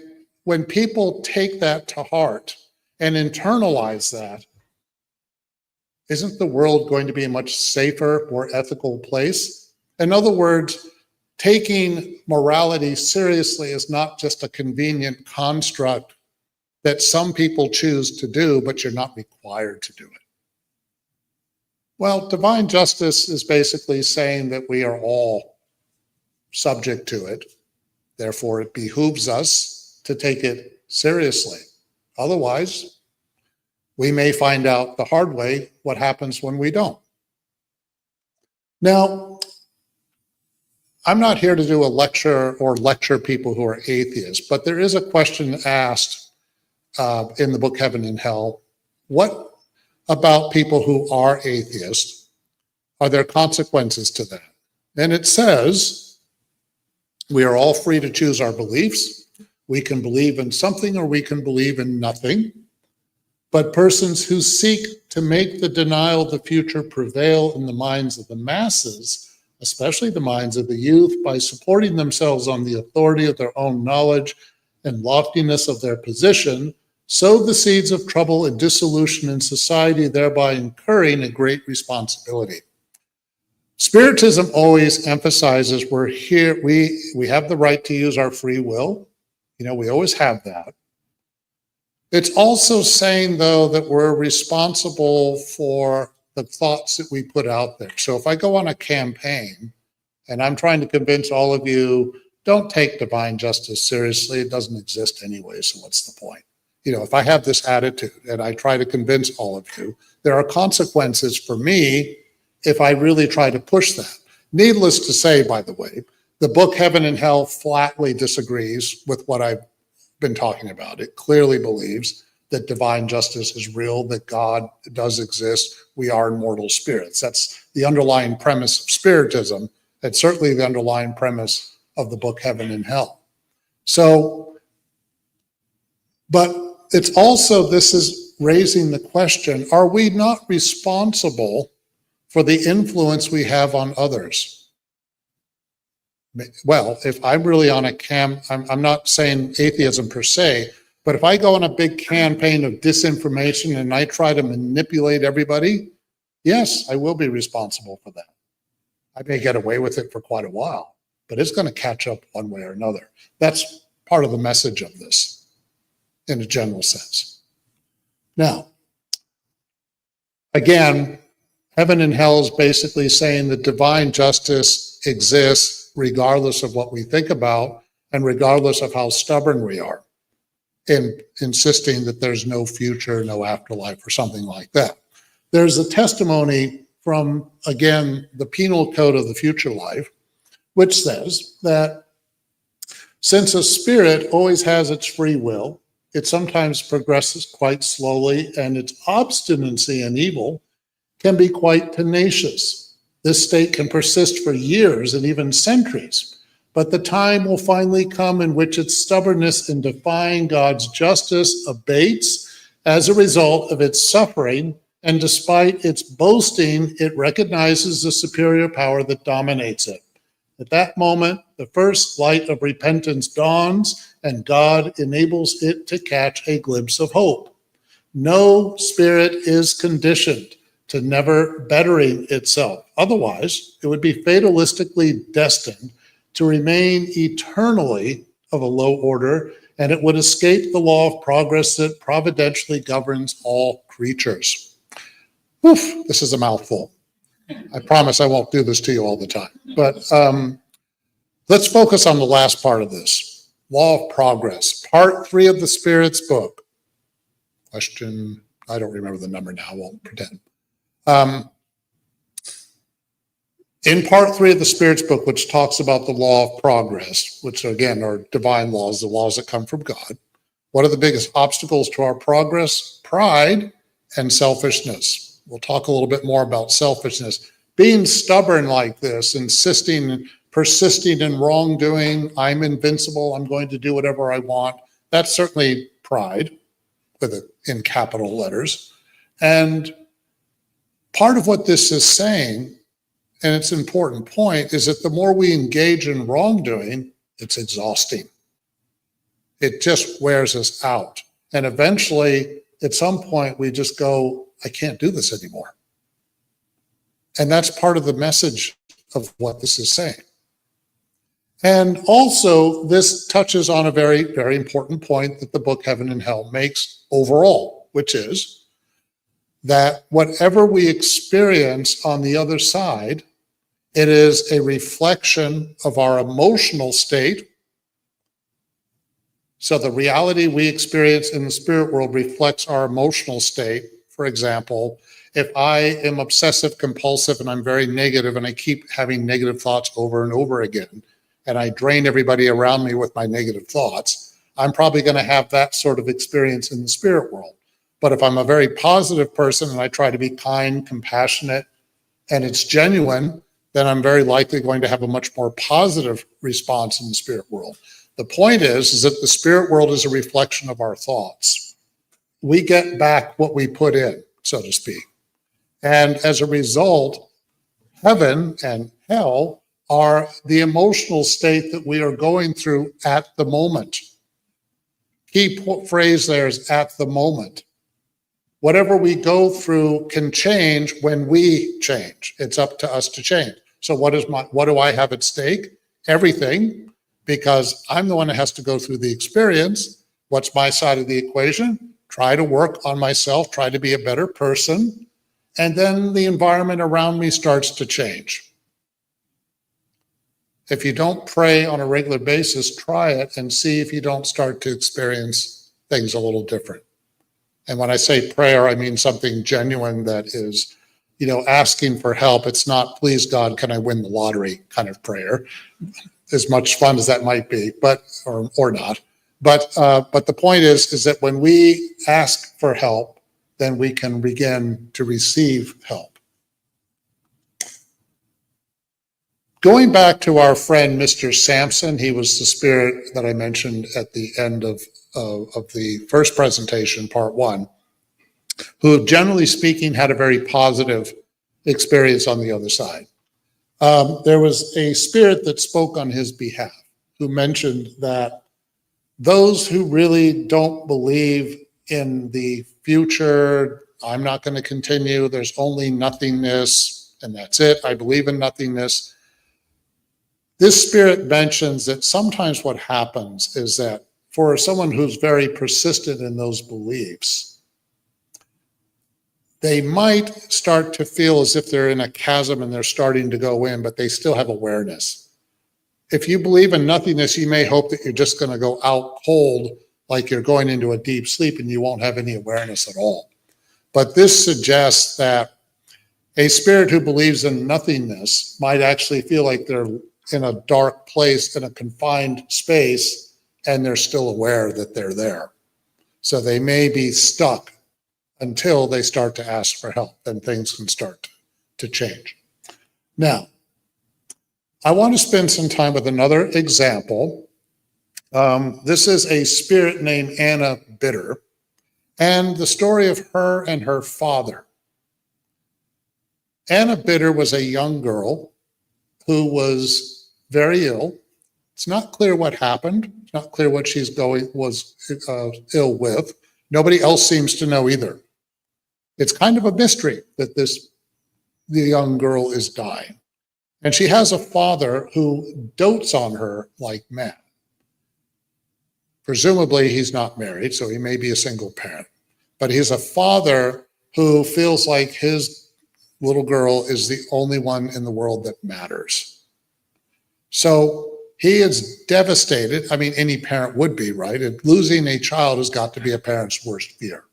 when people take that to heart and internalize that, isn't the world going to be a much safer, more ethical place? In other words, taking morality seriously is not just a convenient construct that some people choose to do, but you're not required to do it. Well, divine justice is basically saying that we are all subject to it. Therefore, it behooves us to take it seriously. Otherwise, we may find out the hard way what happens when we don't. Now, I'm not here to do a lecture or lecture people who are atheists, but there is a question asked in the book Heaven and Hell. What about people who are atheists? Are there consequences to that? And it says, we are all free to choose our beliefs. We can believe in something or we can believe in nothing. But persons who seek to make the denial of the future prevail in the minds of the masses, especially the minds of the youth, by supporting themselves on the authority of their own knowledge and loftiness of their position, sow the seeds of trouble and dissolution in society, thereby incurring a great responsibility. Spiritism always emphasizes we're here, we have the right to use our free will. You know, we always have that. It's also saying, though, that we're responsible for the thoughts that we put out there. So if I go on a campaign and I'm trying to convince all of you, don't take divine justice seriously, it doesn't exist anyway, so what's the point? You know, if I have this attitude and I try to convince all of you, there are consequences for me if I really try to push that. Needless to say, by the way, the book Heaven and Hell flatly disagrees with what I've been talking about. It clearly believes that divine justice is real, that God does exist. We are immortal spirits. That's the underlying premise of Spiritism, and certainly the underlying premise of the book Heaven and Hell. So, but it's also, this is raising the question, are we not responsible for the influence we have on others? Well, if I'm really on a I'm not saying atheism per se, but if I go on a big campaign of disinformation and I try to manipulate everybody, yes, I will be responsible for that. I may get away with it for quite a while, but it's going to catch up one way or another. That's part of the message of this in a general sense. Now, again, Heaven and Hell is basically saying that divine justice exists regardless of what we think about and regardless of how stubborn we are in insisting that there's no future, no afterlife, or something like that. There's a testimony from, again, the Penal Code of the Future Life, which says that since a spirit always has its free will, it sometimes progresses quite slowly, and its obstinacy in evil can be quite tenacious. This state can persist for years and even centuries, but the time will finally come in which its stubbornness in defying God's justice abates as a result of its suffering, and despite its boasting, it recognizes the superior power that dominates it. At that moment, the first light of repentance dawns, and God enables it to catch a glimpse of hope. No spirit is conditioned to never bettering itself. Otherwise, it would be fatalistically destined to remain eternally of a low order, and it would escape the law of progress that providentially governs all creatures. Oof, this is a mouthful. I promise I won't do this to you all the time. But let's focus on the last part of this. Law of progress, part 3 of the Spirit's book. Question, I don't remember the number now, I won't pretend. In part 3 of the Spirit's book, which talks about the law of progress, which again are divine laws, the laws that come from God, What are the biggest obstacles to our progress? Pride and selfishness. We'll talk a little bit more about selfishness. Being stubborn like this, insisting, persisting in wrongdoing, I'm invincible, I'm going to do whatever I want. That's certainly pride, with it in capital letters. And part of what this is saying, and it's an important point, is that the more we engage in wrongdoing, it's exhausting. It just wears us out. And eventually, at some point, we just go, I can't do this anymore. And that's part of the message of what this is saying. And also, this touches on a very, very important point that the book Heaven and Hell makes overall, which is that whatever we experience on the other side, it is a reflection of our emotional state. So the reality we experience in the spirit world reflects our emotional state. For example, if I am obsessive compulsive and I'm very negative and I keep having negative thoughts over and over again, and I drain everybody around me with my negative thoughts, I'm probably going to have that sort of experience in the spirit world. But if I'm a very positive person and I try to be kind, compassionate, and it's genuine, then I'm very likely going to have a much more positive response in the spirit world. The point is that the spirit world is a reflection of our thoughts. We get back what we put in, so to speak. And as a result, heaven and hell are the emotional state that we are going through at the moment. Key phrase there is at the moment. Whatever we go through can change when we change. It's up to us to change. So what do I have at stake? Everything, because I'm the one that has to go through the experience. What's my side of the equation? Try to work on myself, try to be a better person, and then the environment around me starts to change. If you don't pray on a regular basis, try it and see if you don't start to experience things a little different. And when I say prayer, I mean something genuine that is, asking for help. It's not, please God, can I win the lottery kind of prayer, as much fun as that might be, but or not. But the point is that when we ask for help, then we can begin to receive help. Going back to our friend, Mr. Sampson, he was the spirit that I mentioned at the end of the first presentation, part one, who generally speaking had a very positive experience on the other side. There was a spirit that spoke on his behalf, who mentioned that those who really don't believe in the future, I'm not going to continue, there's only nothingness, and that's it, I believe in nothingness. This spirit mentions that sometimes what happens is that for someone who's very persistent in those beliefs, they might start to feel as if they're in a chasm and they're starting to go in, but they still have awareness. If you believe in nothingness, you may hope that you're just going to go out cold, like you're going into a deep sleep and you won't have any awareness at all. But this suggests that a spirit who believes in nothingness might actually feel like they're in a dark place, in a confined space, and they're still aware that they're there. So they may be stuck until they start to ask for help, then things can start to change. Now, I want to spend some time with another example. This is a spirit named Anna Bitter, and the story of her and her father. Anna Bitter was a young girl who was very ill. It's not clear what happened. It's not clear what she's was ill with. Nobody else seems to know either. It's kind of a mystery that the young girl is dying. And she has a father who dotes on her like mad. Presumably he's not married, so he may be a single parent. But he's a father who feels like his little girl is the only one in the world that matters. So he is devastated. I mean, any parent would be, right? And losing a child has got to be a parent's worst fear,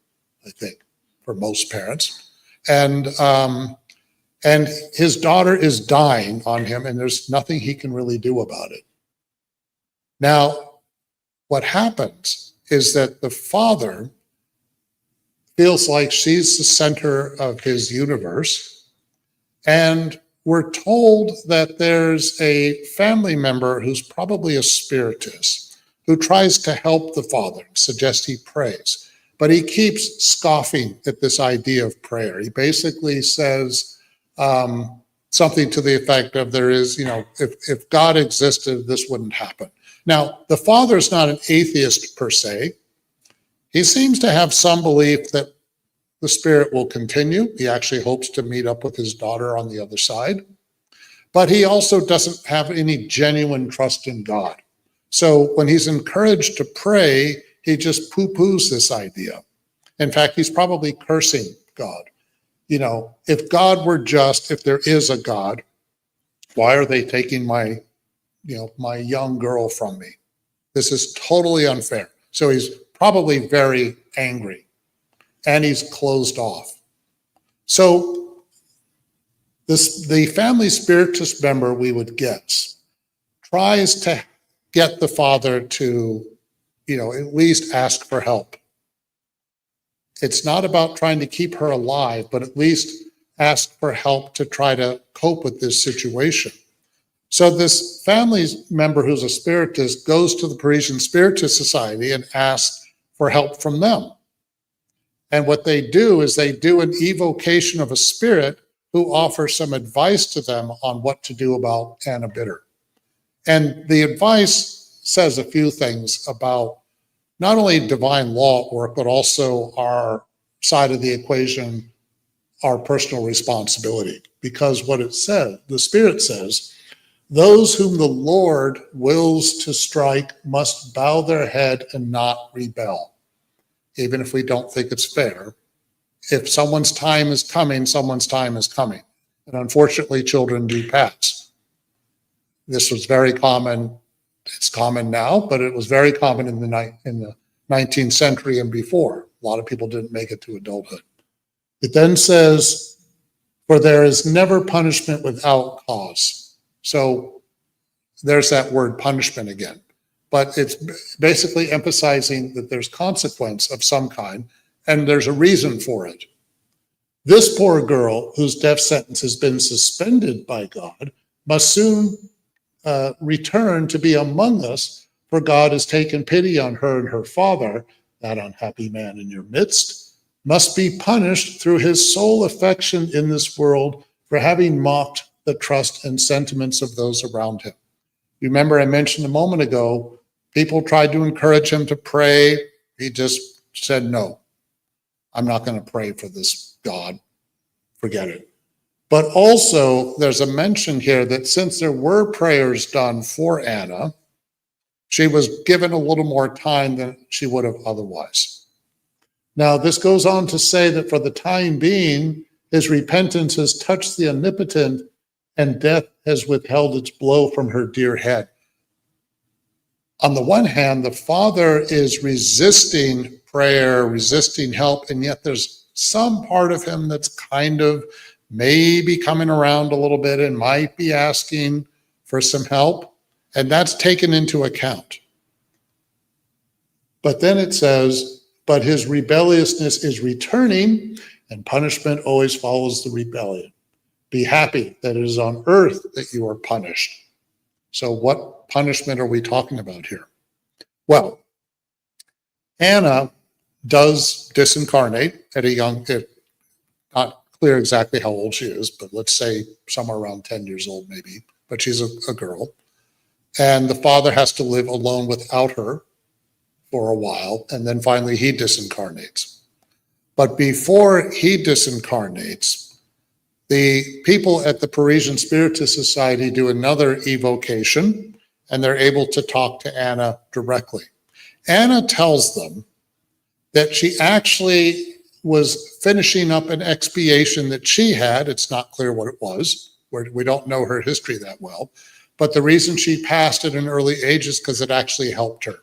I think, for most parents. And his daughter is dying on him, and there's nothing he can really do about it. Now, what happens is that the father feels like she's the center of his universe. And we're told that there's a family member who's probably a spiritist who tries to help the father, suggests he prays. But he keeps scoffing at this idea of prayer. He basically says something to the effect of there is, if God existed, this wouldn't happen. Now, the father's not an atheist per se. He seems to have some belief that the spirit will continue. He actually hopes to meet up with his daughter on the other side. But he also doesn't have any genuine trust in God. So when he's encouraged to pray, he just poo-poos this idea. In fact, he's probably cursing God. If God were just, if there is a God, why are they taking my young girl from me? This is totally unfair. So he's probably very angry and he's closed off. So the family spiritist member, we would guess, tries to get the father to, at least ask for help. It's not about trying to keep her alive, but at least ask for help to try to cope with this situation. So this family member who's a spiritist goes to the Parisian Spiritist Society and asks for help from them. And what they do is they do an evocation of a spirit who offers some advice to them on what to do about Anna Bitter. And the advice says a few things about not only divine law at work, but also our side of the equation, our personal responsibility. Because what it says, the Spirit says, those whom the Lord wills to strike must bow their head and not rebel. Even if we don't think it's fair, if someone's time is coming, someone's time is coming. And unfortunately, children do pass. This was very common. It's common now, but it was very common in the 19th century and before. A lot of people didn't make it to adulthood. It then says, for there is never punishment without cause. So there's that word punishment again. But it's basically emphasizing that there's consequence of some kind, and there's a reason for it. This poor girl, whose death sentence has been suspended by God, must soon return to be among us, for God has taken pity on her, and her father, that unhappy man in your midst, must be punished through his sole affection in this world for having mocked the trust and sentiments of those around him. Remember, I mentioned a moment ago, people tried to encourage him to pray. He just said, no, I'm not going to pray for this God. Forget it. But also, there's a mention here that since there were prayers done for Anna, she was given a little more time than she would have otherwise. Now, this goes on to say that for the time being, his repentance has touched the omnipotent, and death has withheld its blow from her dear head. On the one hand, the father is resisting prayer, resisting help, and yet there's some part of him that's kind of maybe coming around a little bit and might be asking for some help, and that's taken into account. But then it says, but his rebelliousness is returning, and punishment always follows the rebellion. Be happy that it is on earth that you are punished. So what punishment are we talking about here? Well, Anna does disincarnate at a young, not clear exactly how old she is, but let's say somewhere around 10 years old maybe, but she's a girl. And the father has to live alone without her for a while, and then finally he disincarnates. But before he disincarnates, the people at the Parisian Spiritist Society do another evocation, and they're able to talk to Anna directly. Anna tells them that she actually was finishing up an expiation that she had. It's not clear what it was. We don't know her history that well. But the reason she passed at an early age is because it actually helped her.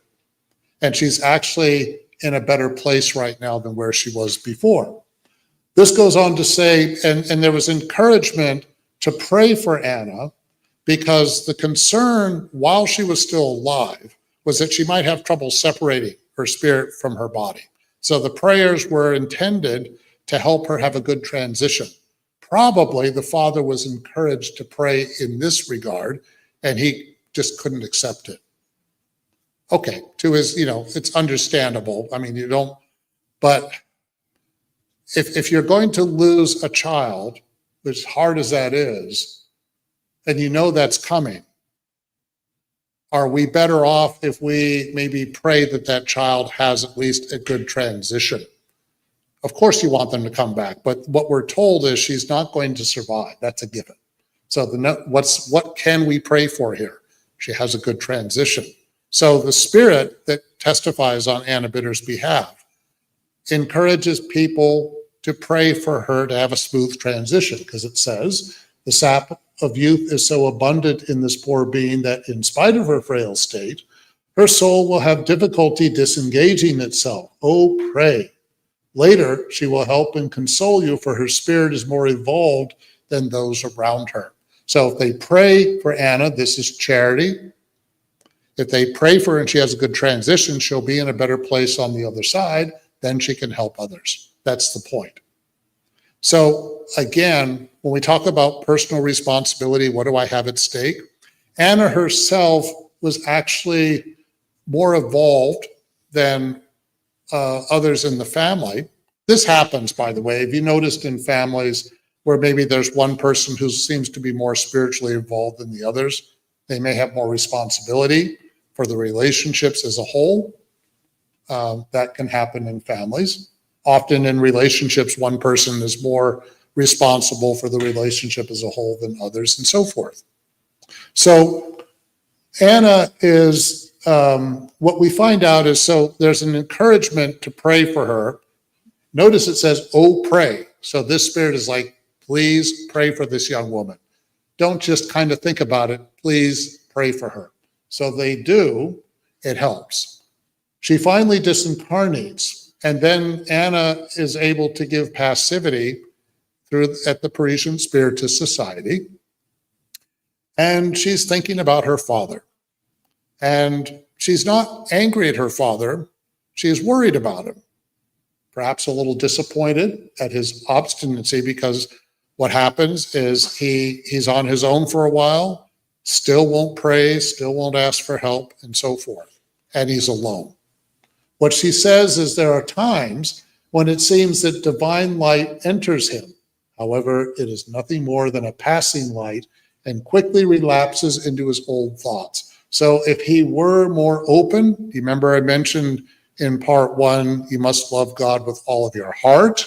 And she's actually in a better place right now than where she was before. This goes on to say, and there was encouragement to pray for Anna because the concern while she was still alive was that she might have trouble separating her spirit from her body. So the prayers were intended to help her have a good transition. Probably the father was encouraged to pray in this regard, and he just couldn't accept it. Okay, to his, it's understandable. I mean, you don't, but if you're going to lose a child, as hard as that is, and you know that's coming, are we better off if we maybe pray that that child has at least a good transition? Of course you want them to come back, but what we're told is she's not going to survive. That's a given. So what can we pray for here? She has a good transition. So the spirit that testifies on Anna Bitter's behalf encourages people to pray for her to have a smooth transition, because it says, the sap of youth is so abundant in this poor being that in spite of her frail state, her soul will have difficulty disengaging itself. Oh, pray. Later, she will help and console you, for her spirit is more evolved than those around her. So if they pray for Anna, this is charity. If they pray for her and she has a good transition, she'll be in a better place on the other side, then she can help others. That's the point. So again, when we talk about personal responsibility, what do I have at stake? Anna herself was actually more evolved than others in the family. This happens, by the way. Have you noticed in families where maybe there's one person who seems to be more spiritually involved than the others? They may have more responsibility for the relationships as a whole. That can happen in families. Often in relationships, one person is more responsible for the relationship as a whole than others, and so forth. So Anna is, what we find out is, so there's an encouragement to pray for her. Notice it says, oh, pray. So this spirit is like, please pray for this young woman. Don't just kind of think about it. Please pray for her. So they do. It helps. She finally disincarnates. And then Anna is able to give passivity at the Parisian Spiritist Society. And she's thinking about her father. And she's not angry at her father. She is worried about him. Perhaps a little disappointed at his obstinacy, because what happens is he's on his own for a while, still won't pray, still won't ask for help, and so forth. And he's alone. What she says is there are times when it seems that divine light enters him. However, it is nothing more than a passing light and quickly relapses into his old thoughts. So if he were more open, do you remember I mentioned in part 1, you must love God with all of your heart,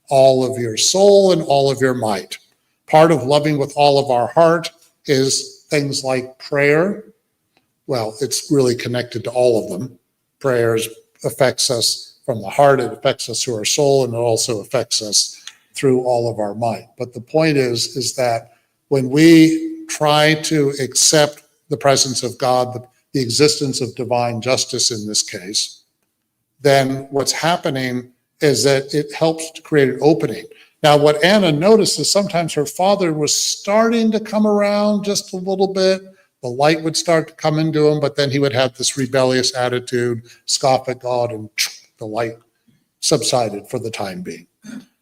all of your soul, and all of your might. Part of loving with all of our heart is things like prayer. Well, it's really connected to all of them. Prayers affects us from the heart, it affects us through our soul, and it also affects us through all of our might. But the point is that when we try to accept the presence of God, the existence of divine justice in this case, then what's happening is that it helps to create an opening. Now, what Anna noticed is sometimes her father was starting to come around just a little bit. The light would start to come into him, but then he would have this rebellious attitude, scoff at God, and the light subsided for the time being.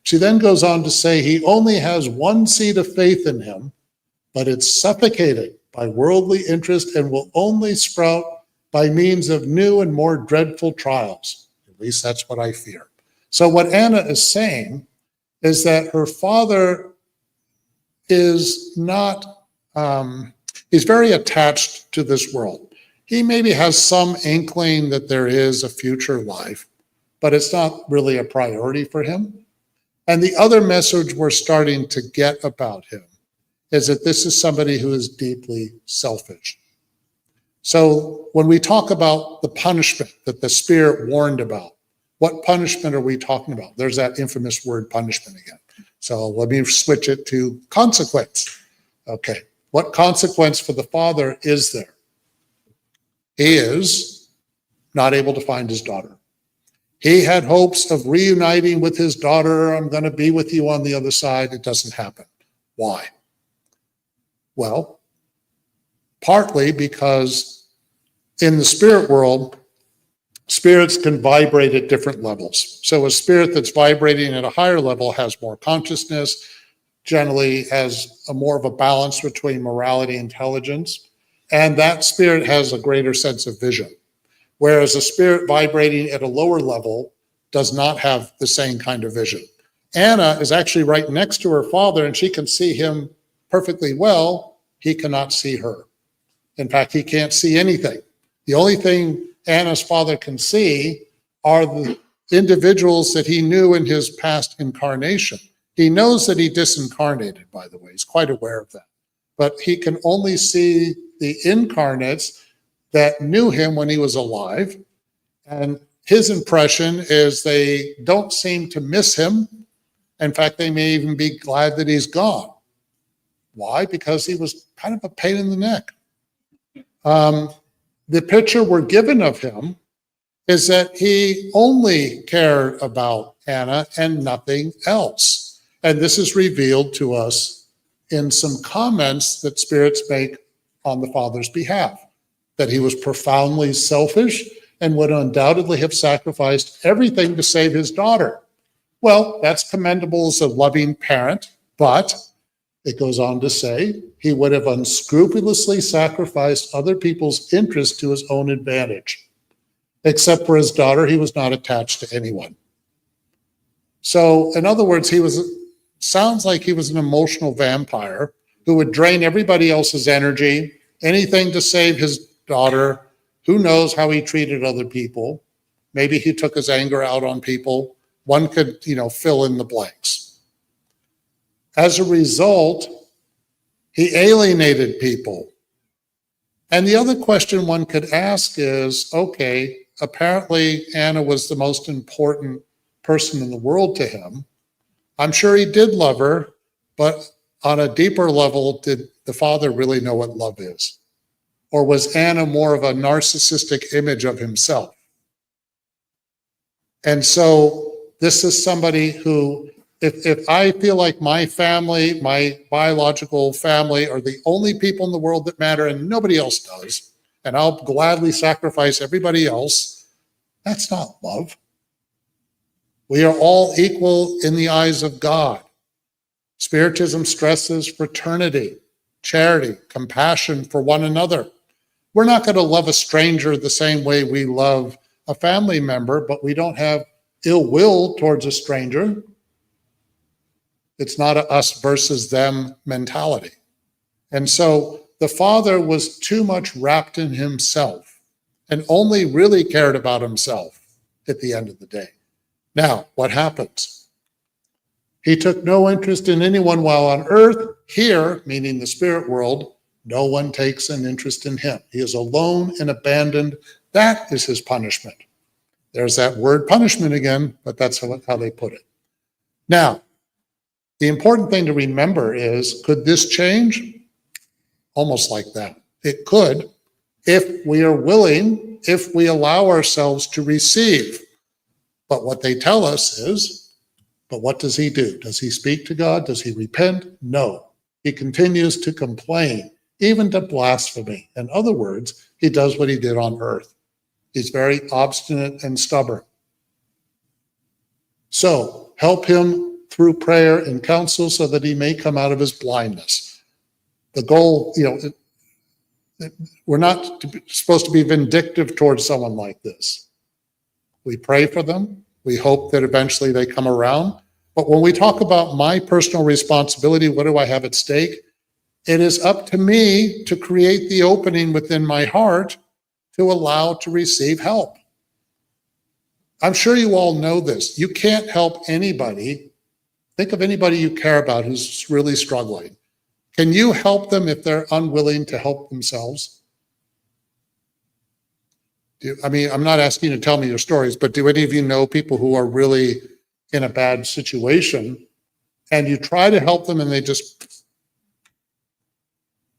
She then goes on to say he only has one seed of faith in him, but it's suffocated by worldly interest and will only sprout by means of new and more dreadful trials. At least that's what I fear. So what Anna is saying is that her father is not, he's very attached to this world. He maybe has some inkling that there is a future life, but it's not really a priority for him. And the other message we're starting to get about him is that this is somebody who is deeply selfish. So when we talk about the punishment that the Spirit warned about, what punishment are we talking about? There's that infamous word punishment again. So let me switch it to consequence. Okay, what consequence for the father is there? He is not able to find his daughter. He had hopes of reuniting with his daughter. I'm going to be with you on the other side. It doesn't happen. Why? Well, partly because in the spirit world, spirits can vibrate at different levels. So a spirit that's vibrating at a higher level has more consciousness, generally has a more of a balance between morality and intelligence, and that spirit has a greater sense of vision. Whereas a spirit vibrating at a lower level does not have the same kind of vision. Anna is actually right next to her father, and she can see him perfectly well. He cannot see her. In fact, he can't see anything. The only thing Anna's father can see are the individuals that he knew in his past incarnation. He knows that he disincarnated, by the way. He's quite aware of that. But he can only see the incarnates that knew him when he was alive. And his impression is they don't seem to miss him. In fact, they may even be glad that he's gone. Why? Because he was kind of a pain in the neck. The picture we're given of him is that he only cared about Anna and nothing else. And this is revealed to us in some comments that spirits make on the father's behalf, that he was profoundly selfish and would undoubtedly have sacrificed everything to save his daughter. Well, that's commendable as a loving parent, but it goes on to say he would have unscrupulously sacrificed other people's interests to his own advantage. Except for his daughter, he was not attached to anyone. So, in other words, sounds like he was an emotional vampire who would drain everybody else's energy, anything to save his daughter. Who knows how he treated other people? Maybe he took his anger out on people. One could, fill in the blanks. As a result, he alienated people. And the other question one could ask is, okay, apparently Anna was the most important person in the world to him. I'm sure he did love her, but on a deeper level, did the father really know what love is? Or was Anna more of a narcissistic image of himself? And so this is somebody who, if I feel like my family, my biological family, are the only people in the world that matter and nobody else does, and I'll gladly sacrifice everybody else, that's not love. We are all equal in the eyes of God. Spiritism stresses fraternity, charity, compassion for one another. We're not going to love a stranger the same way we love a family member, but we don't have ill will towards a stranger. It's not a us versus them mentality. And so the father was too much wrapped in himself and only really cared about himself at the end of the day. Now, what happens? He took no interest in anyone while on earth. Here, meaning the spirit world, no one takes an interest in him. He is alone and abandoned. That is his punishment. There's that word punishment again, but that's how they put it. Now, the important thing to remember is, could this change? Almost like that. It could, if we are willing, if we allow ourselves to receive. But what they tell us is, but what does he do? Does he speak to God? Does he repent? No. He continues to complain, even to blasphemy. In other words, he does what he did on earth. He's very obstinate and stubborn. So help him through prayer and counsel so that he may come out of his blindness. The goal, we're not supposed to be vindictive towards someone like this. We pray for them. We hope that eventually they come around. But when we talk about my personal responsibility, what do I have at stake? It is up to me to create the opening within my heart to allow to receive help. I'm sure you all know this. You can't help anybody. Think of anybody you care about who's really struggling. Can you help them if they're unwilling to help themselves? I'm not asking you to tell me your stories, but do any of you know people who are really in a bad situation and you try to help them and they just,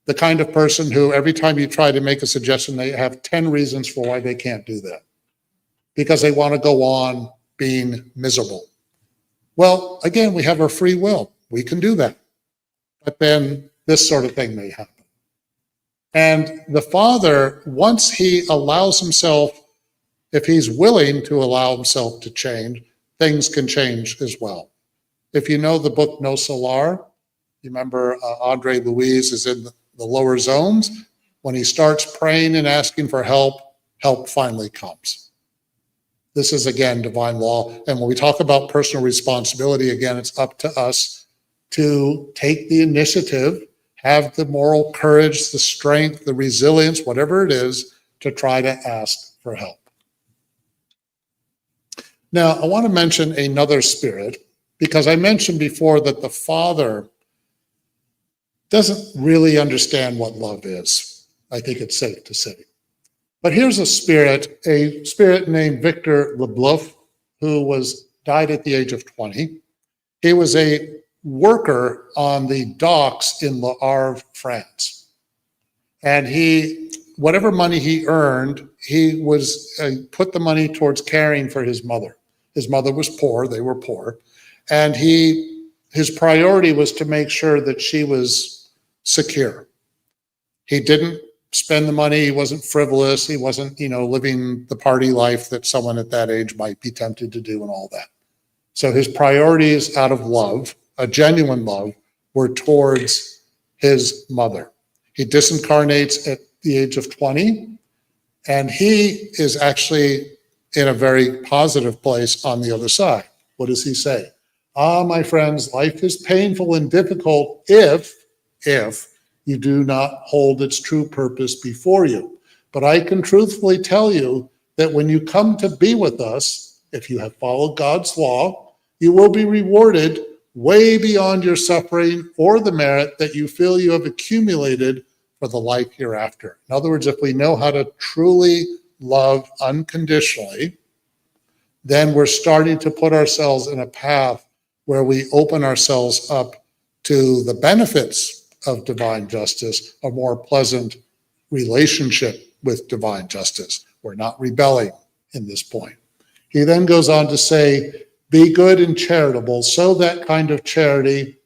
the kind of person who every time you try to make a suggestion, they have 10 reasons for why they can't do that because they want to go on being miserable. Well, again, we have our free will. We can do that. But then this sort of thing may happen. And the father, once he allows himself if he's willing to allow himself to change, things can change as well. If you know the book No Solar, you remember Andre Louise is in the lower zones. When he starts praying and asking for help, help finally comes. This is, again, divine law. And when we talk about personal responsibility, again, it's up to us to take the initiative, have the moral courage, the strength, the resilience, whatever it is, to try to ask for help. Now, I want to mention another spirit, because I mentioned before that the Father doesn't really understand what love is. I think it's safe to say. But here's a spirit named Victor Leblouf, who died at the age of 20. He was a worker on the docks in Le Havre, France. And whatever money he earned, he put the money towards caring for his mother. His mother was poor, they were poor. And his priority was to make sure that she was secure. He didn't spend the money, he wasn't frivolous, he wasn't, living the party life that someone at that age might be tempted to do and all that. So his priorities out of love, a genuine love, were towards his mother. He disincarnates at the age of 20, and he is actually in a very positive place on the other side. What does he say? My friends, life is painful and difficult if you do not hold its true purpose before you. But I can truthfully tell you that when you come to be with us, if you have followed God's law, you will be rewarded way beyond your suffering or the merit that you feel you have accumulated for the life hereafter. In other words, if we know how to truly love unconditionally, then we're starting to put ourselves in a path where we open ourselves up to the benefits of divine justice, a more pleasant relationship with divine justice. We're not rebelling in this point. He then goes on to say, be good and charitable, show that kind of charity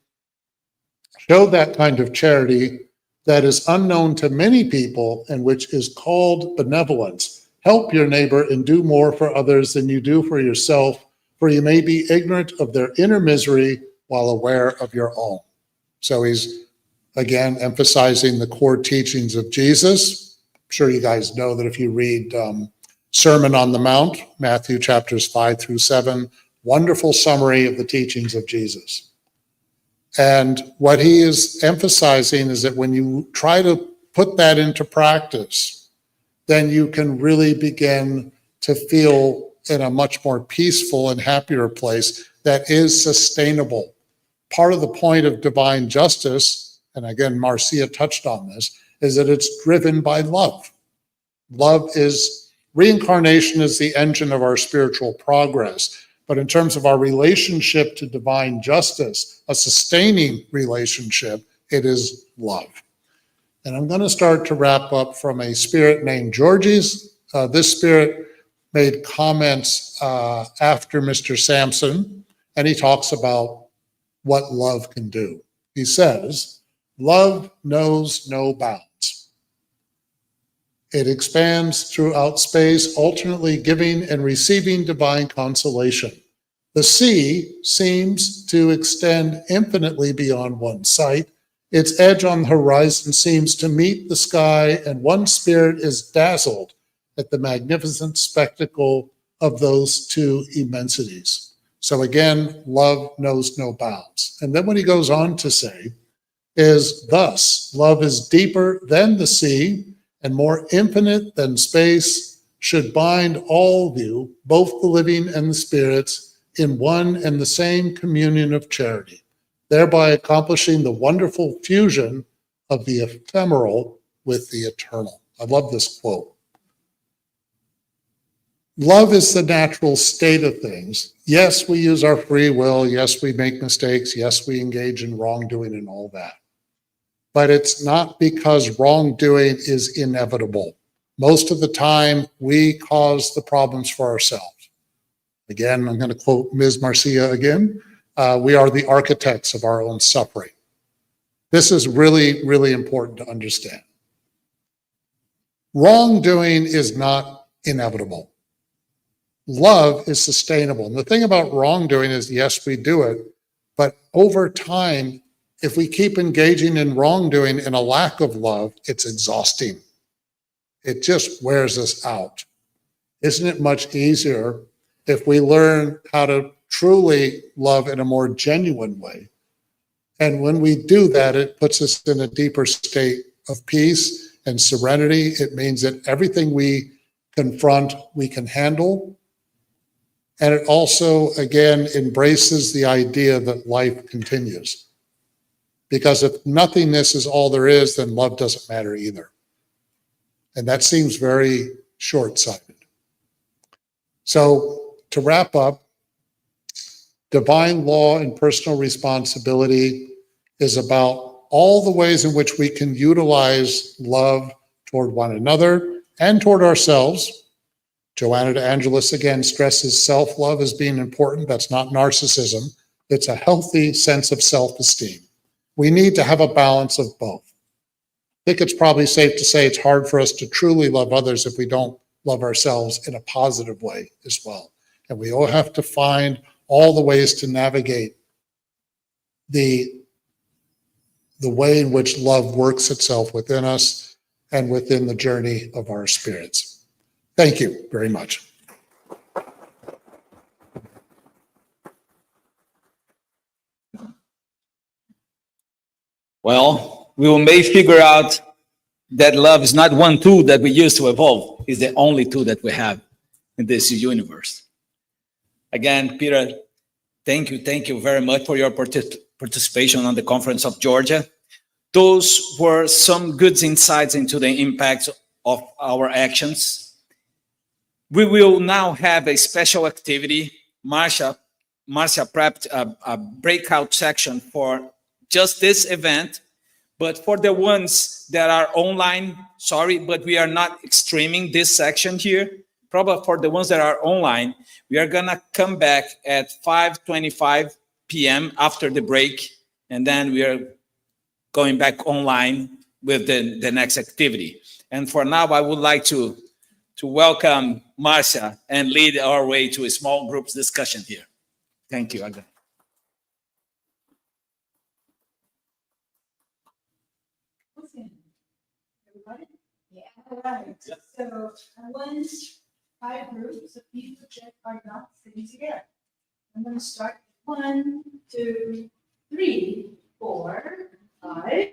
that is unknown to many people and which is called benevolence. Help your neighbor and do more for others than you do for yourself, for you may be ignorant of their inner misery while aware of your own. So he's again emphasizing the core teachings of Jesus. I'm sure you guys know that if you read Sermon on the Mount, Matthew chapters 5-7, wonderful summary of the teachings of Jesus. And what he is emphasizing is that when you try to put that into practice, then you can really begin to feel in a much more peaceful and happier place that is sustainable. Part of the point of divine justice, and again, Marcia touched on this, is that it's driven by love. Reincarnation is the engine of our spiritual progress. But in terms of our relationship to divine justice, a sustaining relationship, it is love. And I'm going to start to wrap up from a spirit named Georges. This spirit made comments after Mr. Sampson, and he talks about what love can do. He says, love knows no bounds. It expands throughout space, alternately giving and receiving divine consolation. The sea seems to extend infinitely beyond one's sight. Its edge on the horizon seems to meet the sky, and one spirit is dazzled at the magnificent spectacle of those two immensities. So again, love knows no bounds. And then what he goes on to say is, thus, love is deeper than the sea and more infinite than space, should bind all of you, both the living and the spirits, in one and the same communion of charity, thereby accomplishing the wonderful fusion of the ephemeral with the eternal. I love this quote. Love is the natural state of things. Yes, we use our free will. Yes, we make mistakes. Yes, we engage in wrongdoing and all that. But it's not because wrongdoing is inevitable. Most of the time, we cause the problems for ourselves. Again, I'm going to quote Ms. Marcia again. We are the architects of our own suffering. This is really, really important to understand. Wrongdoing is not inevitable. love is sustainable. And the thing about wrongdoing is, yes, we do it, but over time, if we keep engaging in wrongdoing and a lack of love, it's exhausting. It just wears us out. Isn't it much easier if we learn how to truly love in a more genuine way? And when we do that, it puts us in a deeper state of peace and serenity. It means that everything we confront, we can handle. And it also, again, embraces the idea that life continues. Because if nothingness is all there is, then love doesn't matter either. And that seems very short-sighted. So to wrap up, divine law and personal responsibility is about all the ways in which we can utilize love toward one another and toward ourselves. Joanna de Angelis again stresses self-love as being important. That's not narcissism. It's a healthy sense of self-esteem. We need to have a balance of both. I think it's probably safe to say it's hard for us to truly love others if we don't love ourselves in a positive way as well. And we all have to find all the ways to navigate the way in which love works itself within us and within the journey of our spirits. Thank you very much. Well, we may figure out that love is not one tool that we use to evolve. It's the only tool that we have in this universe. Again, Peter, thank you very much for your participation on the Conference of Georgia. Those were some good insights into the impact of our actions. We will now have a special activity. Marcia prepped a breakout section for just this event, but for the ones that are online, sorry, but we are not streaming this section here. Probably for the ones that are online, we are gonna come back at 5:25 p.m. after the break, and then we are going back online with the next activity. And for now, I would like to welcome Marcia and lead our way to a small groups discussion here. Thank you. Everybody? Yeah. All right. So I want 5 groups of people that are not sitting together. I'm going to start 1, 2, 3, 4, 5.